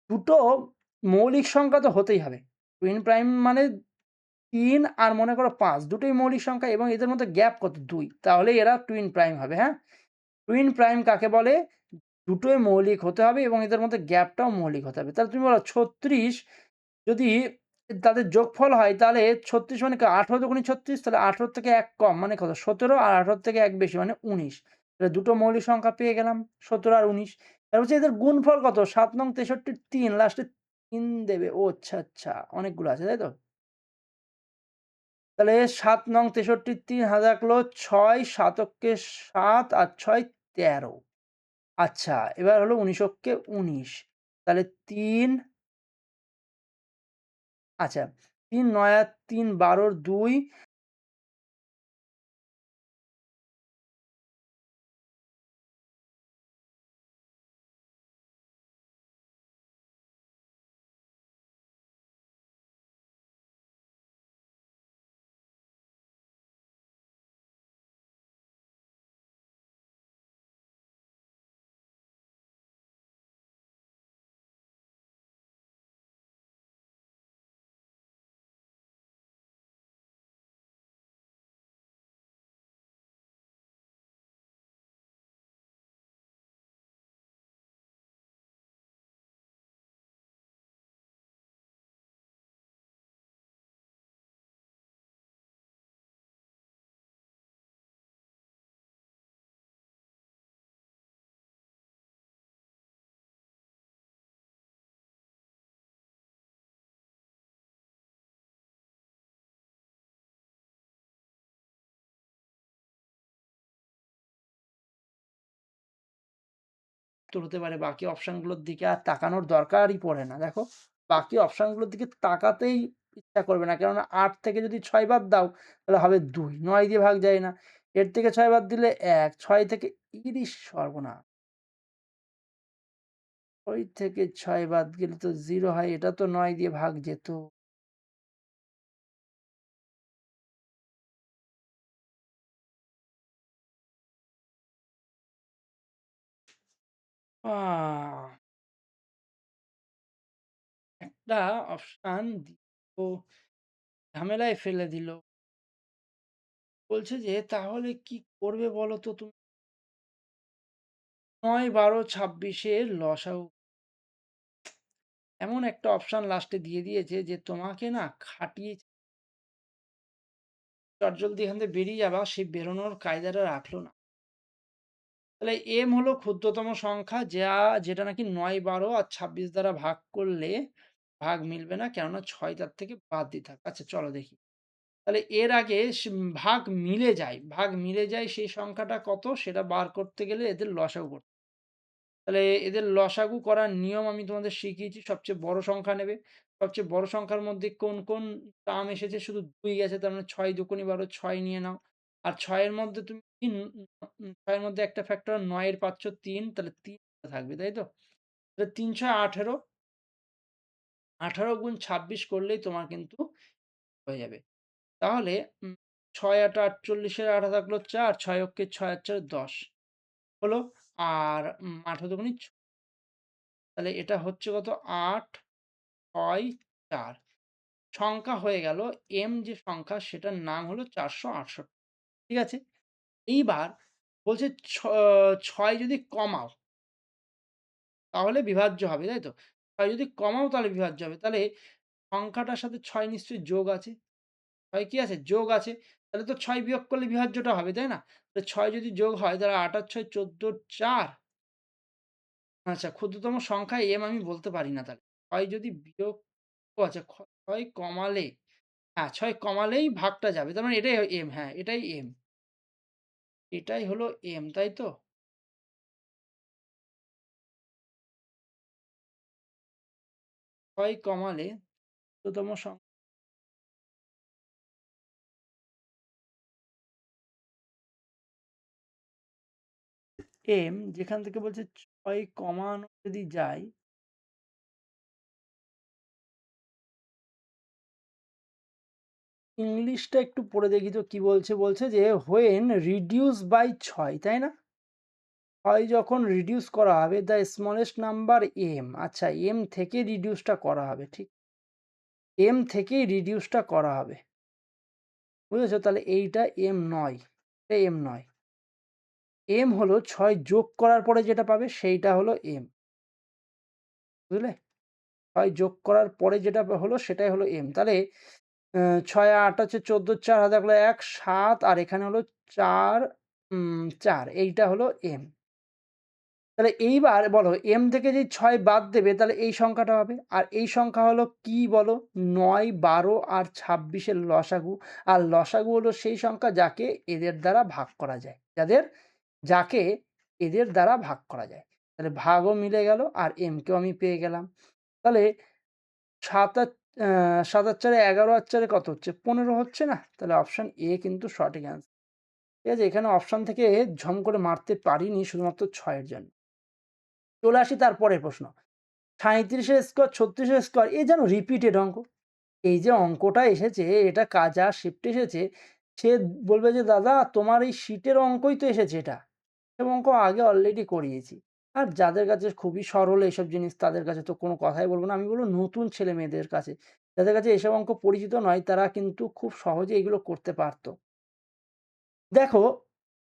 দুটো মৌলিক সংখ্যা তো হতেই হবে। টুইন প্রাইম মানে ৩ আর মনে করো ৫, দুটোই মৌলিক সংখ্যা এবং এদের মধ্যে গ্যাপ কত? ২। তাহলেই এরা টুইন প্রাইম হবে, হ্যাঁ? টুইন প্রাইম কাকে বলে? দুটোই মৌলিক হতে হবে এবং এদের মধ্যে গ্যাপটাও মৌলিক হতে হবে। তাহলে তুমি বলো ৩৬ যদি তাদের যোগফল হয়, তাহলে ৩৬ মানে কি? ১৮ দুগুণে ৩৬, তাহলে ১৮ থেকে ১ কম মানে কত? ১৭, আর ১৮ থেকে ১ বেশি মানে ১৯। তাহলে দুটো মৌলিক সংখ্যা পেয়ে গেলাম, ১৭ আর ১৯। এবার হচ্ছে এদের গুণফল কত? ৭ নং ৬৩ ৩, লাস্টে ৩ দেবে। ও আচ্ছা, আচ্ছা, অনেকগুলো আছে, তাই তো? তাহলে ৭ নং ৬৩ ৩ হাতে থাকলো ৬, ৭ অক্কে ৭ আর ৬ ১৩। আচ্ছা, এবার হলো ১৯ অক্কে ১৯। তাহলে ৩, আচ্ছা ৩ ৯ আর ৩ ১২ র ২। উত্তর হতে পারে, বাকি অপশনগুলোর দিকে আর তাকানোর দরকারই পড়ে না। দেখো, বাকি অপশনগুলোর দিকে তাকাতেই ইচ্ছা করবে না। কেননা ৮ থেকে যদি ৬ বাদ দাও তাহলে হবে ২, ৯ দিয়ে ভাগ যায় না। এর থেকে ৬ বাদ দিলে ১, ৬ থেকে ইরিশ সর্বনাশ! ৬ থেকে ৬ বাদ গেলে তো ০ হয়, এটা তো ৯ দিয়ে ভাগ যেত। আহ! একটা অপশন তো ঝামেলায় ফেলে দিল। বলছে যে তাহলে কি করবে বলো তো তুমি? ৯, ১২, ২৬ এর লসাগু। এমন একটা অপশন লাস্টে দিয়ে দিয়েছে যে তোমাকে না খাটিয়ে চটজলদি এখান থেকে বেরিয়ে যাবা, সেই বেরোনোর কায়দাটা রাখলো না। তাহলে এম হলো ক্ষুদ্রতম সংখ্যা, যেটা নাকি ৯, ১২ আর ২৬ দ্বারা ভাগ করলে ভাগ মিলবে না, কেননা ৬ তার থেকে বাদ দিতে হবে। আচ্ছা চলো দেখি। তাহলে এর আগে ভাগ মিলে যায়, ভাগ মিলে যায় সেই সংখ্যাটা কত সেটা বার করতে গেলে এদের লসাগু করতে, তাহলে এদের লসাগু করার নিয়ম আমি তোমাদের শিখিয়েছি। সবচেয়ে বড় সংখ্যা নেবে। সবচেয়ে বড় সংখ্যার মধ্যে কোন, কোন টার্ম এসেছে? শুধু ২ গেছে, তার মানে ৬ দুগুণে ১২, ৬ নিয়ে নাও। আর ৬ এর মধ্যে তুমি ৬ এর মধ্যে একটা ফ্যাক্টর ৯ এর পাচ্ছ ৩, তাহলে ৩ থাকবে, তাই তো? তাহলে ৩ ৬ ১৮, ১৮ গুণ ২৬ করলেই তোমার কিন্তু হয়ে যাবে। তাহলে ৬ ৮ ৪৮ এর ৮ থাকলো ৪, ৬ অক্ষে ৬ আর ৪ ১০ হলো। আর ৮ দুগুণে তাহলে এটা হচ্ছে কত? ৮, ৬, ৪। সংখ্যা হয়ে গেল। এম যে সংখ্যা সেটার নাম হলো ৪৬৮। ঠিক আছে? এইবার বলছে ৬ যদি কমাও তাহলে বিভাজ্য হবে, তাই তো? ৬ যদি কমাও তাহলে বিভাজ্য হবে। তাহলে সংখ্যাটার সাথে ৬ নিশ্চয়ই যোগ আছে। ৬ কি আছে? যোগ আছে। তাহলে তো ৬ বিয়োগ করলে বিভাজ্যটা হবে, তাই না? তো ৬ যদি যোগ হয় তাহলে ৮ আর ৬ ১৪, ৪। আচ্ছা, ক্ষুদ্রতম সংখ্যা এম আমি বলতে পারি না তাহলে। ৬ যদি বিয়োগ, ও আচ্ছা 6 কমালে, হ্যাঁ 6 কমালেই ভাগটা যাবে। তার মানে এটাই m, হ্যাঁ, এটাই m। এটাই হলো m, তাই তো? 6 কমালে ছোটতম m যেখান থেকে বলছে 6 কমানো যদি যায়, ইংলিশটা একটু পড়ে দেখি তো কি বলছে? বলছে যে when reduced by 6, তাই না? 6 যখন রিডিউস করা হবে দ্য স্মলেস্ট নাম্বার m, আচ্ছা m থেকে রিডিউসটা করা হবে, ঠিক। m থেকেই রিডিউসটা করা হবে। বুঝেছো? তাহলে এইটা m নয়, এটা m নয়। m হলো 6 যোগ করার পরে যেটা পাবে সেইটা হলো m, বুঝলে? 6 যোগ করার পরে যেটা হলো সেটাই হলো m। তাহলে 6 8 হচ্ছে 14, 4 হাতে থাকলো 1, 7 আর এখানে হলো 4, 4 এইটা হলো m। তাহলে এইবার বলো m থেকে যে 6 বাদ দেবে তাহলে এই সংখ্যাটা হবে। আর এই সংখ্যা হলো কি বলো? 9, 12 আর 26 এর লসাগু। আর লসাগু হলো সেই সংখ্যা যাকে এদের দ্বারা ভাগ করা যায়। যাকে এদের দ্বারা ভাগ করা যায়। তাহলে ভাগও মিলে গেল আর m কেও আমি পেয়ে গেলাম। তাহলে 7 আর 7 আর 4 11 আর 4 কত হচ্ছে? 15 হচ্ছে না? তাহলে অপশন এ কিন্তু সঠিক অ্যান্সার। ঠিক আছে? এখানে অপশন থেকে ঝম করে মারতে পারিনি শুধুমাত্র 6 এর জন্য। চলে আসি তার পরের প্রশ্ন। 37 এর স্কোয়ার 36 এর স্কোয়ার, এ যেন রিপিটেড অঙ্ক। এই যে অঙ্কটা এসেছে এটা যা শিফট এসেছে, সে বলবে যে দাদা তোমার এই শীটের অঙ্কই তো এসেছে এটা। এসব অঙ্ক আগে অলরেডি করিয়েছি। আর যাদের কাছে খুবই সরল এইসব জিনিস তাদের কাছে তো কোনো কথাই বলবো না। আমি বলবো নতুন ছেলে মেয়েদের কাছে, যাদের কাছে এসব অঙ্ক পরিচিত নয় তারা কিন্তু খুব সহজে এগুলো করতে পারতো। দেখো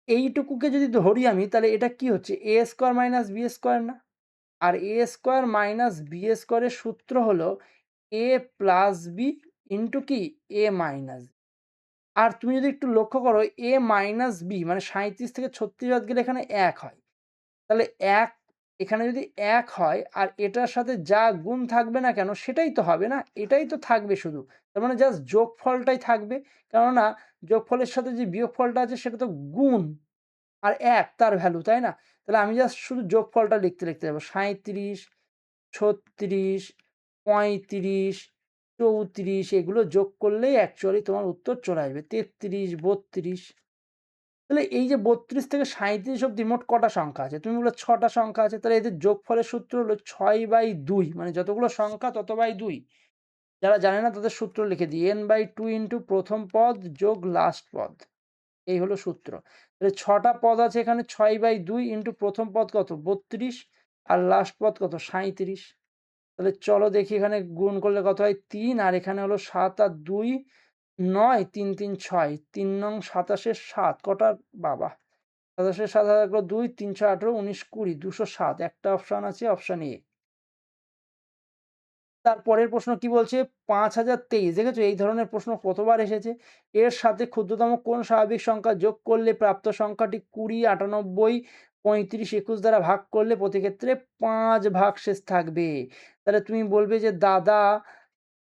এইটুকুকে যদি ধরি আমি তাহলে এটা কি হচ্ছে? a square minus b square না? আর a স্কোয়ার মাইনাস b স্কোয়ারের সূত্র হলো a প্লাস b ইন্টু কি a মাইনাস। আর তুমি যদি একটু লক্ষ্য করো a মাইনাস b মানে 37 থেকে 36 বাদ গেলে এখানে 1 হয়। তাহলে 1 এখানে যদি 1 হয় আর এটার সাথে যা গুণ থাকবে না কেন সেটাই তো হবে না? এটাই তো থাকবে শুধু। তার মানে জাস্ট যোগফলটাই থাকবে। কেননা যোগফলের সাথে যে বিয়োগফলটা আছে সেটা তো গুণ। আর 1 তার ভ্যালু, তাই না? তাহলে আমি জাস্ট শুধু যোগফলটা লিখতে যাবো। 37, 36, 35, 34 এগুলো যোগ করলেই অ্যাকচুয়ালি তোমার উত্তর চলে আসবে। 33, 32। তাহলে এই যে 32 থেকে 37 অব্দি মোট কটা সংখ্যা আছে? তুমি বললে 6 টা সংখ্যা আছে। তাহলে এদের যোগফলের সূত্র হলো 6/2, মানে যতগুলো সংখ্যা তত বাই 2। যারা জানে না তাদের সূত্র লিখে দিই, n/2 ইন্টু প্রথম পদ যোগ লাস্ট পদ। এই হলো সূত্র। তাহলে 6 টা পদ আছে এখানে, 6/2 ইন্টু প্রথম পদ কত? 32 আর লাস্ট পদ কত? 37। তাহলে চলো দেখি এখানে গুণ করলে কত হয়? 3 আর এখানে হলো 7 আর 2 9, 3 3 6, 3 নং 27 7 কটা বাবা! 27 7 আর 2 3 6 18 19 20 207, একটা অপশন আছে, অপশন এ। তারপরের প্রশ্ন কি বলছে? 5023, দেখেছো এই ধরনের প্রশ্ন কতবার এসেছে? এর সাথে ক্ষুদ্রতম কোন স্বাভাবিক সংখ্যা যোগ করলে প্রাপ্ত সংখ্যাটি 20, 98, 35, 21 দ্বারা ভাগ করলে প্রতি ক্ষেত্রে 5 ভাগশেষ থাকবে? তাহলে তুমি বলবে যে দাদা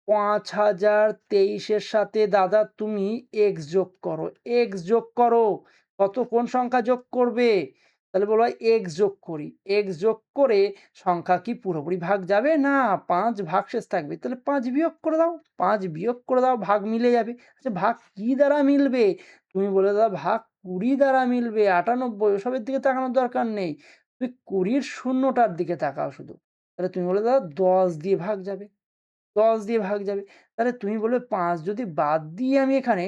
5023 এর সাথে দাদা তুমি x যোগ করো, x যোগ করো। কোন সংখ্যা যোগ করবে? তাহলে বলবো x যোগ করি। x যোগ করে সংখ্যা কি পুরোপুরি ভাগ যাবে? না, 5 ভাগশেষ থাকবে। তাহলে 5 বিয়োগ করে দাও, 5 বিয়োগ করে দাও, ভাগ মিলে যাবে। আচ্ছা ভাগ কি দ্বারা মিলবে? তুমি বলে দাও ভাগ 20 দ্বারা মিলবে, 98 ওসবের দিকে তাকানোর দরকার নেই। তুমি 20 শূন্যটার দিকে তাকাও শুধু। তাহলে তুমি বলে দাও 10 দিয়ে ভাগ যাবে। 10 দিয়ে ভাগ যাবে। তাহলে তুমি বলবে 5 যদি বাদ দিই আমি এখানে,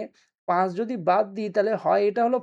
5 যদি বাদ দিই তাহলে হয় এটা হলো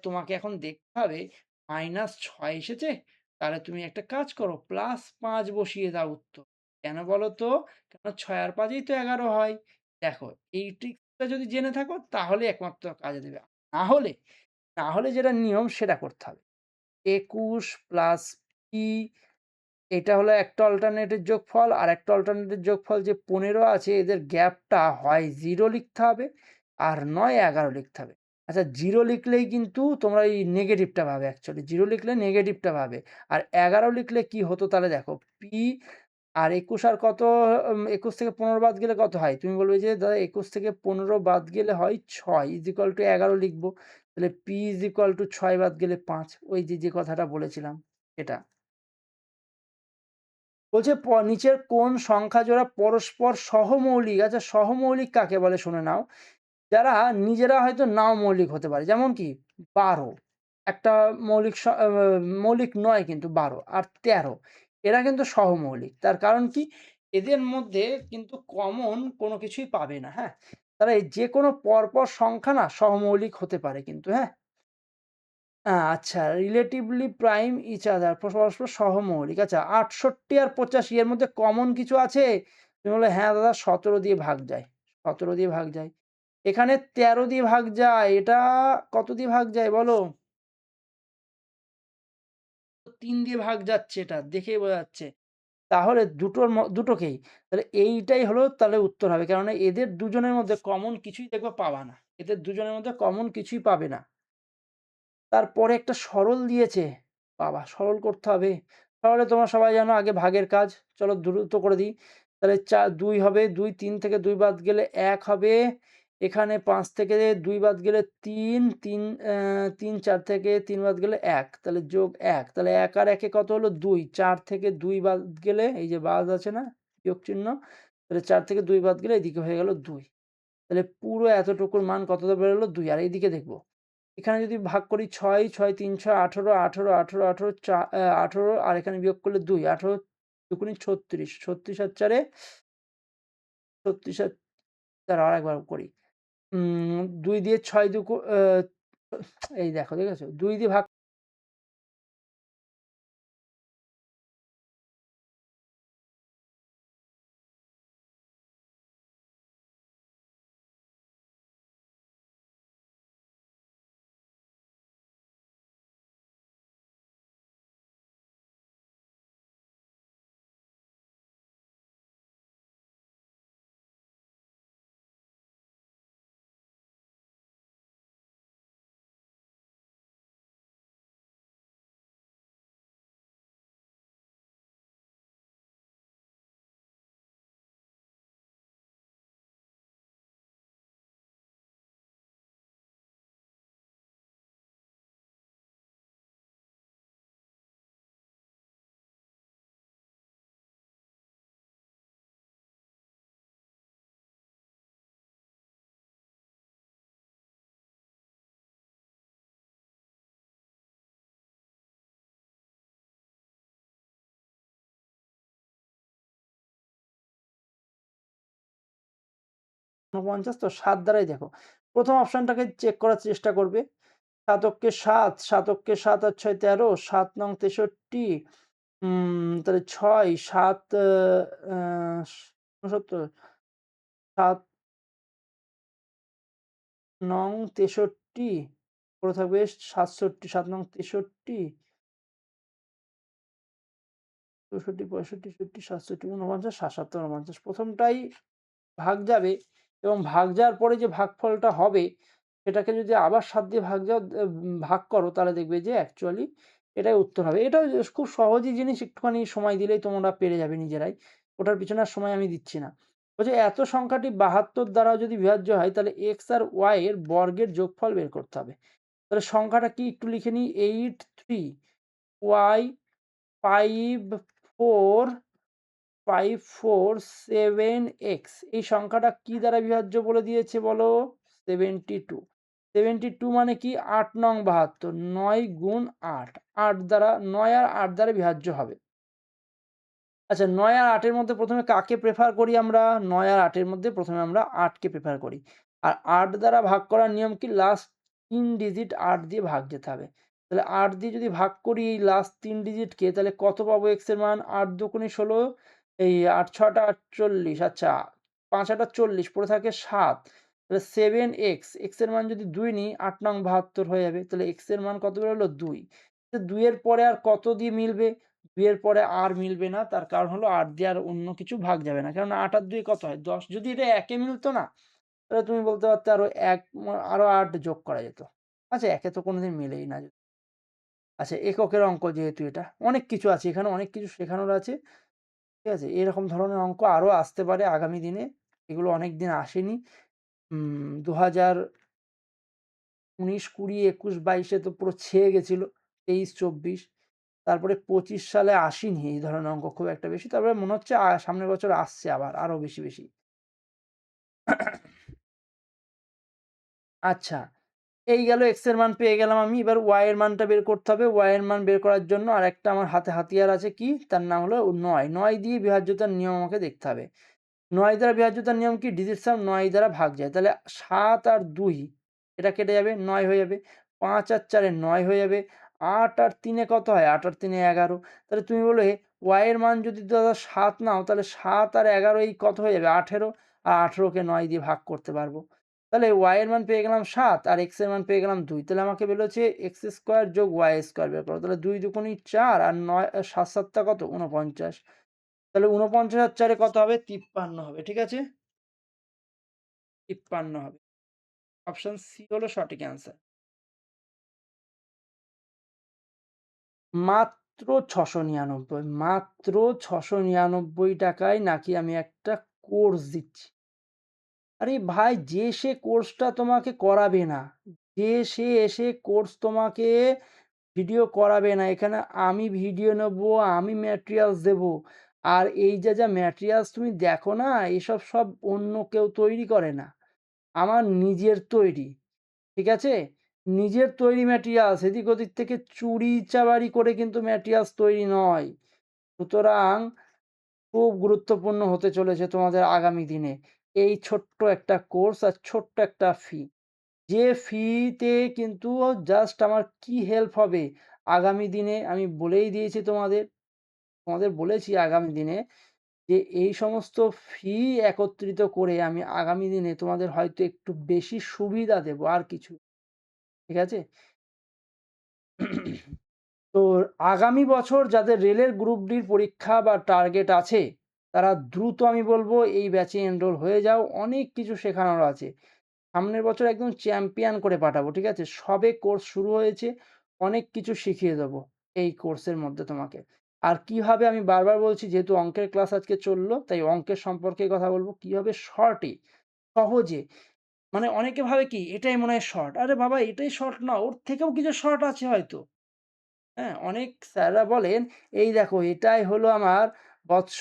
তোমাকে এখন দেখতে হবে -6 এসেছে, তাহলে তুমি একটা কাজ করো +5 বসিয়ে দাও উত্তর। কেন বলো তো? কেন ৬ আর ৫ ই তো ১১ হয়। দেখো এই ট্রিক্সটা যদি জেনে থাকো তাহলে একমাত্র কাজে দেবে। না হলে না হলে যেটা নিয়ম সেটা করতে হবে। ২১ প্লাস পি, এটা হলো একটা অল্টারনেটের যোগফল, আরেকটা অল্টারনেটের যোগফল যে ১৫ আছে এদের গ্যাপটা হয় 0 লিখতে হবে আর নয় ১১ লিখতে হবে। আচ্ছা 0 লিখলেই কিন্তু তোমরা এই নেগেটিভটা পাবে অ্যাকচুয়ালি 0 লিখলে নেগেটিভটা পাবে। আর ১১ লিখলে কি হতো তাহলে দেখো পি আর ২১ আর কত ২১ থেকে ১৫ বাদ গেলে কত হয়? তুমি বলবে যে দাদা ২১ থেকে ১৫ বাদ গেলে হয় ৬ = ১১ লিখব। তাহলে পি = ৬ বাদ গেলে ৫, ওই যে কথাটা বলেছিলাম এটা। বলছে নিচের কোন সংখ্যা জোড়া পরস্পর সহমৌলিক? আচ্ছা সহমৌলিক কাকে বলে শুনে নাও। যারা নিজেরা হয়তো নাও মৌলিক হতে পারে। যেমন কি ১২ একটা মৌলিক নয় কিন্তু ১২ আর ১৩ এরা কিন্তু সহমৌলিক। তার কারণ কি? এদের মধ্যে কিন্তু কমন কোনো কিছুই পাবে না, হ্যাঁ? তারা এই যেকোনো পরপর সংখ্যা না সহমৌলিক হতে পারে কিন্তু, হ্যাঁ? আচ্ছা রিলেটিভলি প্রাইম ইচ আদার পরস্পর সহমৌলিক। আচ্ছা ৬৮ আর ৮৫ এর মধ্যে কমন কিছু আছে? তুমি বললে হ্যাঁ দাদা ১৭ দিয়ে ভাগ যায়। ১৭ দিয়ে ভাগ যায়। এখানে ১৩ দিয়ে ভাগ যায়। এটা কত দিয়ে ভাগ যায় বলো? ৩ দিয়ে ভাগ যাচ্ছে এটা দেখেই বোঝা যাচ্ছে। তাহলে দুটোকেই। তাহলে এইটাই হলো তাহলে উত্তর হবে। কেননা এদের দুজনের মধ্যে কমন কিছুই দেখবে পাবা না। এদের দুজনের মধ্যে কমন কিছুই পাবে না। তারপরে একটা সরল দিয়েছে। বাবা! সরল করতে হবে। সরলে তোমরা সবাই জানো আগে ভাগের কাজ। চলো দ্রুত করে দিই। তাহলে ২ হবে, ২ ৩ থেকে ২ বাদ গেলে ১ হবে। এখানে ৫ থেকে ২ বাদ গেলে ৩, ৩ ৪ থেকে ৩ বাদ গেলে ১ তাহলে যোগ ১ তাহলে ১ আর ১ এ কত হলো ২, ৪ থেকে ২ বাদ গেলে এই যে বাদ আছে না? বিয়োগ চিহ্ন। তাহলে ৪ থেকে ২ বাদ গেলে এদিকে হয়ে গেল ২। তাহলে পুরো এতটুকুর মান কতটা বেরোলো ২ আর এইদিকে দেখব। এখানে যদি ভাগ করি ৬, ৬ ৩ ৬ ১৮, ১৮, ১৮, ১৮ ১৮ আর এখানে বিয়োগ করলে ২, ১৮ দুগুণে ৩৬, ৩৬ আর ৪ এ ৩৬ আর দাঁড়াও আরেকবার করি। ২ দিয়ে ৬ এই দেখো দেখেছো? ২ দিয়ে ভাগ ৪৯ তো ৭ দ্বারাই দেখো। ১ম অপশনটাকে চেক করার চেষ্টা করবে। ৭ অক্কে ৭, ৭ অক্কে ৭ আর ৬ ১৩, ৭ নং ৬৩ তাহলে ৬, ৭ ৬৯, ৭ নং ৬৩ পড়ে থাকবে ৬৭, ৭ নং ৬৩, ৬৪, ৬৫, ৬৬, ৬৭, ৪৯, ৭৭, ৪৯ প্রথমটাই ভাগ যাবে এবং ভাগ যাওয়ার পরে যে ভাগফলটা হবে সেটাকে যদি আবার ৭ দিয়ে ভাগ করো তাহলে দেখবে যে অ্যাকচুয়ালি এটাই উত্তর হবে। এটা খুব সহজই জিনিস একটুখানি সময় দিলেই তোমরা পেরে যাবে নিজেরাই। ওটার পিছনে আর সময় আমি দিচ্ছি না। বলছে এত সংখ্যাটি ৭২ দ্বারা যদি বিভাজ্য হয় তাহলে x আর y এর বর্গের যোগফল বের করতে হবে। তাহলে সংখ্যাটা কি একটু লিখে নিই ৮ 3 y ৫ 4 5 4 7 x এই সংখ্যাটা কি দ্বারা বিভাজ্য বলে দিয়েছে বলো? 72 72 মানে কি ৮ নং ৭২ ৯ গুণ ৮ ৮ দ্বারা ৯ আর ৮ দ্বারা বিভাজ্য হবে। আচ্ছা ৯ আর ৮ এর মধ্যে প্রথমে কাকে প্রেফার করি আমরা? ৯ আর ৮ এর মধ্যে প্রথমে আমরা ৮ কে প্রেফার করি। আর ৮ দ্বারা ভাগ করার নিয়ম কি লাস্ট 3 ডিজিট 8 দিয়ে ভাগ যেতে হবে। তাহলে 8 দিয়ে যদি ভাগ করি এই লাস্ট 3 ডিজিটকে, তাহলে কত পাবো x এর মান? 8 দুগুণে 16, এই 8 ছটা 48, আচ্ছা 5 আটা 40, পড়ে থাকে 7। তাহলে 7x, x এর মান যদি 2 নিই 8 নং 72 হয়ে যাবে। তাহলে x এর মান কত বেরোলো? 2। তো 2 এর পরে আর কত দিয়ে মিলবে? 2 এর পরে আর মিলবে না। তার কারণ হলো 8 দিয়ে আর অন্য কিছু ভাগ যাবে না। কেননা 8 আর 2 কত হয়? 10। যদি এটা একে মিলতো না, তাহলে তুমি বলতে পারতে আরো 8 যোগ করা যেত। আচ্ছা, একে তো কোনোদিন মেলেই না। আচ্ছা, এককের অঙ্ক যেহেতু এটা, অনেক কিছু আছে এখানে, অনেক কিছু শেখানোর আছে। ঠিক আছে? এরকম ধরনের অঙ্ক আরো আসতে পারে আগামী দিনে। এগুলো অনেকদিন আসেনি। 2019, 20, 21, 22 তো পুরো ছেয়ে গেছিল। 23, 24, তারপরে 25 সালে আসেনি এই ধরনের অঙ্ক খুব একটা বেশি। তারপরে মনে হচ্ছে সামনের বছর আসছে আবার আরো বেশি, বেশি। আচ্ছা, এই গেল x এর মান পেয়ে গেলাম আমি। এবার y এর মানটা বের করতে হবে। y এর মান বের করার জন্য আরেকটা আমার হাতে হাতিয়ার আছে, কি? তার নাম হলো 9। 9 দিয়ে বিভাজ্যতার নিয়ম আমাকে দেখতে হবে। 9 দ্বারা বিভাজ্যতার নিয়ম কি? ডিজিট সাম 9 দ্বারা ভাগ যায়। তাহলে 7 আর 2 এটা কেটে যাবে, 9 হয়ে যাবে। 5 আর 4 এ 9 হয়ে যাবে। 8 আর 3 এ কত হয়? 8 আর 3 এ 11। তাহলে তুমি বলবে y এর মান যদি দাদা 7 নাও, তাহলে 7 আর 11 এই কত হয়ে যাবে? 18। আর 18 কে 9 দিয়ে ভাগ করতে পারবো। তাহলে y এর মান পেয়ে গেলাম 7 আর x এর মান পেয়ে গেলাম 2। তাহলে আমাকে বলেছে x স্কয়ার যোগ y স্কয়ার বের করো। তাহলে 2 দুগুণি 4 আর 9 7 7 টা কত? 49। তাহলে 49 আর 4 এ কত হবে? 53 হবে। ঠিক আছে? 53 হবে। অপশন সি হলো সঠিক অ্যান্সার। মাত্র ৬৯৯, মাত্র ৬৯৯ টাকায় নাকি আমি একটা কোর্স দিচ্ছি। আরে ভাই, যে সে কোর্সটা তোমাকে করাবে না। যে সে এসে কোর্স তোমাকে ভিডিও করাবে না। এখানে আমি ভিডিও নেবো, আমি ম্যাটেরিয়ালস দেবো। আর এই যা ম্যাটেরিয়ালস তুমি দেখো না, এসব সব অন্য কেউ তৈরি করে না। আমার নিজের তৈরি। ঠিক আছে? নিজের তৈরি ম্যাটেরিয়ালস, এদিক ওদিক থেকে চুরি-চাবারি করে কিন্তু ম্যাটেরিয়ালস তৈরি নয়। সুতরাং খুব গুরুত্বপূর্ণ হতে চলেছে তোমাদের আগামী দিনে এই ছোট্ট একটা কোর্স আর ছোট্ট একটা ফি। যে ফিতে কিন্তু জাস্ট আমার কি হেল্প হবে আগামী দিনে আমি বলেই দিয়েছি তোমাদের। তোমাদের বলেছি আগামী দিনে যে এই সমস্ত ফি একত্রিত করে আমি আগামী দিনে তোমাদের হয়তো একটু বেশি সুবিধা দেব, আর কিছু। ঠিক আছে? তো আগামী বছর যাদের রেলের গ্রুপ ডির পরীক্ষা বা টার্গেট আছে, তারা দ্রুত আমি বলবো এই ব্যাচে এনরোল হয়ে যাও। অনেক কিছু শেখানোর আছে। সামনের বছর একদম চ্যাম্পিয়ন করে পাঠাবো। ঠিক আছে? সবে কোর্স শুরু হয়েছে। অনেক কিছু শিখিয়ে দেবো এই কোর্সের মধ্যে তোমাকে। আর কিভাবে, আমি বারবার বলছি, যেহেতু অঙ্কের ক্লাস আজকে চললো, তাই অঙ্কের সম্পর্কে কথা বলবো। কিভাবে শর্টে, সহজে, মানে অনেকে ভাবে কি এটাই মনে হয় শর্ট। আরে বাবা, এটাই শর্ট না, ওর থেকেও কিছু শর্ট আছে হয়তো। হ্যাঁ? অনেক স্যাররা বলেন, "এই দেখো এটাই হলো আমার বৎস,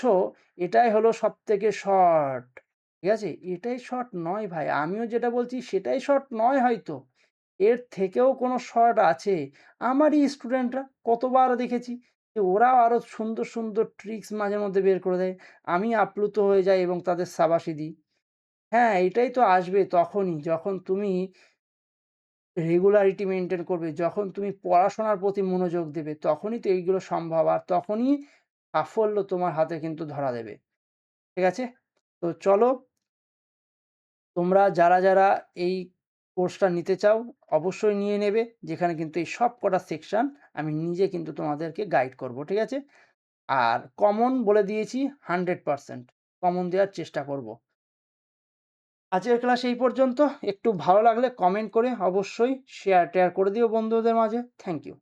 এটাই হলো সবথেকে শর্ট।" ঠিক আছে? এটাই শর্ট নয় ভাই। আমিও যেটা বলছি সেটাই শর্ট নয় হয়তো। এর থেকেও কোনো শর্ট আছে। আমারই স্টুডেন্টরা কতবার দেখেছি যে ওরাও আরো সুন্দর, সুন্দর ট্রিকস মাঝে মধ্যে বের করে দেয়। আমি আপ্লুত হয়ে যাই এবং তাদের শাবাশি দিই। হ্যাঁ, এটাই তো আসবে তখনই যখন তুমি রেগুলারিটি মেইনটেইন করবে, যখন তুমি পড়াশোনার প্রতি মনোযোগ দেবে, তখনই তো এইগুলো সম্ভব। আর তখনই সাফল্য তোমার হাতে কিন্তু ধরা দেবে। ঠিক আছে? তো চলো, তোমরা যারা এই কোর্সটা নিতে চাও অবশ্যই নিয়ে নেবে। যেখানে কিন্তু এই সবকটা সেকশন আমি নিজে কিন্তু তোমাদেরকে গাইড করব। ঠিক আছে? আর কমন বলে দিয়েছি 100%। কমন দেওয়ার চেষ্টা করব। আজকের ক্লাস এই পর্যন্ত। একটু ভালো লাগলে কমেন্ট করে অবশ্যই শেয়ার-টেয়ার করে দিও বন্ধুদের মাঝে। Thank you.